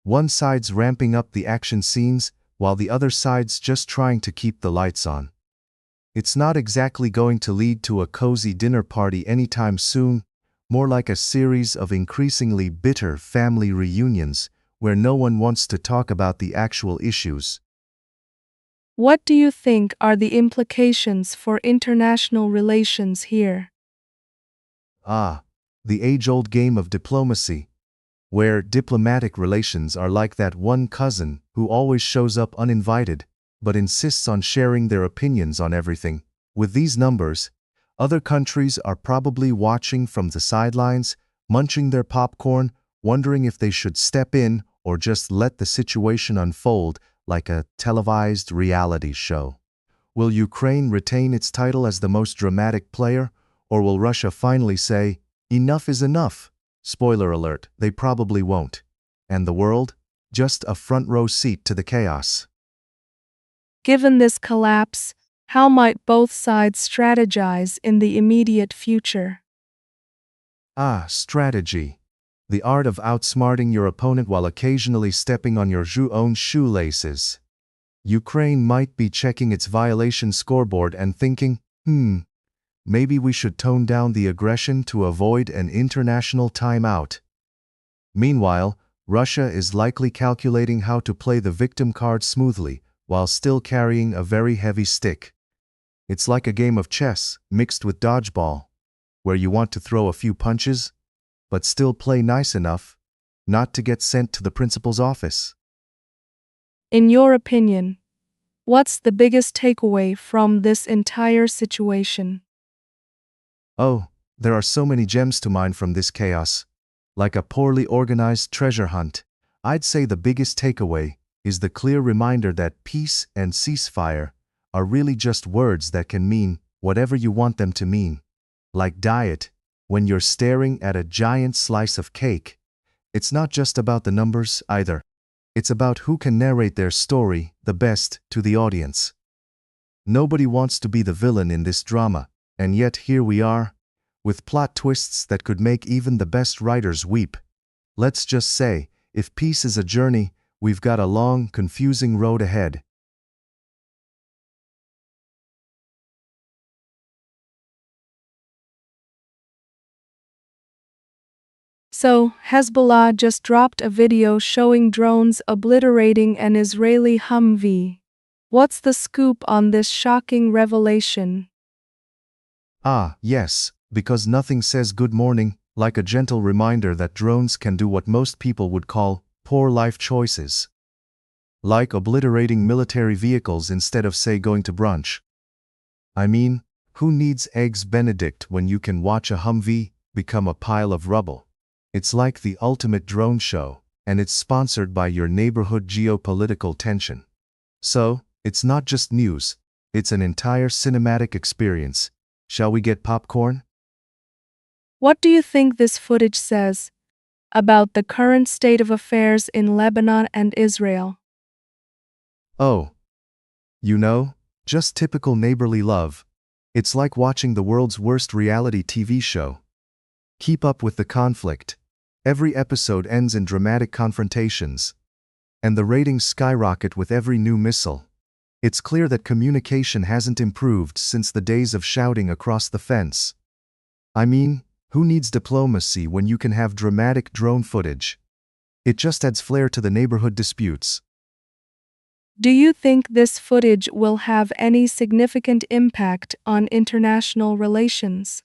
One side's ramping up the action scenes, while the other side's just trying to keep the lights on. It's not exactly going to lead to a cozy dinner party anytime soon, more like a series of increasingly bitter family reunions where no one wants to talk about the actual issues. What do you think are the implications for international relations here? The age-old game of diplomacy, where diplomatic relations are like that one cousin who always shows up uninvited, but insists on sharing their opinions on everything. With these numbers, other countries are probably watching from the sidelines, munching their popcorn, wondering if they should step in or just let the situation unfold like a televised reality show. Will Ukraine retain its title as the most dramatic player, or will Russia finally say, "Enough is enough"? Spoiler alert, they probably won't. And the world? Just a front-row seat to the chaos. Given this collapse, how might both sides strategize in the immediate future? Strategy. The art of outsmarting your opponent while occasionally stepping on your own shoelaces. Ukraine might be checking its violation scoreboard and thinking, maybe we should tone down the aggression to avoid an international timeout. Meanwhile, Russia is likely calculating how to play the victim card smoothly while still carrying a very heavy stick. It's like a game of chess mixed with dodgeball, where you want to throw a few punches, but still play nice enough not to get sent to the principal's office. In your opinion, what's the biggest takeaway from this entire situation? There are so many gems to mine from this chaos. Like a poorly organized treasure hunt, I'd say the biggest takeaway is the clear reminder that peace and ceasefire are really just words that can mean whatever you want them to mean. Like diet, when you're staring at a giant slice of cake, it's not just about the numbers either. It's about who can narrate their story the best to the audience. Nobody wants to be the villain in this drama, and yet here we are, with plot twists that could make even the best writers weep. Let's just say, if peace is a journey, we've got a long, confusing road ahead. So, Hezbollah just dropped a video showing drones obliterating an Israeli Humvee. What's the scoop on this shocking revelation? Yes, because nothing says good morning like a gentle reminder that drones can do what most people would call poor life choices. Like obliterating military vehicles instead of, say, going to brunch. I mean, who needs Eggs Benedict when you can watch a Humvee become a pile of rubble? It's like the ultimate drone show, and it's sponsored by your neighborhood geopolitical tension. So, it's not just news, it's an entire cinematic experience, Shall we get popcorn? What do you think this footage says about the current state of affairs in Lebanon and Israel? Oh, you know, just typical neighborly love. It's like watching the world's worst reality TV show. Keep up with the conflict. Every episode ends in dramatic confrontations. And the ratings skyrocket with every new missile. It's clear that communication hasn't improved since the days of shouting across the fence. I mean, who needs diplomacy when you can have dramatic drone footage? It just adds flair to the neighborhood disputes. Do you think this footage will have any significant impact on international relations?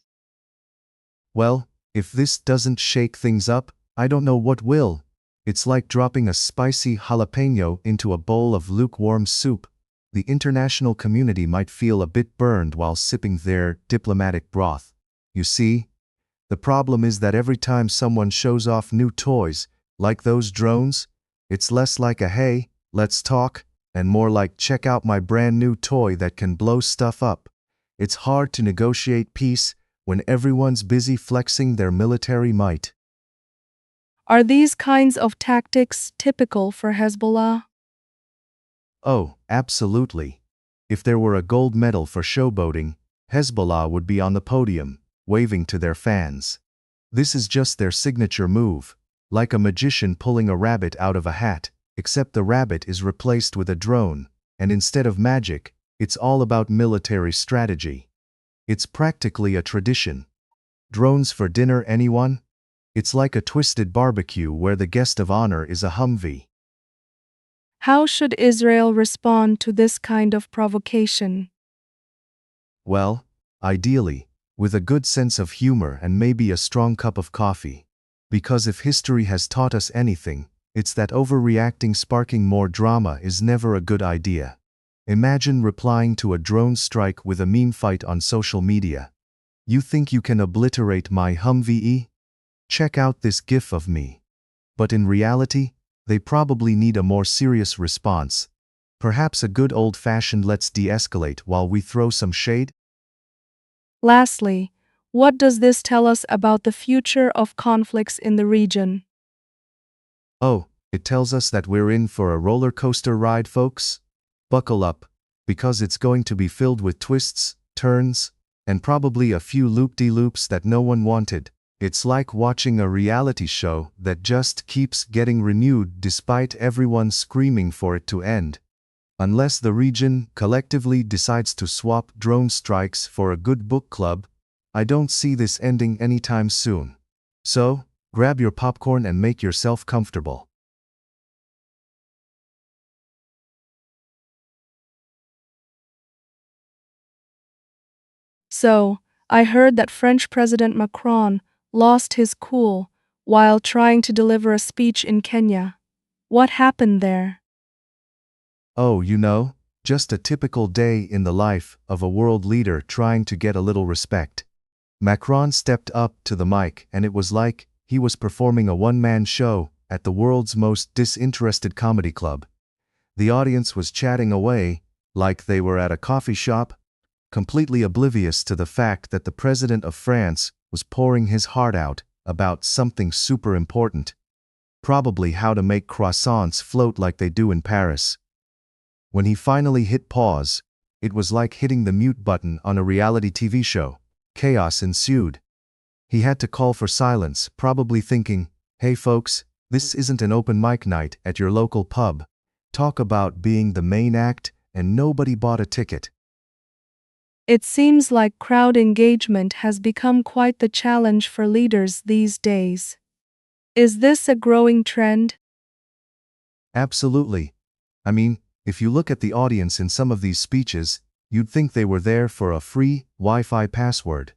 Well, if this doesn't shake things up, I don't know what will. It's like dropping a spicy jalapeno into a bowl of lukewarm soup. The international community might feel a bit burned while sipping their diplomatic broth. You see, the problem is that every time someone shows off new toys, like those drones, it's less like a "hey, let's talk," and more like "check out my brand new toy that can blow stuff up." It's hard to negotiate peace when everyone's busy flexing their military might. Are these kinds of tactics typical for Hezbollah? Oh, absolutely. If there were a gold medal for showboating, Hezbollah would be on the podium, waving to their fans. This is just their signature move, like a magician pulling a rabbit out of a hat, except the rabbit is replaced with a drone, and instead of magic, it's all about military strategy. It's practically a tradition. Drones for dinner, anyone? It's like a twisted barbecue where the guest of honor is a Humvee. How should Israel respond to this kind of provocation? Well, ideally, with a good sense of humor and maybe a strong cup of coffee. Because if history has taught us anything, it's that overreacting sparking more drama is never a good idea. Imagine replying to a drone strike with a meme fight on social media. You think you can obliterate my Humvee? Check out this gif of me. But in reality, they probably need a more serious response. Perhaps a good old-fashioned "let's de-escalate while we throw some shade." Lastly, what does this tell us about the future of conflicts in the region? Oh, it tells us that we're in for a roller coaster ride, folks. Buckle up, because it's going to be filled with twists, turns, and probably a few loop-de-loops that no one wanted. It's like watching a reality show that just keeps getting renewed despite everyone screaming for it to end. Unless the region collectively decides to swap drone strikes for a good book club, I don't see this ending anytime soon. So, grab your popcorn and make yourself comfortable. So, I heard that French President Macron lost his cool while trying to deliver a speech in Kenya. What happened there? Oh, just a typical day in the life of a world leader trying to get a little respect. Macron stepped up to the mic and it was like he was performing a one-man show at the world's most disinterested comedy club. The audience was chatting away like they were at a coffee shop, completely oblivious to the fact that the president of France was pouring his heart out about something super important, probably how to make croissants float like they do in Paris. When he finally hit pause, it was like hitting the mute button on a reality TV show. Chaos ensued. He had to call for silence, probably thinking, "Hey folks, this isn't an open mic night at your local pub. Talk about being the main act and nobody bought a ticket." It seems like crowd engagement has become quite the challenge for leaders these days. Is this a growing trend? Absolutely. I mean, if you look at the audience in some of these speeches, you'd think they were there for a free Wi-Fi password,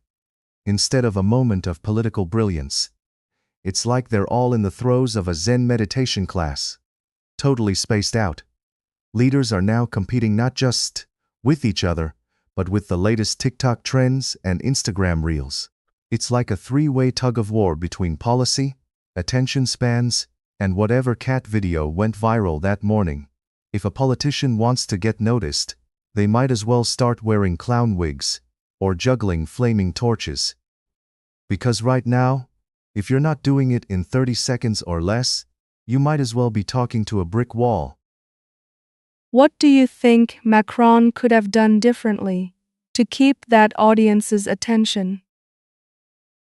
instead of a moment of political brilliance. It's like they're all in the throes of a Zen meditation class, totally spaced out. Leaders are now competing not just with each other, but with the latest TikTok trends and Instagram reels. It's like a three-way tug-of-war between policy, attention spans, and whatever cat video went viral that morning. If a politician wants to get noticed, they might as well start wearing clown wigs, or juggling flaming torches. Because right now, if you're not doing it in 30 seconds or less, you might as well be talking to a brick wall. What do you think Macron could have done differently to keep that audience's attention?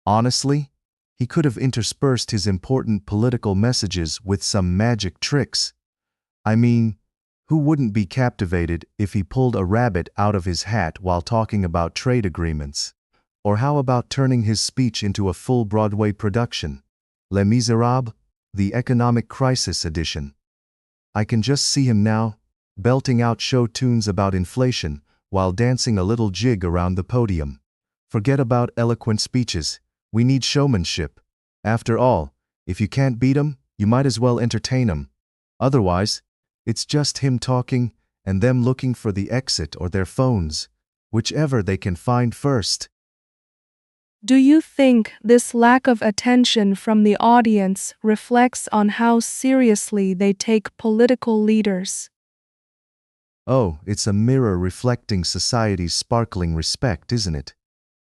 Honestly, he could have interspersed his important political messages with some magic tricks. I mean, who wouldn't be captivated if he pulled a rabbit out of his hat while talking about trade agreements? Or how about turning his speech into a full Broadway production? Les Miserables, the Economic Crisis edition. I can just see him now, belting out show tunes about inflation while dancing a little jig around the podium. Forget about eloquent speeches. We need showmanship. After all, if you can't beat 'em, you might as well entertain 'em. Otherwise, it's just him talking and them looking for the exit or their phones, whichever they can find first. Do you think this lack of attention from the audience reflects on how seriously they take political leaders? Oh, it's a mirror reflecting society's sparkling respect, isn't it?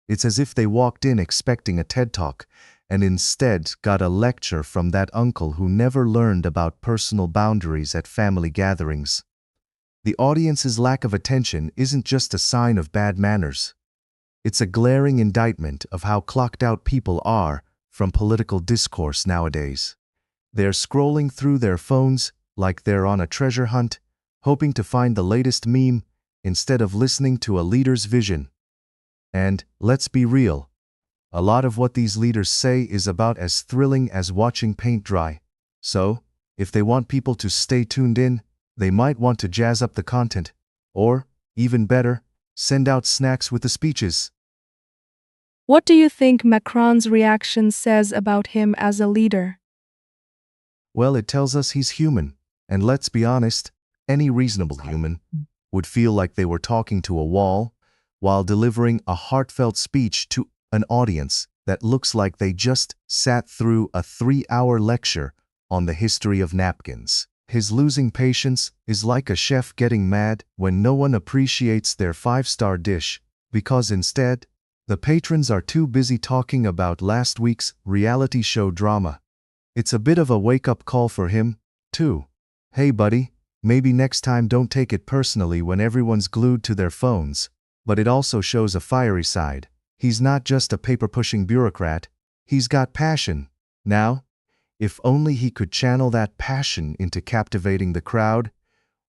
It's as if they walked in expecting a TED Talk and instead got a lecture from that uncle who never learned about personal boundaries at family gatherings. The audience's lack of attention isn't just a sign of bad manners. It's a glaring indictment of how clocked out people are from political discourse nowadays. They're scrolling through their phones like they're on a treasure hunt, hoping to find the latest meme instead of listening to a leader's vision. And, let's be real, a lot of what these leaders say is about as thrilling as watching paint dry. So, if they want people to stay tuned in, they might want to jazz up the content. Or, even better, send out snacks with the speeches. What do you think Macron's reaction says about him as a leader? Well, it tells us he's human. And let's be honest, any reasonable human would feel like they were talking to a wall while delivering a heartfelt speech to an audience that looks like they just sat through a 3-hour lecture on the history of napkins. His losing patience is like a chef getting mad when no one appreciates their 5-star dish, because instead, the patrons are too busy talking about last week's reality show drama. It's a bit of a wake-up call for him, too. Hey buddy, maybe next time don't take it personally when everyone's glued to their phones. But it also shows a fiery side. He's not just a paper-pushing bureaucrat, he's got passion. Now, if only he could channel that passion into captivating the crowd,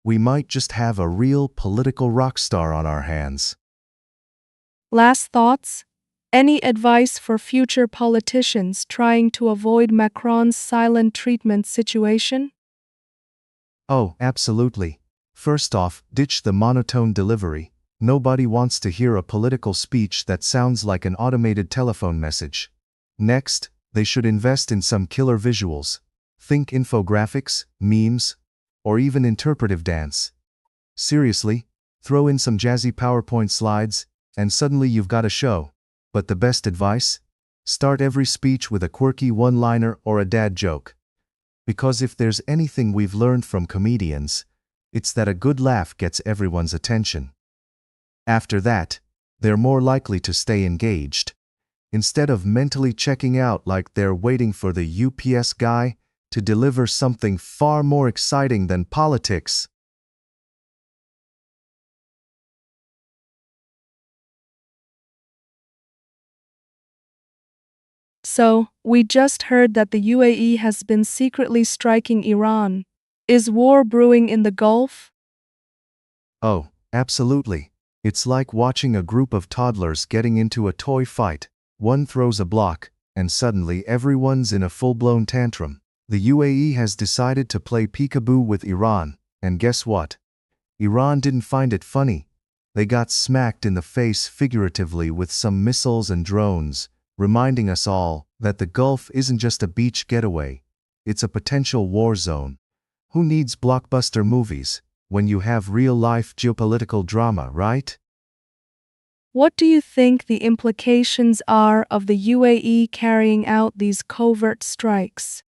we might just have a real political rock star on our hands. Last thoughts? Any advice for future politicians trying to avoid Macron's silent treatment situation? Oh, absolutely. First off, ditch the monotone delivery. Nobody wants to hear a political speech that sounds like an automated telephone message. Next, they should invest in some killer visuals. Think infographics, memes, or even interpretive dance. Seriously, throw in some jazzy PowerPoint slides, and suddenly you've got a show. But the best advice? Start every speech with a quirky one-liner or a dad joke. Because if there's anything we've learned from comedians, it's that a good laugh gets everyone's attention. After that, they're more likely to stay engaged, instead of mentally checking out like they're waiting for the UPS guy to deliver something far more exciting than politics. So, we just heard that the UAE has been secretly striking Iran. Is war brewing in the Gulf? Oh, absolutely. It's like watching a group of toddlers getting into a toy fight. One throws a block, and suddenly everyone's in a full-blown tantrum. The UAE has decided to play peekaboo with Iran, and guess what? Iran didn't find it funny. They got smacked in the face figuratively with some missiles and drones, reminding us all that the Gulf isn't just a beach getaway, it's a potential war zone. Who needs blockbuster movies when you have real-life geopolitical drama, right? What do you think the implications are of the UAE carrying out these covert strikes?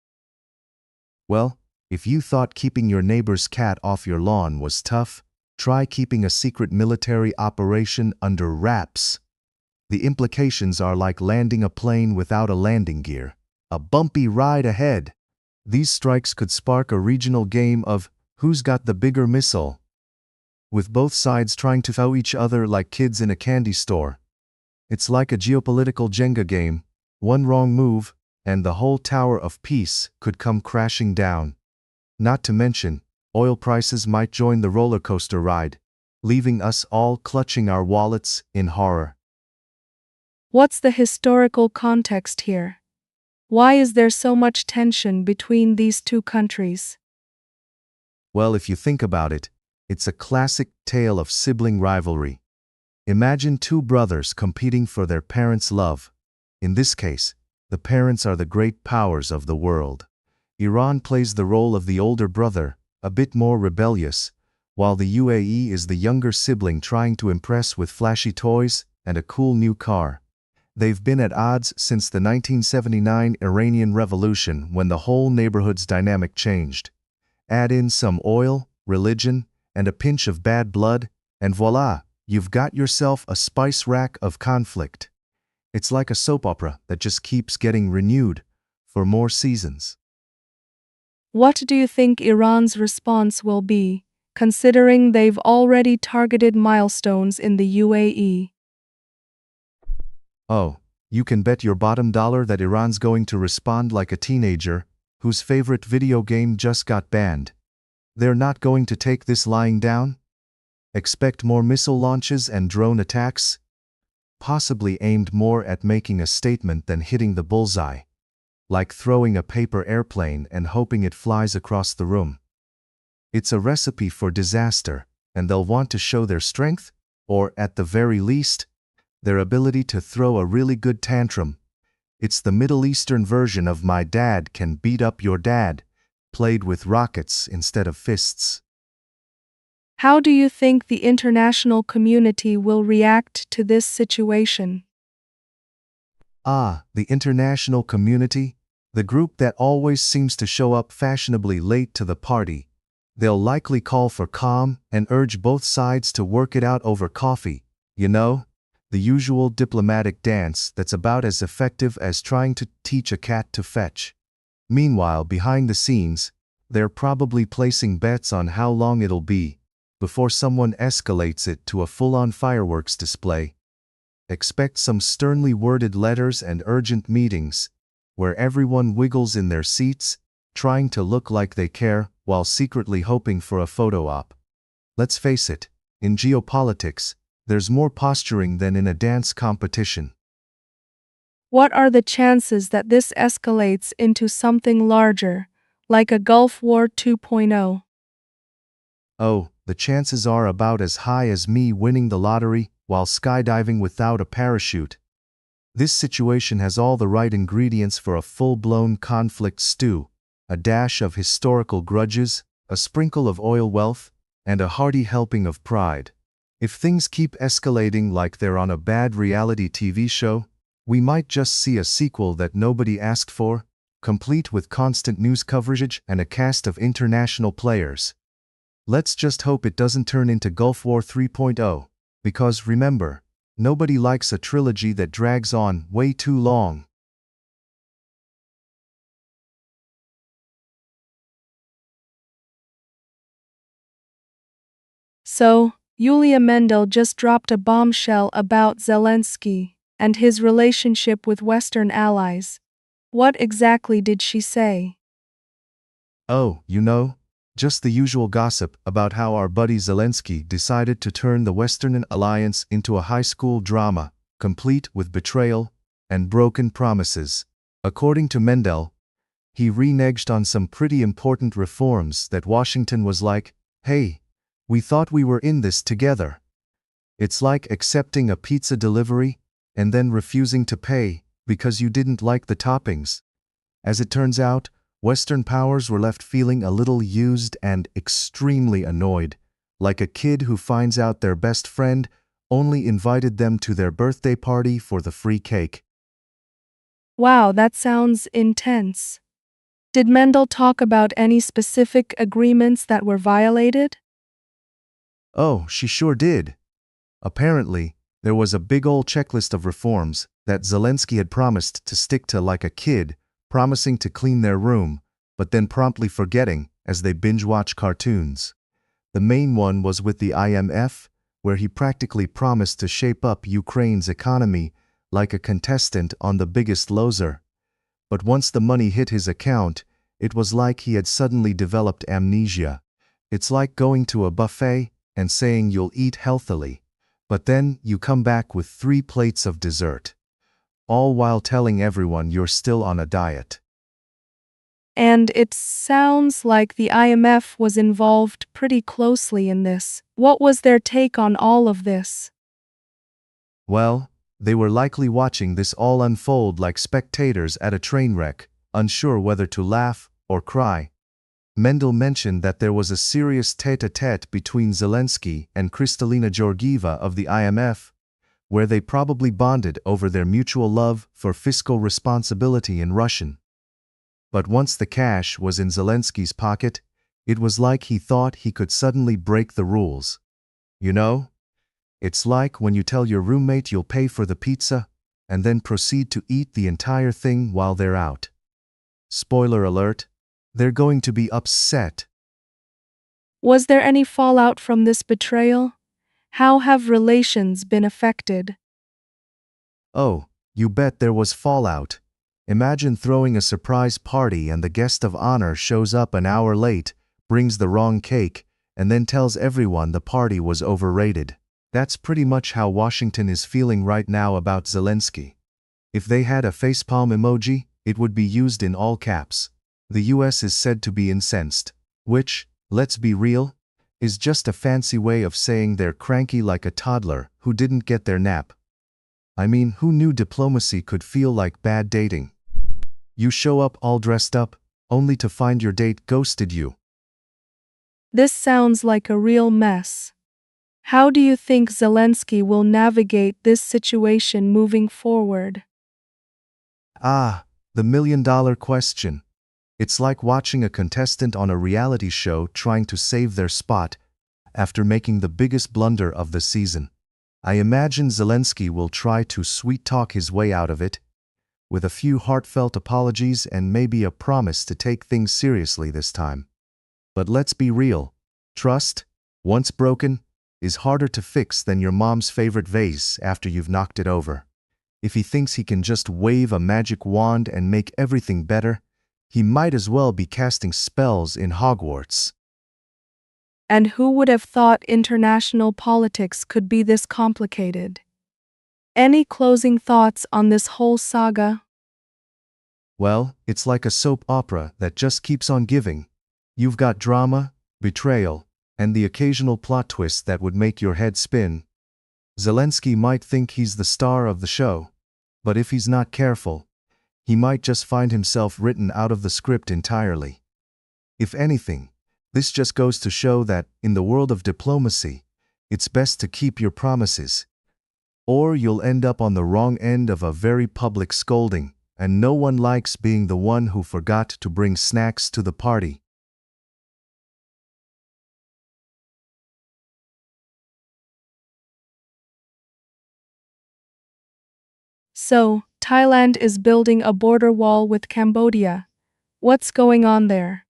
Well, if you thought keeping your neighbor's cat off your lawn was tough, try keeping a secret military operation under wraps. The implications are like landing a plane without a landing gear. A bumpy ride ahead. These strikes could spark a regional game of who's got the bigger missile, with both sides trying to throw each other like kids in a candy store. It's like a geopolitical Jenga game. One wrong move, and the whole tower of peace could come crashing down. Not to mention, oil prices might join the roller coaster ride, leaving us all clutching our wallets in horror. What's the historical context here? Why is there so much tension between these two countries? Well, if you think about it, it's a classic tale of sibling rivalry. Imagine two brothers competing for their parents' love. In this case, the parents are the great powers of the world. Iran plays the role of the older brother, a bit more rebellious, while the UAE is the younger sibling trying to impress with flashy toys and a cool new car. They've been at odds since the 1979 Iranian Revolution, when the whole neighborhood's dynamic changed. Add in some oil, religion, and a pinch of bad blood, and voila, you've got yourself a spice rack of conflict. It's like a soap opera that just keeps getting renewed for more seasons. What do you think Iran's response will be, considering they've already targeted milestones in the UAE? Oh, you can bet your bottom dollar that Iran's going to respond like a teenager whose favorite video game just got banned. They're not going to take this lying down. Expect more missile launches and drone attacks, possibly aimed more at making a statement than hitting the bullseye, like throwing a paper airplane and hoping it flies across the room. It's a recipe for disaster, and they'll want to show their strength, or at the very least, their ability to throw a really good tantrum. It's the Middle Eastern version of my dad can beat up your dad, played with rockets instead of fists. How do you think the international community will react to this situation? The international community, the group that always seems to show up fashionably late to the party. They'll likely call for calm and urge both sides to work it out over coffee, you know? The usual diplomatic dance that's about as effective as trying to teach a cat to fetch. Meanwhile, behind the scenes, they're probably placing bets on how long it'll be before someone escalates it to a full-on fireworks display. Expect some sternly worded letters and urgent meetings, where everyone wiggles in their seats, trying to look like they care while secretly hoping for a photo op. Let's face it, in geopolitics, there's more posturing than in a dance competition. What are the chances that this escalates into something larger, like a Gulf War 2.0? Oh, the chances are about as high as me winning the lottery while skydiving without a parachute. This situation has all the right ingredients for a full-blown conflict stew: a dash of historical grudges, a sprinkle of oil wealth, and a hearty helping of pride. If things keep escalating like they're on a bad reality TV show, we might just see a sequel that nobody asked for, complete with constant news coverage and a cast of international players. Let's just hope it doesn't turn into Gulf War 3.0, because remember, nobody likes a trilogy that drags on way too long. So, Yulia Mendel just dropped a bombshell about Zelensky and his relationship with Western allies. What exactly did she say? Oh, just the usual gossip about how our buddy Zelensky decided to turn the Western alliance into a high school drama, complete with betrayal and broken promises. According to Mendel, he reneged on some pretty important reforms that Washington was like, "Hey, we thought we were in this together." It's like accepting a pizza delivery and then refusing to pay because you didn't like the toppings. As it turns out, Western powers were left feeling a little used and extremely annoyed, like a kid who finds out their best friend only invited them to their birthday party for the free cake. Wow, that sounds intense. Did Mendel talk about any specific agreements that were violated? Oh, she sure did. Apparently, There was a big old checklist of reforms that Zelensky had promised to stick to like a kid, promising to clean their room, but then promptly forgetting as they binge-watch cartoons. The main one was with the IMF, where he practically promised to shape up Ukraine's economy like a contestant on The Biggest Loser. But once the money hit his account, it was like he had suddenly developed amnesia. It's like going to a buffet and saying you'll eat healthily, but then you come back with 3 plates of dessert, all while telling everyone you're still on a diet. And it sounds like the IMF was involved pretty closely in this. What was their take on all of this? Well, they were likely watching this all unfold like spectators at a train wreck, unsure whether to laugh or cry. Mendel mentioned that there was a serious tête-à-tête between Zelensky and Kristalina Georgieva of the IMF, where they probably bonded over their mutual love for fiscal responsibility in Russian. But once the cash was in Zelensky's pocket, it was like he thought he could suddenly break the rules. You know? It's like when you tell your roommate you'll pay for the pizza, and then proceed to eat the entire thing while they're out. Spoiler alert, they're going to be upset. Was there any fallout from this betrayal? How have relations been affected? Oh, you bet there was fallout. Imagine throwing a surprise party and the guest of honor shows up an hour late, brings the wrong cake, and then tells everyone the party was overrated. That's pretty much how Washington is feeling right now about Zelensky. If they had a facepalm emoji, it would be used in all caps. The US is said to be incensed, which, let's be real, is just a fancy way of saying they're cranky like a toddler who didn't get their nap. I mean, who knew diplomacy could feel like bad dating? You show up all dressed up, only to find your date ghosted you. This sounds like a real mess. How do you think Zelensky will navigate this situation moving forward? Ah, the million-dollar question. It's like watching a contestant on a reality show trying to save their spot after making the biggest blunder of the season. I imagine Zelensky will try to sweet-talk his way out of it, with a few heartfelt apologies and maybe a promise to take things seriously this time. But let's be real, trust, once broken, is harder to fix than your mom's favorite vase after you've knocked it over. If he thinks he can just wave a magic wand and make everything better, he might as well be casting spells in Hogwarts. And who would have thought international politics could be this complicated? Any closing thoughts on this whole saga? Well, it's like a soap opera that just keeps on giving. You've got drama, betrayal, and the occasional plot twist that would make your head spin. Zelensky might think he's the star of the show, but if he's not careful, he might just find himself written out of the script entirely. If anything, this just goes to show that, in the world of diplomacy, it's best to keep your promises, or you'll end up on the wrong end of a very public scolding, and no one likes being the one who forgot to bring snacks to the party. So, Thailand is building a border wall with Cambodia. What's going on there?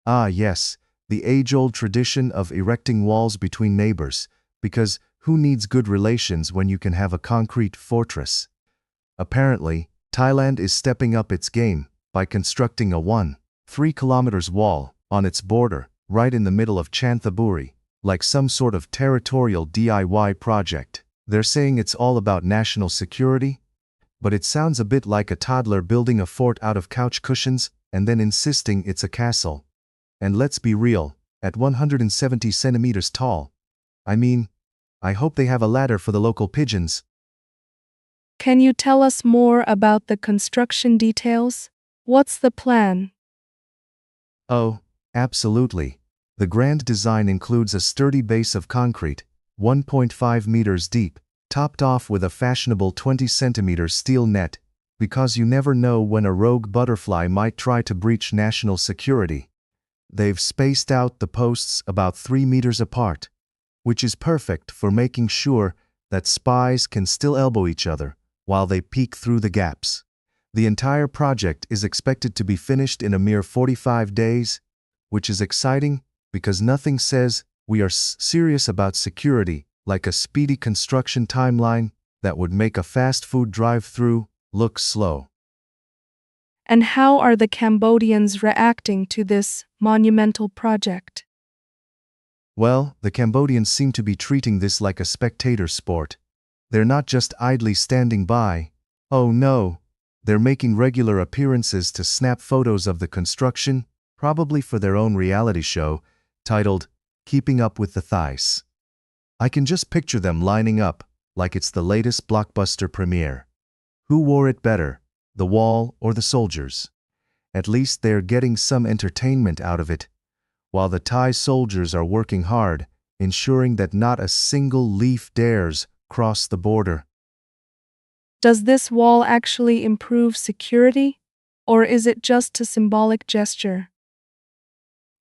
Ah yes, the age-old tradition of erecting walls between neighbors, because who needs good relations when you can have a concrete fortress? Apparently, Thailand is stepping up its game by constructing a 1.3 kilometers wall on its border, right in the middle of Chanthaburi, like some sort of territorial DIY project. They're saying it's all about national security, but it sounds a bit like a toddler building a fort out of couch cushions and then insisting it's a castle. And let's be real, at 170 centimeters tall. I mean, I hope they have a ladder for the local pigeons. Can you tell us more about the construction details? What's the plan? Oh, absolutely. The grand design includes a sturdy base of concrete, 1.5 meters deep, topped off with a fashionable 20-centimeter steel net, because you never know when a rogue butterfly might try to breach national security. They've spaced out the posts about 3 meters apart, which is perfect for making sure that spies can still elbow each other while they peek through the gaps. The entire project is expected to be finished in a mere 45 days, which is exciting because nothing says we are serious about security like a speedy construction timeline that would make a fast food drive-through look slow. And how are the Cambodians reacting to this monumental project? Well, the Cambodians seem to be treating this like a spectator sport. They're not just idly standing by. Oh no, they're making regular appearances to snap photos of the construction, probably for their own reality show, titled, Keeping Up with the Thighs. I can just picture them lining up, like it's the latest blockbuster premiere. Who wore it better, the wall or the soldiers? At least they're getting some entertainment out of it, while the Thai soldiers are working hard, ensuring that not a single leaf dares cross the border. Does this wall actually improve security, or is it just a symbolic gesture?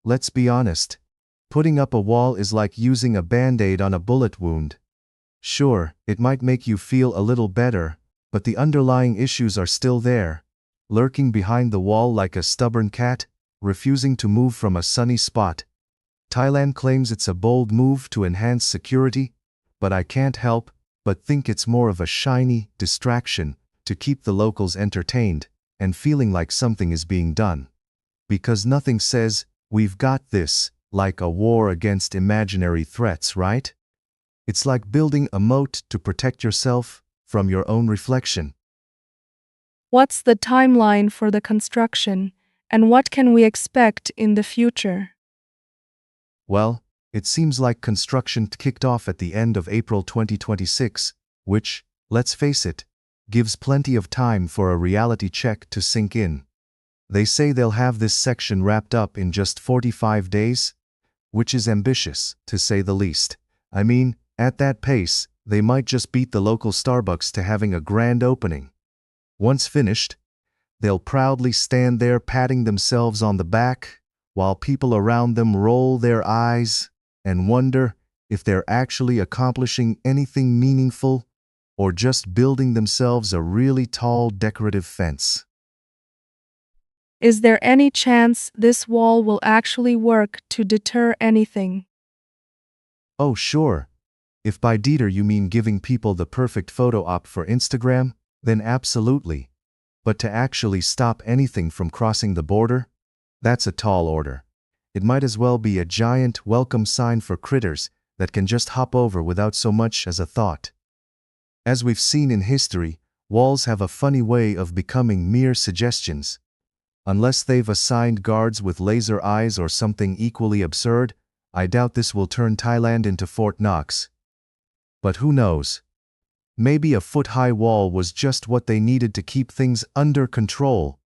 Let's be honest. Putting up a wall is like using a band-aid on a bullet wound. Sure, it might make you feel a little better, but the underlying issues are still there, lurking behind the wall like a stubborn cat, refusing to move from a sunny spot. Thailand claims it's a bold move to enhance security, but I can't help but think it's more of a shiny distraction to keep the locals entertained and feeling like something is being done. Because nothing says, we've got this, like a war against imaginary threats, right? It's like building a moat to protect yourself from your own reflection. What's the timeline for the construction, and what can we expect in the future? Well, it seems like construction kicked off at the end of April 2026, which, let's face it, gives plenty of time for a reality check to sink in. They say they'll have this section wrapped up in just 45 days, which is ambitious, to say the least. I mean, at that pace, they might just beat the local Starbucks to having a grand opening. Once finished, they'll proudly stand there patting themselves on the back, while people around them roll their eyes and wonder if they're actually accomplishing anything meaningful or just building themselves a really tall decorative fence. Is there any chance this wall will actually work to deter anything? Oh, sure. If by deter you mean giving people the perfect photo op for Instagram, then absolutely. But to actually stop anything from crossing the border? That's a tall order. It might as well be a giant welcome sign for critters that can just hop over without so much as a thought. As we've seen in history, walls have a funny way of becoming mere suggestions. Unless they've assigned guards with laser eyes or something equally absurd, I doubt this will turn Thailand into Fort Knox. But who knows? Maybe a foot-high wall was just what they needed to keep things under control